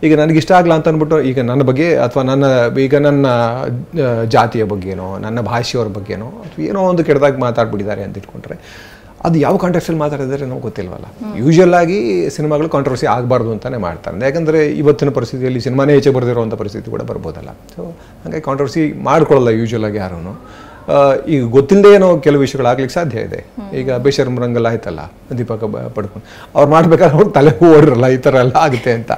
ಈಗ ನನಗಿಷ್ಟ ಆಗಲ್ಲ ಅಂತ ಅಂದ್ಬಿಟ್ಟು ಈಗ ನನ್ನ ಬಗ್ಗೆ ಅಥವಾ ನನ್ನ ಜಾತಿಯ ಬಗ್ಗೆನೋ ನನ್ನ ಭಾಷೆಯವ್ರ ಬಗ್ಗೆನೋ ಅಥವಾ ಏನೋ ಒಂದು ಕೆಟ್ಟದಾಗಿ ಮಾತಾಡ್ಬಿಟ್ಟಿದ್ದಾರೆ ಅಂತ ಇಟ್ಕೊಂಡ್ರೆ, ಅದು ಯಾವ ಕಾಂಟೆಕ್ಸ್ಟಲ್ಲಿ ಮಾತಾಡಿದ್ರೆ ನಮ್ಗೆ ಗೊತ್ತಿಲ್ವಲ್ಲ. ಯೂಶುವಲ್ ಆಗಿ ಸಿನಿಮಾಗಳು ಕಾಂಟ್ರವರ್ಸಿ ಆಗಬಾರ್ದು ಅಂತಲೇ ಮಾಡ್ತಾರೆ. ಯಾಕಂದರೆ ಇವತ್ತಿನ ಪರಿಸ್ಥಿತಿಯಲ್ಲಿ ಸಿನಿಮಾನೇ ಹೆಚ್ಚೆ ಬರೆದಿರುವಂಥ ಪರಿಸ್ಥಿತಿ ಕೂಡ ಬರ್ಬೋದಲ್ಲ. ಸೊ ಹಾಗಾಗಿ ಕಾಂಟ್ರವರ್ಸಿ ಮಾಡ್ಕೊಳ್ಳಲ್ಲ ಯೂಶುವಲ್ ಆಗಿ ಯಾರೂ. ಈಗ ಗೊತ್ತಿಲ್ಲದೆ ಏನೋ ಕೆಲವು ವಿಷಯಗಳಾಗ್ಲಿಕ್ಕೆ ಸಾಧ್ಯ ಇದೆ. ಈಗ ಬೇಶರ್ಮ್ ರಂಗಲ್ಲ ಆಯ್ತಲ್ಲ, ದೀಪಕ ಪಡ್ಕೊಂಡು ಅವ್ರು ಮಾಡ್ಬೇಕಾದ್ರೆ ಅವ್ರು ತಲೆ ಓಡಿರಲ್ಲ, ಈ ಥರ ಎಲ್ಲ ಆಗುತ್ತೆ ಅಂತ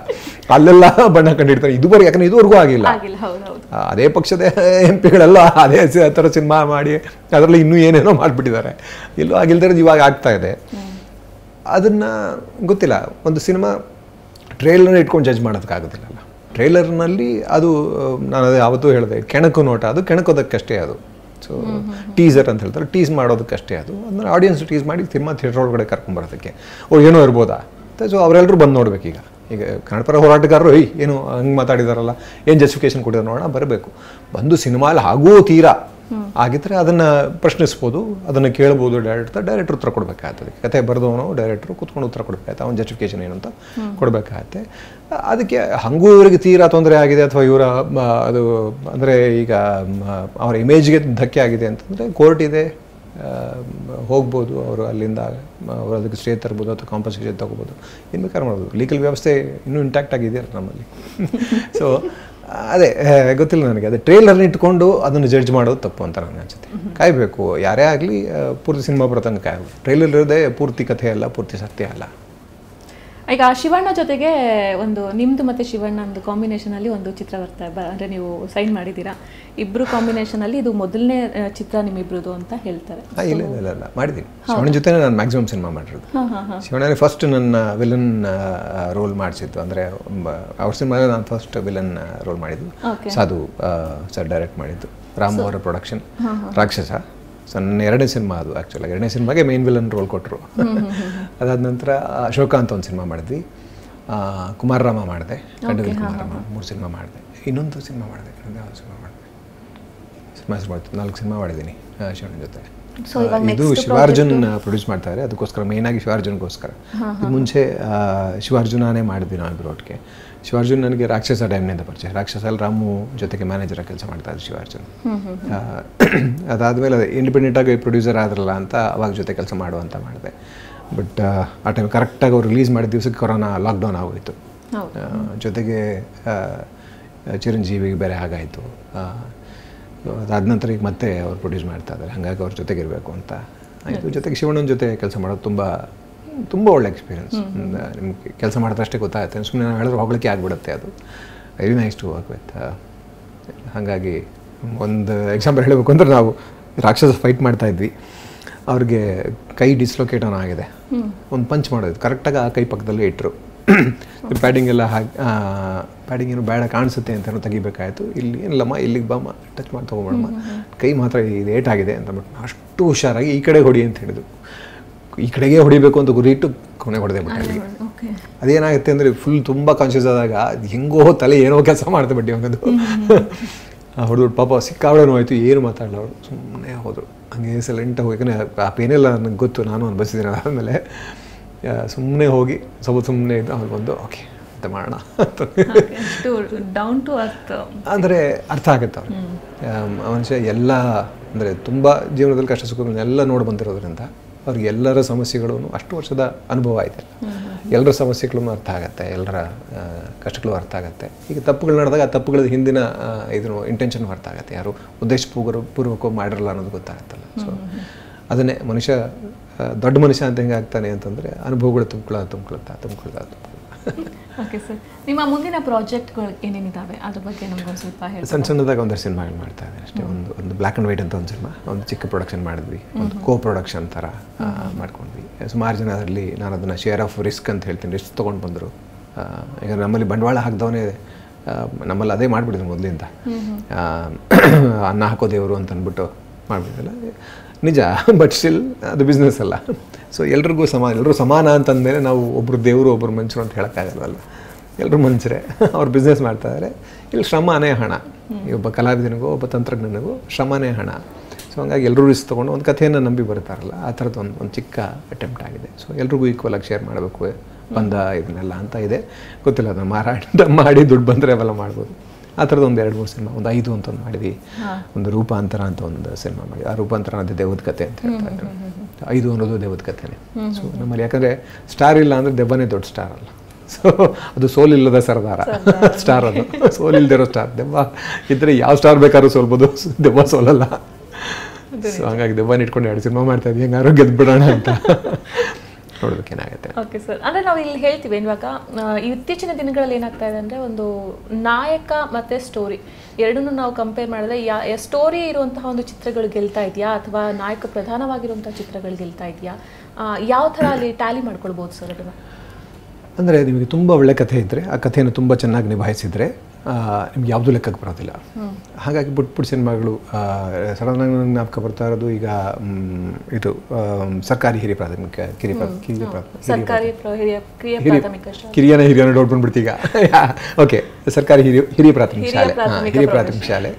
ಅಲ್ಲೆಲ್ಲ ಬಣ್ಣ ಕಂಡಿಡ್ತಾರೆ. ಯಾಕಂದ್ರೆ ಇದುವರೆಗೂ ಆಗಿಲ್ಲ. ಅದೇ ಪಕ್ಷದ MP ಗಳೆಲ್ಲ ಅದೇ ಥರ ಸಿನಿಮಾ ಮಾಡಿ ಅದರಲ್ಲಿ ಇನ್ನೂ ಏನೇನೋ ಮಾಡಿಬಿಟ್ಟಿದ್ದಾರೆ. ಎಲ್ಲೂ ಆಗಿಲ್ದಿರೋದು ಇವಾಗ ಆಗ್ತಾ ಇದೆ. ಅದನ್ನು ಗೊತ್ತಿಲ್ಲ, ಒಂದು ಸಿನಿಮಾ ಟ್ರೈಲರ್ನ ಇಟ್ಕೊಂಡು ಜಡ್ಜ್ ಮಾಡೋದಕ್ಕಾಗೋದಿಲ್ಲಲ್ಲ. ಟ್ರೈಲರ್ನಲ್ಲಿ ಅದು ನಾನು ಅದೇ ಯಾವತ್ತೂ ಹೇಳಿದೆ, ಕೆಣಕು ನೋಟ, ಅದು ಕೆಣಕೋದಕ್ಕಷ್ಟೇ ಅದು. ಸೊ ಟೀಸರ್ ಅಂತ ಹೇಳ್ತಾರೆ, ಟೀಸ್ ಮಾಡೋದಕ್ಕಷ್ಟೇ ಅದು. ಅದನ್ನ ಆಡಿಯನ್ಸ್ ಟೀಸ್ ಮಾಡಿ ಸಿನಿಮಾ ಥಿಯೇಟರ್ ಒಳಗಡೆ ಕರ್ಕೊಂಬರೋದಕ್ಕೆ ಏನೋ ಇರ್ಬೋದಾ. ಸೊ ಅವರೆಲ್ಲರೂ ಬಂದು ನೋಡ್ಬೇಕೀಗ. ಈಗ ಕನ್ನಡ ಪರ ಹೋರಾಟಗಾರರು ಏನು ಹಂಗೆ ಮಾತಾಡಿದಾರಲ್ಲ, ಏನು ಜಸ್ಟಿಫಿಕೇಶನ್ ಕೊಟ್ಟಿದ್ದಾರೆ ನೋಡೋಣ, ಬರಬೇಕು. ಬಂದು ಸಿನಿಮಾಲಿ ಹಾಗೂ ತೀರಾ ಆಗಿದ್ರೆ ಅದನ್ನು ಪ್ರಶ್ನಿಸ್ಬೋದು, ಅದನ್ನು ಕೇಳ್ಬೋದು. ಡೈರೆಕ್ಟ್ರ್ ಉತ್ತರ ಕೊಡಬೇಕಾಗ್ತದೆ. ಕತೆ ಬರೆದವನು ಡೈರೆಕ್ಟ್ರು ಕೂತ್ಕೊಂಡು ಉತ್ತರ ಕೊಡಬೇಕಾಗತ್ತೆ, ಅವನ ಜಸ್ಟಿಫಿಕೇಶನ್ ಏನು ಅಂತ ಕೊಡಬೇಕಾಗತ್ತೆ. ಅದಕ್ಕೆ ಹಂಗೂ ಇವರಿಗೆ ತೀರಾ ತೊಂದರೆ ಆಗಿದೆ ಅಥವಾ ಇವರ ಅದು ಅಂದರೆ ಈಗ ಅವರ ಇಮೇಜ್ಗೆ ಧಕ್ಕೆ ಆಗಿದೆ ಅಂತಂದರೆ ಕೋರ್ಟ್ ಇದೆ, ಹೋಗ್ಬೋದು, ಅವರು ಅಲ್ಲಿಂದ ಅವರು ಅದಕ್ಕೆ ಸ್ಟೇ ತರ್ಬೋದು ಅಥವಾ ಕಾಂಪನ್ಸೇಷನ್ ತೊಗೋಬೋದು, ಏನು ಬೇಕಾದ್ರೂ ಮಾಡ್ಬೋದು. ಲೀಗಲ್ ವ್ಯವಸ್ಥೆ ಇನ್ನೂ ಇಂಟ್ಯಾಕ್ಟ್ ಆಗಿದೆಯಲ್ಲ ನಮ್ಮಲ್ಲಿ. ಸೊ ಅದೇ ಗೊತ್ತಿಲ್ಲ ನನಗೆ, ಅದೇ ಟ್ರೇಲರ್ನ ಇಟ್ಕೊಂಡು ಅದನ್ನು ಜಡ್ಜ್ ಮಾಡೋದು ತಪ್ಪು ಅಂತ ನನಗೆ ಅನ್ಸುತ್ತೆ. ಕಾಯಬೇಕು, ಯಾರೇ ಆಗಲಿ ಪೂರ್ತಿ ಸಿನಿಮಾ ಬರೋ ತನಕ ಕಾಯಬೇಕು. ಟ್ರೇಲರ್ ಇರೋದೇ ಪೂರ್ತಿ ಕಥೆ ಅಲ್ಲ, ಪೂರ್ತಿ ಸತ್ಯ ಅಲ್ಲ. ಈಗ ಶಿವಣ್ಣ ಜೊತೆಗೆ ಒಂದು ನಿಮ್ಮದು ಮತ್ತು ಶಿವಣ್ಣಂದು ಕಾಂಬಿನೇಷನಲ್ಲಿ ಒಂದು ಚಿತ್ರ ಬರ್ತಾ ಅಂದರೆ ನೀವು ಸೈನ್ ಮಾಡಿದ್ದೀರಾ, ಇಬ್ಬರು ಕಾಂಬಿನೇಷನಲ್ಲಿ ಇದು ಮೊದಲನೇ ಚಿತ್ರ ನಿಮ್ಮಿಬ್ರದ್ದು ಅಂತ ಹೇಳ್ತಾರೆ. ಇಲ್ಲ ಇಲ್ಲ ಇಲ್ಲ ಮಾಡಿದ್ದೀನಿ. ಶಿವಣ್ಣ ಜೊತೆ ನಾನು ಮ್ಯಾಕ್ಸಿಮಮ್ ಸಿನಿಮಾ ಮಾಡಿರೋದು. ಶಿವಣ್ಣನೇ ಫಸ್ಟ್ ನನ್ನ ವಿಲನ್ ರೋಲ್ ಮಾಡಿಸಿದ್ದು, ಅಂದರೆ ಅವ್ರ ಸಿನಿಮಾದಲ್ಲಿ ನಾನು ಫಸ್ಟ್ ವಿಲನ್ ರೋಲ್ ಮಾಡಿದ್ದು. ಸಾಧು ಸರ್ ಡೈರೆಕ್ಟ್ ಮಾಡಿದ್ದು, ರಾಮ್ ಅವರ ಪ್ರೊಡಕ್ಷನ್, ರಾಕ್ಷಸ. ಸೊ ನನ್ನ ಎರಡನೇ ಸಿನಿಮಾ ಅದು. ಆ್ಯಕ್ಚುಲಾಗಿ ಎರಡನೇ ಸಿನಿಮಾಗೆ ಮೇನ್ ವಿಲನ್ ರೋಲ್ ಕೊಟ್ಟರು. ಅದಾದ ನಂತರ ಅಶೋಕ ಅಂತ ಒಂದು ಸಿನಿಮಾ ಮಾಡಿದ್ವಿ, ಕುಮಾರರಾಮ ಮಾಡಿದೆ, ಖಂಡವೀರ ಕುಮಾರರಾಮ 3 ಸಿನಿಮಾ ಮಾಡಿದೆ. ಇನ್ನೊಂದು ಸಿನಿಮಾ ಮಾಡಿದೆ, ಸಿನಿಮಾ ಮಾಡಿದೆ, ಸಿನಿಮಾ 4 ಸಿನಿಮಾ ಮಾಡಿದ್ದೀನಿ ಶಿವಣ್ಣ ಜೊತೆ. ಇದು ಶಿವಾರ್ಜುನ್ ಪ್ರೊಡ್ಯೂಸ್ ಮಾಡ್ತಾರೆ, ಅದಕ್ಕೋಸ್ಕರ ಮೇಯ್ನಾಗಿ ಶಿವಾರ್ಜುನ್ಗೋಸ್ಕರ. ಮುಂಚೆ ಶಿವಾರ್ಜುನೇ ಮಾಡಿದ್ವಿ ನಾವಿಬ್ಬರು ಒಟ್ಟಿಗೆ. ಶಿವಾರ್ಜುನ್ ನನಗೆ ರಾಕ್ಷಸ ಟೈಮ್ನಿಂದ ಪರಿಚಯ. ರಾಕ್ಷಸಲ್ಲಿ ರಾಮು ಜೊತೆಗೆ ಮ್ಯಾನೇಜರಾಗಿ ಕೆಲಸ ಮಾಡ್ತಾ ಇದ್ದೆ ಶಿವಾರ್ಜುನ್. ಅದಾದಮೇಲೆ ಇಂಡಿಪೆಂಡೆಂಟಾಗಿ ಪ್ರೊಡ್ಯೂಸರ್ ಆದ್ರಲ್ಲ ಅಂತ ಅವಾಗ ಜೊತೆ ಕೆಲಸ ಮಾಡುವಂತ ಮಾಡಿದೆ. ಬಟ್ ಆ ಟೈಮ್ ಕರೆಕ್ಟಾಗಿ ಅವ್ರು ರಿಲೀಸ್ ಮಾಡಿದ ದಿವಸಕ್ಕೆ ಕೊರೋನಾ ಲಾಕ್ಡೌನ್ ಆಗೋಯಿತು. ಜೊತೆಗೆ ಚಿರಂಜೀವಿಗೆ ಬೇರೆ ಆಗಾಯಿತು. ಅದಾದ ನಂತರ ಈಗ ಮತ್ತೆ ಅವ್ರು ಪ್ರೊಡ್ಯೂಸ್ ಮಾಡ್ತಾ ಇದ್ದಾರೆ, ಹಾಗಾಗಿ ಅವ್ರ ಜೊತೆಗೆ ಇರಬೇಕು ಅಂತ ಆಯಿತು. ಜೊತೆಗೆ ಶಿವಣ್ಣನ ಜೊತೆ ಕೆಲಸ ಮಾಡೋದು ತುಂಬ ಒಳ್ಳೆ ಎಕ್ಸ್ಪೀರಿಯನ್ಸ್. ನಿಮ್ಗೆ ಕೆಲಸ ಮಾಡಿದಷ್ಟೇ ಗೊತ್ತಾಗುತ್ತೆ, ಸುಮ್ಮನೆ ನಾವು ಹೇಳಿದ್ರೆ ಹೋಗ್ಲಿಕ್ಕೆ ಆಗಿಬಿಡುತ್ತೆ. ಅದು very nice to work with. ಹಾಗಾಗಿ ಒಂದು ಎಕ್ಸಾಂಪಲ್ ಹೇಳಬೇಕು ಅಂದರೆ, ನಾವು ರಾಕ್ಷಸ ಫೈಟ್ ಮಾಡ್ತಾ ಇದ್ವಿ, ಅವ್ರಿಗೆ ಕೈ ಡಿಸ್ಲೊಕೇಟ್ ಆಗಿದೆ, ಒಂದು ಪಂಚ್ ಮಾಡೋದು ಕರೆಕ್ಟಾಗಿ ಆ ಕೈ ಪಕ್ಕದಲ್ಲೇ ಇಟ್ಟರು. ಪ್ಯಾಡಿಂಗ್ ಎಲ್ಲ ಹಾಕಿ, ಪ್ಯಾಡಿಂಗ್ ಏನು ಬೇಡ ಕಾಣಿಸುತ್ತೆ ಅಂತ ತೆಗಿಬೇಕಾಯಿತು. ಇಲ್ಲಿ ಏನಿಲ್ಲಮ್ಮ, ಇಲ್ಲಿಗೆ ಬಾಮ್ಮ, ಟಚ್ ಮಾಡಿ ತೊಗೊಬೇಡಮ್ಮ, ಕೈ ಮಾತ್ರ ಇದು ಏಟಾಗಿದೆ ಅಂತ ಬಿಟ್ಟು ಅಷ್ಟು ಹುಷಾರಾಗಿ ಈ ಕಡೆ ಹೊಡಿ ಅಂತ ಹೇಳಿದ್ರು. ಈ ಕಡೆಗೆ ಹೊಡಿಬೇಕು ಅಂತ ಗುರಿ ಇಟ್ಟು ಕೊನೆ ಹೊಡೆದೇ ಬಿಟ್ಟೆ ಅಲ್ಲಿ. ಅದೇನಾಗುತ್ತೆ ಅಂದರೆ ಫುಲ್ ತುಂಬ ಕಾನ್ಷಿಯಸ್ ಆದಾಗ ಹೆಂಗೋ ತಲೆ ಏನೋ ಕೆಲಸ ಮಾಡ್ತಾ ಬಿಟ್ಟು ಅನ್ನೋದು ಹೊಡೆದು ಪಾಪ ಸಿಕ್ಕಾವಳೇನೋ ಆಯಿತು, ಏನು ಮಾತಾಡೋರು, ಸುಮ್ಮನೆ ಹೋದರು ಹಂಗೆ ಸೈಲೆಂಟಾಗಿ ಹೋಗಿ. ಯಾಕಂದರೆ ಆ ಪೇನೆಲ್ಲ ನನಗೆ ಗೊತ್ತು, ನಾನು ಅನುಭವಿಸಿದ್ದೀನಿ. ಆದಮೇಲೆ ಸುಮ್ಮನೆ ಹೋಗಿ ಸ್ವಲ್ಪ ಸುಮ್ಮನೆ ಇದ್ದು ಅವ್ರು ಬಂದು ಓಕೆ ಅಂತ ಮಾಡೋಣ ಡೌನ್ ಟು ಅರ್ತ್ ಅಂದರೆ ಅರ್ಥ ಆಗುತ್ತೆ ಅವ್ರಿಗೆ. ಮನುಷ್ಯ ಎಲ್ಲ ಅಂದರೆ ತುಂಬ ಜೀವನದಲ್ಲಿ ಕಷ್ಟ ಸುಖಗಳನ್ನೆಲ್ಲ ನೋಡಿ ಬಂದಿರೋದ್ರಿಂದ ಅವ್ರಿಗೆ ಎಲ್ಲರ ಸಮಸ್ಯೆಗಳು ಅಷ್ಟು ವರ್ಷದ ಅನುಭವ ಆಯ್ತು. ಎಲ್ಲರ ಸಮಸ್ಯೆಗಳನ್ನು ಅರ್ಥ ಆಗುತ್ತೆ, ಎಲ್ಲರ ಕಷ್ಟಗಳು ಅರ್ಥ ಆಗುತ್ತೆ. ಈಗ ತಪ್ಪುಗಳು ನಡೆದಾಗ ಆ ತಪ್ಪುಗಳ ಹಿಂದಿನ ಇದನ್ನು ಇಂಟೆನ್ಷನ್ ಅರ್ಥ ಆಗುತ್ತೆ, ಯಾರು ಉದ್ದೇಶಪೂರ್ವಕವಾಗಿ ಮಾಡಿರಲ್ಲ ಅನ್ನೋದು ಗೊತ್ತಾಗುತ್ತಲ್ಲ. ಸೊ ಅದನ್ನೇ ಮನುಷ್ಯ ದೊಡ್ಡ ಮನುಷ್ಯ ಅಂತ ಹೆಂಗೆ ಆಗ್ತಾನೆ ಅಂತಂದರೆ ಅನುಭವಗಳು ತುಂಬ್ಕೊಳ್ತಾ. ಓಕೆ ಸರ್, ನಿಮ್ಮ ಮುಂದಿನ ಪ್ರಾಜೆಕ್ಟ್ಗಳು ಏನೇನಿದ್ದಾವೆ ಅದ್ರ ಬಗ್ಗೆ ನಮಗೊಂದು ಸ್ವಲ್ಪ ಹೇಳಿ. ಸಣ್ಣದಾಗಿ ಒಂದಷ್ಟು ಸಿನಿಮಾಗಳು ಮಾಡ್ತಾ ಇದ್ದಾರೆ ಅಷ್ಟೇ. ಒಂದು ಬ್ಲ್ಯಾಕ್ ಆ್ಯಂಡ್ ವೈಟ್ ಅಂತ ಒಂದು ಸಿನಿಮಾ, ಒಂದು ಚಿಕ್ಕ ಪ್ರೊಡಕ್ಷನ್ ಮಾಡಿದ್ವಿ, ಒಂದು ಕೋ ಪ್ರೊಡಕ್ಷನ್ ಥರ ಮಾಡ್ಕೊಂಡ್ವಿ. ಸುಮಾರು ಜನ ಅದರಲ್ಲಿ ನಾನು ಅದನ್ನು ಶೇರ್ ಆಫ್ ರಿಸ್ಕ್ ಅಂತ ಹೇಳ್ತೀನಿ, ರಿಸ್ಕ್ ತೊಗೊಂಡು ಬಂದರು. ಈಗ ನಮ್ಮಲ್ಲಿ ಬಂಡವಾಳ ಹಾಕಿದವನೇ ನಮ್ಮಲ್ಲಿ ಅದೇ ಮಾಡಿಬಿಡಿದ್ರು ಮೊದಲಿಂದ. ಅನ್ನ ಹಾಕೋ ದೇವರು ಅಂತ ಅಂದ್ಬಿಟ್ಟು ಮಾಡಿಬಿಟ್ಟಿಲ್ಲ, ನಿಜ. ಬಟ್ ಸ್ಟಿಲ್ ಅದು ಬಿಸ್ನೆಸ್ ಅಲ್ಲ. ಸೊ ಎಲ್ಲರಿಗೂ ಎಲ್ಲರೂ ಸಮಾನ ಅಂತಂದಮೇಲೆ ನಾವು ಒಬ್ಬರು ದೇವರು ಒಬ್ಬರು ಮನುಷ್ಯರು ಅಂತ ಹೇಳೋಕ್ಕಾಗಲ್ವಲ್ಲ. ಎಲ್ಲರೂ ಮನುಷ್ಯರೇ, ಅವ್ರು ಬಿಸ್ನೆಸ್ ಮಾಡ್ತಾಯಿದ್ದಾರೆ. ಇಲ್ಲಿ ಶ್ರಮನೇ ಹಣ. ಈ ಒಬ್ಬ ಕಲಾವಿದನಿಗೂ ಒಬ್ಬ ತಂತ್ರಜ್ಞನಿಗೂ ಶ್ರಮನೇ ಹಣ. ಸೊ ಹಂಗಾಗಿ ಎಲ್ಲರೂ ರಿಸ್ಕ್ ತೊಗೊಂಡು ಒಂದು ಕಥೆಯನ್ನು ನಂಬಿ ಬರ್ತಾರಲ್ಲ, ಆ ಥರದ್ದು ಒಂದು ಚಿಕ್ಕ ಅಟೆಂಪ್ಟ್ ಆಗಿದೆ. ಸೊ ಎಲ್ರಿಗೂ ಈಕ್ವಲಾಗಿ ಶೇರ್ ಮಾಡಬೇಕು ಬಂದ ಇದನ್ನೆಲ್ಲ ಅಂತ ಇದೆ. ಗೊತ್ತಿಲ್ಲ, ಅದನ್ನು ಮಾರಾಟ ಮಾಡಿ ದುಡ್ಡು ಬಂದರೆ ಅವೆಲ್ಲ ಮಾಡ್ಬೋದು. ಆ ಥರದ್ದು ಒಂದು 2-3 ಸಿನಿಮಾ, ಒಂದು 5 ಅಂತ ಒಂದು ಮಾಡಿದ್ವಿ. ಒಂದು ರೂಪಾಂತರ ಅಂತ ಒಂದು ಸಿನಿಮಾ ಮಾಡಿ, ಆ ರೂಪಾಂತರ ಅದೇ ದೇವದ ಕತೆ ಅಂತ ಹೇಳ್ತಾರೆ. 5 ಅನ್ನೋದು ದೇವದ ಕಥೆನೇ. ಸೊ ನಮ್ಮಲ್ಲಿ ಯಾಕಂದರೆ ಸ್ಟಾರ್ ಇಲ್ಲ ಅಂದರೆ ದೆವ್ವನೇ ದೊಡ್ಡ ಸ್ಟಾರ್ ಅಲ್ಲ. ಸೊ ಅದು ಸೋಲಿಲ್ಲದ ಸರದಾರ ಸ್ಟಾರ್, ಅದು ಸೋಲಿಲ್ಲದಿರೋ ಸ್ಟಾರ್. ದೆವ್ವ ಇದ್ದರೆ ಯಾವ ಸ್ಟಾರ್ ಬೇಕಾದ್ರೂ ಸೋಲ್ಬೋದು, ದೆವ್ವ ಸೋಲಲ್ಲ. ಸೊ ಹಾಗಾಗಿ ದೆವ್ವನ ಇಟ್ಕೊಂಡು 2 ಸಿನಿಮಾ ಮಾಡ್ತಾ ಇದ್ವಿ, ಹೆಂಗಾರು ಗೆದ್ಬಿಡೋಣ ಅಂತ. ನೋಡ್ಬೇಕೇನಾಗುತ್ತೆ. ಓಕೆ ಸರ್, ಅಂದರೆ ನಾವು ಇಲ್ಲಿ ಹೇಳ್ತೀವಿ ಇವಾಗ ಇತ್ತೀಚಿನ ದಿನಗಳಲ್ಲಿ ಏನಾಗ್ತಾ ಇದೆ ಅಂದರೆ, ಒಂದು ನಾಯಕ ಮತ್ತು ಸ್ಟೋರಿ ಎರಡನ್ನೂ ನಾವು ಕಂಪೇರ್ ಮಾಡಿದ್ರೆ ಸ್ಟೋರಿ ಇರುವಂತಹ ಒಂದು ಚಿತ್ರಗಳು ಗೆಲ್ತಾ ಇದೆಯಾ ಅಥವಾ ನಾಯಕ ಪ್ರಧಾನವಾಗಿರುವಂತಹ ಚಿತ್ರಗಳು ಗೆಲ್ತಾ ಇದೆಯಾ? ಯಾವ ಥರ ಅಲ್ಲಿ ಟ್ಯಾಲಿ ಮಾಡ್ಕೊಳ್ಬೋದು ಸರ್ ಅದನ್ನು? ಅಂದರೆ ನಿಮಗೆ ತುಂಬ ಒಳ್ಳೆ ಕಥೆ ಇದ್ದರೆ, ಆ ಕಥೆಯನ್ನು ತುಂಬ ಚೆನ್ನಾಗಿ ನಿಭಾಯಿಸಿದರೆ ನಿಮ್ಗೆ ಯಾವುದೂ ಲೆಕ್ಕಕ್ಕೆ ಬರೋದಿಲ್ಲ. ಹಾಗಾಗಿ ಪುಟ್ಟ ಸಿನಿಮಾಗಳು ಸಡನ್ನಾಗಿ ನನಗೆ ಜ್ಞಾಪಕ ಬರ್ತಾ ಇರೋದು ಈಗ ಇದು ಸರ್ಕಾರಿ ಹಿರಿಯ ಪ್ರಾಥಮಿಕ ಕಿರಿಯನ ಡೌಟ್ ಬಂದ್ಬಿಡ್ತು ಈಗ. ಓಕೆ, ಸರ್ಕಾರಿ ಹಿರಿಯ ಪ್ರಾಥಮಿಕ ಶಾಲೆ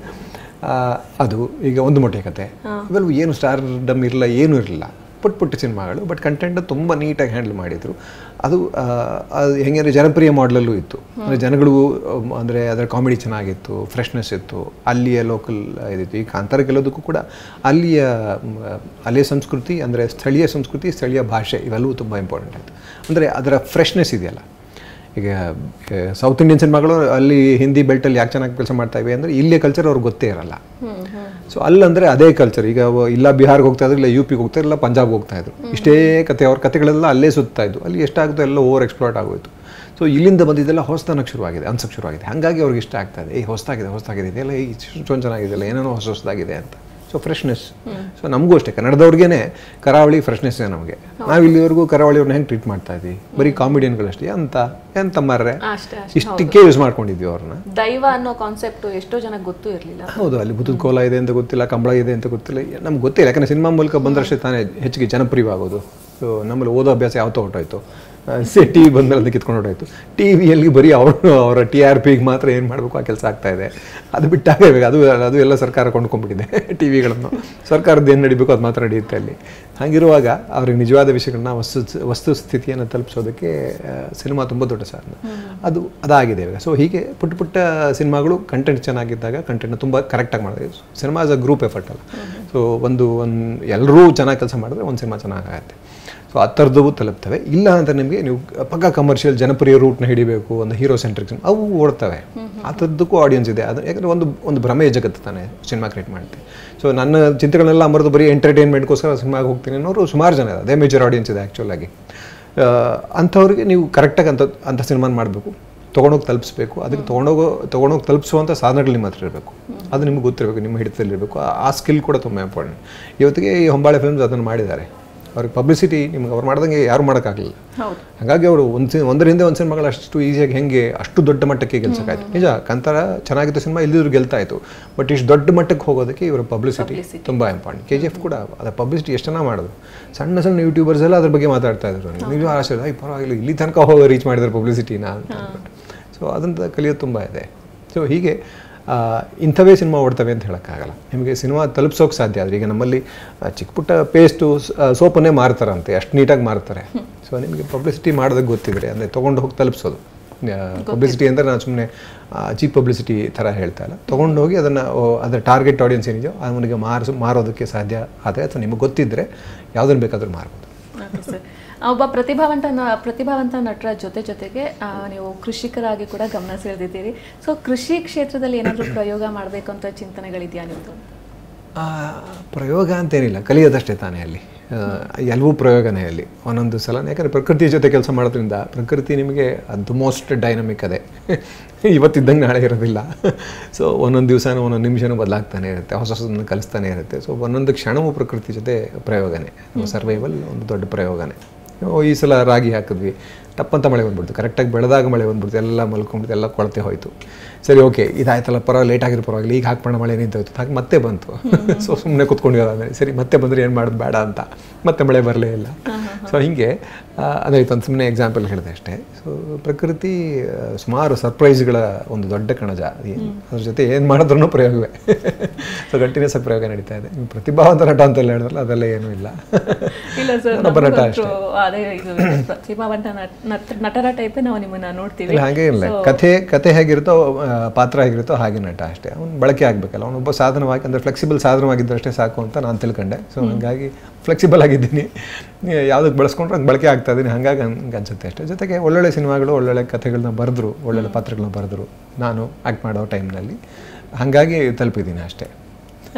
ಅದು ಈಗ ಒಂದು ಮೊಟ್ಟೆ ಕತೆ. ಇವೆಲ್ಲವೂ ಏನು ಸ್ಟಾರ್ ಡಮ್ ಇರಲಿಲ್ಲ, ಏನೂ ಇರಲಿಲ್ಲ. ಪುಟ್ಟ ಸಿನಿಮಾಗಳು, ಬಟ್ ಕಂಟೆಂಟ್ ತುಂಬ ನೀಟಾಗಿ ಹ್ಯಾಂಡಲ್ ಮಾಡಿದರು. ಅದು ಹೆಂಗಂದರೆ ಜನಪ್ರಿಯ ಮಾಡಲಲ್ಲೂ ಇತ್ತು. ಅಂದರೆ ಜನಗಳಿಗೂ ಅಂದರೆ ಅದರ ಕಾಮಿಡಿ ಚೆನ್ನಾಗಿತ್ತು, ಫ್ರೆಶ್ನೆಸ್ ಇತ್ತು, ಅಲ್ಲಿಯ ಲೋಕಲ್ ಇದಿತ್ತು. ಈ ಕಾಂತಾರ ಕೆಲೋದಕ್ಕೂ ಕೂಡ ಅಲ್ಲಿಯ ಸಂಸ್ಕೃತಿ, ಅಂದರೆ ಸ್ಥಳೀಯ ಸಂಸ್ಕೃತಿ, ಸ್ಥಳೀಯ ಭಾಷೆ ಇವೆಲ್ಲವೂ ತುಂಬ ಇಂಪಾರ್ಟೆಂಟ್ ಆಯಿತು. ಅಂದರೆ ಅದರ ಫ್ರೆಶ್ನೆಸ್ ಇದೆಯಲ್ಲ. ಈಗ ಸೌತ್ ಇಂಡಿಯನ್ ಸಿನಿಮಾಗಳು ಅಲ್ಲಿ ಹಿಂದಿ ಬೆಲ್ಟಲ್ಲಿ ಯಾಕೆ ಚೆನ್ನಾಗಿ ಕೆಲಸ ಮಾಡ್ತಾ ಇವೆ ಅಂದರೆ ಇಲ್ಲಿಯ ಕಲ್ಚರ್ ಅವ್ರಿಗೆ ಗೊತ್ತೇ ಇರಲ್ಲ. ಸೊ ಅಲ್ಲಂದರೆ ಅದೇ ಕಲ್ಚರ್. ಈಗ ಇಲ್ಲ ಬಿಹಾರ್ಗೆ ಹೋಗ್ತಾ ಇದ್ರು, ಇಲ್ಲ UPಗೆ ಹೋಗ್ತಾ ಇಲ್ಲ ಪಂಜಾಬ್ಗೆ ಹೋಗ್ತಾ ಇದ್ರು. ಇಷ್ಟೇ ಕತೆ, ಅವ್ರ ಕತೆಗಳೆಲ್ಲ ಅಲ್ಲೇ ಸುತ್ತಾ ಇದ್ದು. ಅಲ್ಲಿ ಎಷ್ಟಾಗುತ್ತೋ ಎಲ್ಲ ಓವರ್ ಎಕ್ಸ್ಪ್ಲೋರ್ಟ್ ಆಗೋಯ್ತು. ಸೊ ಇಲ್ಲಿಂದ ಬಂದಿದ್ದೆಲ್ಲ ಹೊಸತನಕ್ಕೆ ಶುರುವಾಗಿದೆ, ಅನ್ಸಕ್ಕೆ ಶುರುವಾಗಿದೆ. ಹಾಗಾಗಿ ಅವ್ರಿಗೆ ಇಷ್ಟ ಆಗ್ತಾಯಿದೆ. ಹೊಸದಾಗಿದೆ ಇದೆಲ್ಲ, ಇಷ್ಟೊಂದು ಚೆನ್ನಾಗಿದೆಯಲ್ಲ, ಏನೇನೋ ಹೊಸದಾಗಿದೆ ಅಂತ. So freshness. ಸೊ ನಮಗೂ ಅಷ್ಟೇ, ಕನ್ನಡದವ್ರಿಗೇ ಕರಾವಳಿ ಫ್ರೆಶ್ನೆಸ್ಸೇ ನಮಗೆ. ನಾವು ಇಲ್ಲಿವರೆಗೂ ಕರಾವಳಿಯವ್ರನ್ನ ಹೆಂಗೆ ಟ್ರೀಟ್ ಮಾಡ್ತಾ ಇದ್ವಿ, ಬರೀ ಕಾಮಿಡಿಯನ್ಗಳಷ್ಟೇ, ಎಂತ ಮಾರ್ರೆ ಇಷ್ಟಕ್ಕೆ ಯೂಸ್ ಮಾಡ್ಕೊಂಡಿದ್ವಿ ಅವ್ರನ್ನ. ದೈವ ಅನ್ನೋ ಕಾನ್ಸೆಪ್ಟ್ ಎಷ್ಟೋ ಜನಕ್ಕೆ ಗೊತ್ತೂ ಇರಲಿಲ್ಲ. ಹೌದು, ಅಲ್ಲಿ ಬುದ್ಧದ ಕೋಲ ಇದೆ ಅಂತ ಗೊತ್ತಿಲ್ಲ, ಕಂಬಳ ಇದೆ ಅಂತ ಗೊತ್ತಿಲ್ಲ, ನಮ್ಗೆ ಗೊತ್ತಿಲ್ಲ. ಯಾಕಂದರೆ ಸಿನಿಮಾ ಮೂಲಕ ಬಂದಷ್ಟೇ ತಾನೇ ಹೆಚ್ಚಿಗೆ ಜನಪ್ರಿಯವಾಗೋದು. ಸೊ ನಮ್ಮಲ್ಲಿ ಓದೋ ಅಭ್ಯಾಸ ಯಾವತ್ತೋ ಹೊರಟೋಯ್ತು. ಟಿ ವಿ ಬಂದಮೇಲೆ ಅದಕ್ಕೆ ಕಿತ್ಕೊಂಡು ಹೊರಟಾಯ್ತು. ಟಿ ವಿಯಲ್ಲಿ ಬರೀ ಅವರ TRPಗೆ ಮಾತ್ರ ಏನು ಮಾಡಬೇಕು ಆ ಕೆಲಸ ಆಗ್ತಾಯಿದೆ. ಅದು ಬಿಟ್ಟಾಗಬೇಕು. ಅದು ಎಲ್ಲ ಸರ್ಕಾರ ಕೊಂಡ್ಕೊಂಡ್ಬಿಟ್ಟಿದೆ ಟಿ ವಿಗಳನ್ನು. ಸರ್ಕಾರದ್ದು ಏನು ನಡಿಬೇಕು ಅದು ಮಾತ್ರ ನಡೆಯುತ್ತೆ ಅಲ್ಲಿ. ಹಾಗಿರುವಾಗ ಅವ್ರಿಗೆ ನಿಜವಾದ ವಿಷಯಗಳನ್ನ ವಸ್ತುಸ್ಥಿತಿಯನ್ನು ತಲುಪಿಸೋದಕ್ಕೆ ಸಿನಿಮಾ ತುಂಬ ದೊಡ್ಡ ಸಾಧನೆ. ಅದಾಗಿದೆ ಇವಾಗ. ಸೊ ಹೀಗೆ ಪುಟ್ಟ ಸಿನಿಮಾಗಳು ಕಂಟೆಂಟ್ ಚೆನ್ನಾಗಿದ್ದಾಗ ಕಂಟೆಂಟ್ನ ತುಂಬ ಕರೆಕ್ಟಾಗಿ ಮಾಡಿದೆ. Cinema as a group effort ಅಲ್ಲ. ಸೊ ಒಂದು ಎಲ್ಲರೂ ಚೆನ್ನಾಗಿ ಕೆಲಸ ಮಾಡಿದ್ರೆ ಒಂದು ಸಿನಿಮಾ ಚೆನ್ನಾಗಾಗತ್ತೆ. ಸೊ ಆ ಥರದವು ತಲುಪ್ತವೆ. ಇಲ್ಲ ಅಂತ ನಿಮಗೆ ನೀವು ಪಕ್ಕ ಕಮರ್ಷಿಯಲ್ ಜನಪ್ರಿಯ ರೂಟ್ನ ಹಿಡಿಬೇಕು, ಒಂದು ಹೀರೋ ಸೆಂಟ್ರಿಕ್ ಅವು ಓಡ್ತವೆ. ಆ ಥರದ್ದಕ್ಕೂ ಆಡಿಯನ್ಸ್ ಇದೆ. ಅದು ಯಾಕಂದರೆ ಒಂದು ಭ್ರಮೆಯ ಜಗತ್ತು ತಾನೇ ಸಿನಿಮಾ ಕ್ರಿಯೇಟ್ ಮಾಡುತ್ತೆ. ಸೊ ನನ್ನ ಚಿಂತೆಗಳನ್ನೆಲ್ಲ ಮರೆತು ಬರೀ ಎಂಟರ್ಟೈನ್ಮೆಂಟ್ಗೋಸ್ಕರ ಸಿನಿಮಾಗೆ ಹೋಗ್ತೀನಿ ಅನ್ನೋರು ಸುಮಾರು ಜನ ಇದೆ. ಅದೇ ಮೇಜರ್ ಆಡಿಯನ್ಸ್ ಇದೆ ಆ್ಯಕ್ಚುಲಾಗಿ. ಅಂಥವ್ರಿಗೆ ನೀವು ಕರೆಕ್ಟಾಗಿ ಅಂಥ ಸಿನಿಮಾನ ಮಾಡಬೇಕು, ತೊಗೊಂಡೋಗಿ ತಲುಪಿಸ್ಬೇಕು. ಅದಕ್ಕೆ ತೊಗೊಂಡೋಗಿ ತಲುಪಿಸುವಂಥ ಸಾಧನಗಳು ನಿಮ್ಮ ಹತ್ರ ಇರಬೇಕು. ಅದು ನಿಮ್ಗೆ ಗೊತ್ತಿರಬೇಕು, ನಿಮ್ಮ ಹಿಡಿತದಲ್ಲಿರಬೇಕು. ಆ ಸ್ಕಿಲ್ ಕೂಡ ತುಂಬ ಇಂಪಾರ್ಟೆಂಟ್. ಇವತ್ತಿಗೆ ಈ ಹೊಂಬಾಳೆ ಫಿಲ್ಮ್ಸ್ ಅದನ್ನು ಮಾಡಿದ್ದಾರೆ. ಅವ್ರಿಗೆ ಪಬ್ಲಿಸಿಟಿ ನಿಮ್ಗೆ ಅವ್ರು ಮಾಡ್ದಂಗೆ ಯಾರು ಮಾಡೋಕ್ಕಾಗಲಿಲ್ಲ. ಹಾಗಾಗಿ ಅವರು ಒಂದರಿಂದ ಒಂದು ಸಿನಿಮಾಗಳು ಅಷ್ಟು ಈಸಿಯಾಗಿ ಹೆಂಗೆ ಅಷ್ಟು ದೊಡ್ಡ ಮಟ್ಟಕ್ಕೆ ಗೆಲ್ಸೋಕ್ಕಾಯ್ತು. ನಿಜ, ಕಾಂತಾರ ಚೆನ್ನಾಗಿತ್ತು ಸಿನಿಮಾ, ಇಲ್ಲಿದ್ರು ಗೆಲ್ತಾ ಇತ್ತು. ಬಟ್ ಇಷ್ಟು ದೊಡ್ಡ ಮಟ್ಟಕ್ಕೆ ಹೋಗೋದಕ್ಕೆ ಇವರ ಪಬ್ಲಿಸಿಟಿ ತುಂಬ ಇಂಪಾರ್ಟೆಂಟ್. KGF ಕೂಡ ಅದರ ಪಬ್ಲಿಸಿಟಿ ಎಷ್ಟು ಚೆನ್ನಾಗಿ ಮಾಡೋದು. ಸಣ್ಣ ಯೂಟ್ಯೂಬರ್ಸ್ ಎಲ್ಲ ಅದ್ರ ಬಗ್ಗೆ ಮಾತಾಡ್ತಾ ಇದ್ರು. ನೀವು ಆಸೆ ಪರವಾಗಿಲ್ಲ, ಇಲ್ಲಿ ತನಕ ರೀಚ್ ಮಾಡಿದ್ರು ಪಬ್ಲಿಸಿಟಿನ ಅಂತ ಅಂದ್ಬಿಟ್ಟು. ಸೊ ಅದನ್ನು ಕಲಿಯೋದು ತುಂಬ ಇದೆ. ಸೊ ಹೀಗೆ ಇಂಥವೇ ಸಿನಿಮಾ ಓಡ್ತವೆ ಅಂತ ಹೇಳೋಕ್ಕಾಗಲ್ಲ. ನಿಮಗೆ ಸಿನಿಮಾ ತಲುಪಿಸೋಕೆ ಸಾಧ್ಯ ಆದರೆ, ಈಗ ನಮ್ಮಲ್ಲಿ ಚಿಕ್ಕ ಪುಟ್ಟ ಪೇಸ್ಟು ಸೋಪನ್ನೇ ಮಾರ್ತಾರಂತೆ, ಅಷ್ಟು ನೀಟಾಗಿ ಮಾರ್ತಾರೆ. ಸೊ ನಿಮಗೆ ಪಬ್ಲಿಸಿಟಿ ಮಾಡೋದಕ್ಕೆ ಗೊತ್ತಿದ್ರೆ ಅಂದರೆ ತೊಗೊಂಡು ಹೋಗಿ ತಲುಪಿಸೋದು. ಪಬ್ಲಿಸಿಟಿ ಅಂದರೆ ನಾನು ಸುಮ್ಮನೆ ಚೀಪ್ ಪಬ್ಲಿಸಿಟಿ ಥರ ಹೇಳ್ತಾ ಇಲ್ಲ. ತೊಗೊಂಡು ಹೋಗಿ ಅದರ ಟಾರ್ಗೆಟ್ ಆಡಿಯನ್ಸ್ ಏನಿದೆಯೋ ಅವನಿಗೆ ಮಾರೋದಕ್ಕೆ ಸಾಧ್ಯ ಆದರೆ, ಅಥವಾ ನಿಮಗೆ ಗೊತ್ತಿದ್ದರೆ ಯಾವುದನ್ನು ಬೇಕಾದರೂ ಮಾರ್ಬೋದು. ಒಬ್ಬ ಪ್ರತಿಭಾವಂತ ನಟರ ಜೊತೆಗೆ ನೀವು ಕೃಷಿಕರಾಗಿ ಕೂಡ ಗಮನ ಸೆಳೆದಿದ್ದೀರಿ. ಸೊ ಕೃಷಿ ಕ್ಷೇತ್ರದಲ್ಲಿ ಏನಾದರೂ ಪ್ರಯೋಗ ಮಾಡಬೇಕು ಅಂತ ಚಿಂತನೆಗಳಿದೆಯಾ ನಿಮ್ಮದು? ಪ್ರಯೋಗ ಅಂತೇನಿಲ್ಲ, ಕಲಿಯೋದಷ್ಟೇ ತಾನೇ. ಅಲ್ಲಿ ಎಲ್ಲವೂ ಪ್ರಯೋಗನೇ ಅಲ್ಲಿ ಒಂದೊಂದು ಸಲ. ಯಾಕಂದರೆ ಪ್ರಕೃತಿಯ ಜೊತೆ ಕೆಲಸ ಮಾಡೋದ್ರಿಂದ ಪ್ರಕೃತಿ ನಿಮಗೆ ಅದು ಮೋಸ್ಟ್ ಡೈನಮಿಕ್ ಅದೇ. ಇವತ್ತಿದ್ದಂಗೆ ನಾಳೆ ಇರೋದಿಲ್ಲ. ಸೊ ಒಂದೊಂದು ದಿವಸನೂ ಒಂದೊಂದು ನಿಮಿಷನೂ ಬದಲಾಗ್ತಾನೆ ಇರುತ್ತೆ, ಹೊಸದನ್ನು ಕಲಿಸ್ತಾನೆ ಇರುತ್ತೆ. ಸೊ ಒಂದೊಂದು ಕ್ಷಣವೂ ಪ್ರಕೃತಿ ಜೊತೆ ಪ್ರಯೋಗನೇ. ಸರ್ವೈವಲ್ ಒಂದು ದೊಡ್ಡ ಪ್ರಯೋಗನೇ. ಈ ಸಲ ರಾಗಿ ಹಾಕಿದ್ವಿ, ಟಪ್ಪಂತ ಮಳೆ ಬಂದ್ಬಿಡ್ತು. ಕರೆಕ್ಟಾಗಿ ಬೆಳೆದಾಗ ಮಳೆ ಬಂದ್ಬಿಡ್ತು, ಎಲ್ಲ ಮಲ್ಕೊಂಡ್ಬಿಡ್ತು, ಎಲ್ಲ ಕೊಳತೆ ಹೋಯಿತು. ಸರಿ, ಓಕೆ, ಇದಾಯ್ತಲ್ಲ, ಲೇಟ್ ಆಗಿರೋ ಪರವಾಗಿಲ್ಲ, ಈಗ ಹಾಕ್ಬೋಣ, ಮಳೆ ನಿಂತೋಯ್ತು. ಹಾಗೆ ಮತ್ತೆ ಬಂತು. ಸೊ ಸುಮ್ಮನೆ ಕೂತ್ಕೊಂಡಿರೋದಾದ್ರೆ ಸರಿ, ಮತ್ತೆ ಬಂದರೆ ಏನು ಮಾಡೋದು ಬೇಡ ಅಂತ ಮತ್ತೆ ಮಳೆ ಬರಲೇ ಇಲ್ಲ. ಸೊ ಹೀಗೆ ಅದಾಯ್ತು, ಒಂದು ಸುಮ್ಮನೆ ಎಕ್ಸಾಂಪಲ್ ಹೇಳಿದೆ ಅಷ್ಟೇ. ಸೊ ಪ್ರಕೃತಿ ಸುಮಾರು ಸರ್ಪ್ರೈಸ್ಗಳ ಒಂದು ದೊಡ್ಡ ಕಣಜ. ಅದ್ರ ಜೊತೆ ಏನು ಮಾಡಿದ್ರೂ ಪ್ರಯೋಗವೇ. ಸೊ ಕಂಟಿನ್ಯೂಸ್ ಆಗಿ ಪ್ರಯೋಗ ನಡೀತಾ ಇದೆ. ಪ್ರತಿಭಾವಂತ ನಟ ಅಂತೆಲ್ಲ ಹೇಳಿದ್ರಲ್ಲ, ಅದೆಲ್ಲ ಏನೂ ಇಲ್ಲ. ಒಬ್ಬ ನಟ ಅಷ್ಟೇ. ನಟರ ಟೈಪೇ ನಾವು ನಿಮ್ಮನ್ನ ನೋಡ್ತೀವಿ. ಹಾಗೆ ಇಲ್ಲ, ಕಥೆ ಹೇಗಿರುತ್ತೋ, ಪಾತ್ರ ಹೇಗಿರುತ್ತೋ ಹಾಗೆ ನಟ ಅಷ್ಟೇ. ಅವ್ನು ಬಳಕೆ ಆಗಬೇಕಲ್ಲ, ಅವನೊಬ್ಬ ಸಾಧನವಾಗಿ, ಅಂದರೆ ಫ್ಲೆಕ್ಸಿಬಲ್ ಸಾಧನವಾಗಿದ್ದಷ್ಟೇ ಸಾಕು ಅಂತ ನಾನು ತಿಳ್ಕೊಂಡೆ. ಸೊ ಹಾಗಾಗಿ ಫ್ಲೆಕ್ಸಿಬಲ್ ಆಗಿದ್ದೀನಿ, ಯಾವುದಕ್ಕೆ ಬಳಸ್ಕೊಂಡ್ರೆ ಹಂಗೆ ಬಳಕೆ ಆಗ್ತಾ ಇದ್ದೀನಿ. ಹಾಗಾಗಿ ಹಂಗೆ ಅನ್ಸುತ್ತೆ ಅಷ್ಟೇ. ಜೊತೆಗೆ ಒಳ್ಳೊಳ್ಳೆ ಸಿನಿಮಾಗಳು, ಒಳ್ಳೊಳ್ಳೆ ಕಥೆಗಳನ್ನ ಬರೆದ್ರು, ಒಳ್ಳೊಳ್ಳೆ ಪಾತ್ರಗಳನ್ನ ಬರೆದ್ರು ನಾನು ಆ್ಯಕ್ಟ್ ಮಾಡೋ ಟೈಮ್ನಲ್ಲಿ. ಹಾಗಾಗಿ ತಲುಪಿದ್ದೀನಿ ಅಷ್ಟೇ.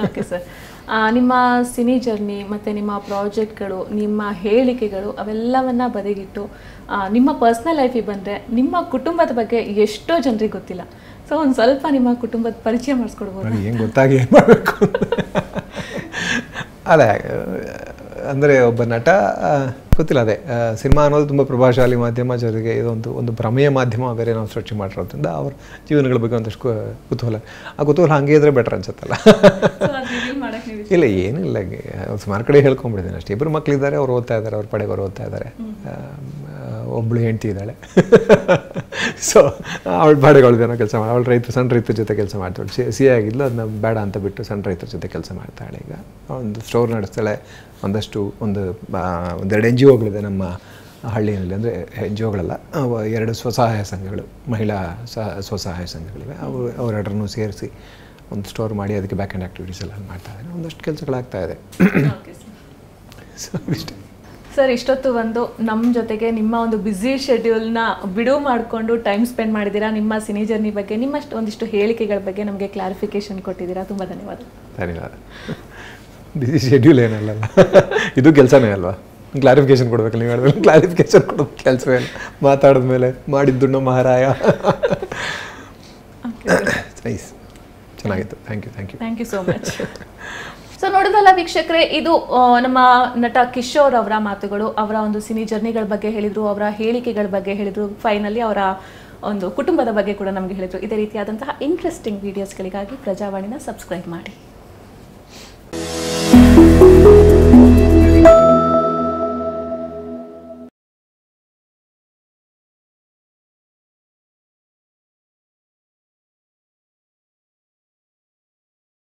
ಓಕೆ ಸರ್, ನಿಮ್ಮ ಸಿನಿ ಜರ್ನಿ ಮತ್ತು ನಿಮ್ಮ ಪ್ರಾಜೆಕ್ಟ್ಗಳು, ನಿಮ್ಮ ಹೇಳಿಕೆಗಳು ಅವೆಲ್ಲವನ್ನ ಬದಿಗಿಟ್ಟು ನಿಮ್ಮ ಪರ್ಸ್ನಲ್ ಲೈಫಿಗೆ ಬಂದರೆ ನಿಮ್ಮ ಕುಟುಂಬದ ಬಗ್ಗೆ ಎಷ್ಟೋ ಜನರಿಗೆ ಗೊತ್ತಿಲ್ಲ. ಸೊ ಒಂದು ಸ್ವಲ್ಪ ನಿಮ್ಮ ಕುಟುಂಬದ ಪರಿಚಯ ಮಾಡಿಸ್ಕೊಡ್ಬೋದು? ಏನು ಗೊತ್ತಾಗಿ ಏನು ಮಾಡಬೇಕು ಅದೇ ಅಂದರೆ ಒಬ್ಬ ನಟ ಗೊತ್ತಿಲ್ಲ. ಅದೇ ಸಿನಿಮಾ ಅನ್ನೋದು ತುಂಬ ಪ್ರಭಾವಶಾಲಿ ಮಾಧ್ಯಮ, ಜೊತೆಗೆ ಇದೊಂದು ಭ್ರಮೆಯ ಮಾಧ್ಯಮ ಬೇರೆ ನಾವು ಸೃಷ್ಟಿ ಮಾಡಿರೋದ್ರಿಂದ ಅವ್ರ ಜೀವನಗಳ ಬಗ್ಗೆ ಒಂದಷ್ಟು ಕುತೂಹಲ. ಆ ಕುತೂಹಲ ಹಾಗೆ ಇದ್ರೆ ಬೆಟರ್ ಅನ್ಸುತ್ತಲ್ಲ. ಇಲ್ಲ, ಏನಿಲ್ಲ, ಸುಮಾರು ಕಡೆ ಹೇಳ್ಕೊಂಡ್ಬಿಟ್ಟಿದ್ದೀನಿ ಅಷ್ಟೇ. ಇಬ್ಬರು ಮಕ್ಕಳಿದ್ದಾರೆ, ಅವ್ರು ಓದ್ತಾ ಇದ್ದಾರೆ, ಅವ್ರ ಪಡೆಗೆ ಅವ್ರು ಓದ್ತಾ ಇದ್ದಾರೆ. ಒಬ್ಬಳು ಹೆಂಡ್ತಿ ಇದ್ದಾಳೆ. ಸೊ ಅವಳು ಬಾಡಿಗೆವಳದೇನೋ ಕೆಲಸ ಮಾಡಿ, ಅವಳು ಸಣ್ಣ ರೈತರ ಜೊತೆ ಕೆಲಸ ಮಾಡ್ತಾಳೆ. ಸಿ ಆಗಿದ್ಲು, ಅದನ್ನ ಬೇಡ ಅಂತ ಬಿಟ್ಟು ಸಣ್ಣ ರೈತರ ಜೊತೆ ಕೆಲಸ ಮಾಡ್ತಾಳೆ. ಈಗ ಒಂದು ಸ್ಟೋರ್ ನಡೆಸ್ತಾಳೆ. ಒಂದೆರಡು NGO ನಮ್ಮ ಹಳ್ಳಿಯಲ್ಲಿ, ಅಂದರೆ NGO ಎರಡು ಸ್ವಸಹಾಯ ಸಂಘಗಳು, ಮಹಿಳಾ ಸ್ವಸಹಾಯ ಸಂಘಗಳಿವೆ. ಅವರೆಲ್ಲರನ್ನೂ ಸೇರಿಸಿ ಒಂದು ಸ್ಟೋರ್ ಮಾಡಿ ಅದಕ್ಕೆ ಬ್ಯಾಕ್ ಆ್ಯಂಡ್ ಆ್ಯಕ್ಟಿವಿಟೀಸ್ ಎಲ್ಲ ಮಾಡ್ತಾ ಇದ್ದಾರೆ. ಒಂದಷ್ಟು ಕೆಲಸಗಳಾಗ್ತಾ ಇದೆ. ಸೊ ಇಷ್ಟೇ ಸರ್. ಇಷ್ಟೊತ್ತು ಒಂದು ನಮ್ಮ ಜೊತೆಗೆ ನಿಮ್ಮ ಒಂದು ಬ್ಯುಸಿ ಶೆಡ್ಯೂಲ್ನ ಬಿಡುವು ಮಾಡಿಕೊಂಡು ಟೈಮ್ ಸ್ಪೆಂಡ್ ಮಾಡಿದ್ದೀರಾ. ನಿಮ್ಮ ಸಿನಿ ಜರ್ನಿ ಬಗ್ಗೆ, ನಿಮ್ಮ ಒಂದಿಷ್ಟು ಹೇಳಿಕೆಗಳ ಬಗ್ಗೆ ನಮಗೆ ಕ್ಲಾರಿಫಿಕೇಶನ್ ಕೊಟ್ಟಿದ್ದೀರಾ. ತುಂಬ ಧನ್ಯವಾದ. ಧನ್ಯವಾದ. ಬ್ಯುಸಿ ಶೆಡ್ಯೂಲ್ ಏನಲ್ಲ, ಇದು ಕೆಲಸನೇ ಅಲ್ವಾ. ಕ್ಲಾರಿಫಿಕೇಶನ್ ಕೊಡ್ಬೇಕಲ್ಲ, ನೀವು ಹೇಳಿದ್ರೆ ಕ್ಲಾರಿಫಿಕೇಶನ್ ಕೊಡೋದು ಕೆಲಸವೇ ಇಲ್ಲ. ಮಾತಾಡಿದ್ಮೇಲೆ ಮಾಡಿದ್ದು ಮಹಾರಾಯ. ನೈಸ್, ಚೆನ್ನಾಗಿತ್ತು. Thank you so much. So ನೋಡಿದ್ರಲ್ಲ ವೀಕ್ಷಕರೇ, ಇದು ನಮ್ಮ ನಟ ಕಿಶೋರ್ ಅವರ ಮಾತುಗಳು. ಅವರ ಒಂದು ಸಿನಿ ಜರ್ನಿಗಳ ಬಗ್ಗೆ ಹೇಳಿದರು, ಅವರ ಹೇಳಿಕೆಗಳ ಬಗ್ಗೆ ಹೇಳಿದರು, ಫೈನಲಿ ಅವರ ಒಂದು ಕುಟುಂಬದ ಬಗ್ಗೆ ಕೂಡ ನಮಗೆ ಹೇಳಿದರು. ಇದೇ ರೀತಿಯಾದಂತಹ ಇಂಟ್ರೆಸ್ಟಿಂಗ್ ವಿಡಿಯೋಸ್ಗಳಿಗಾಗಿ ಪ್ರಜಾವಾಣಿನ ಸಬ್ಸ್ಕ್ರೈಬ್ ಮಾಡಿ.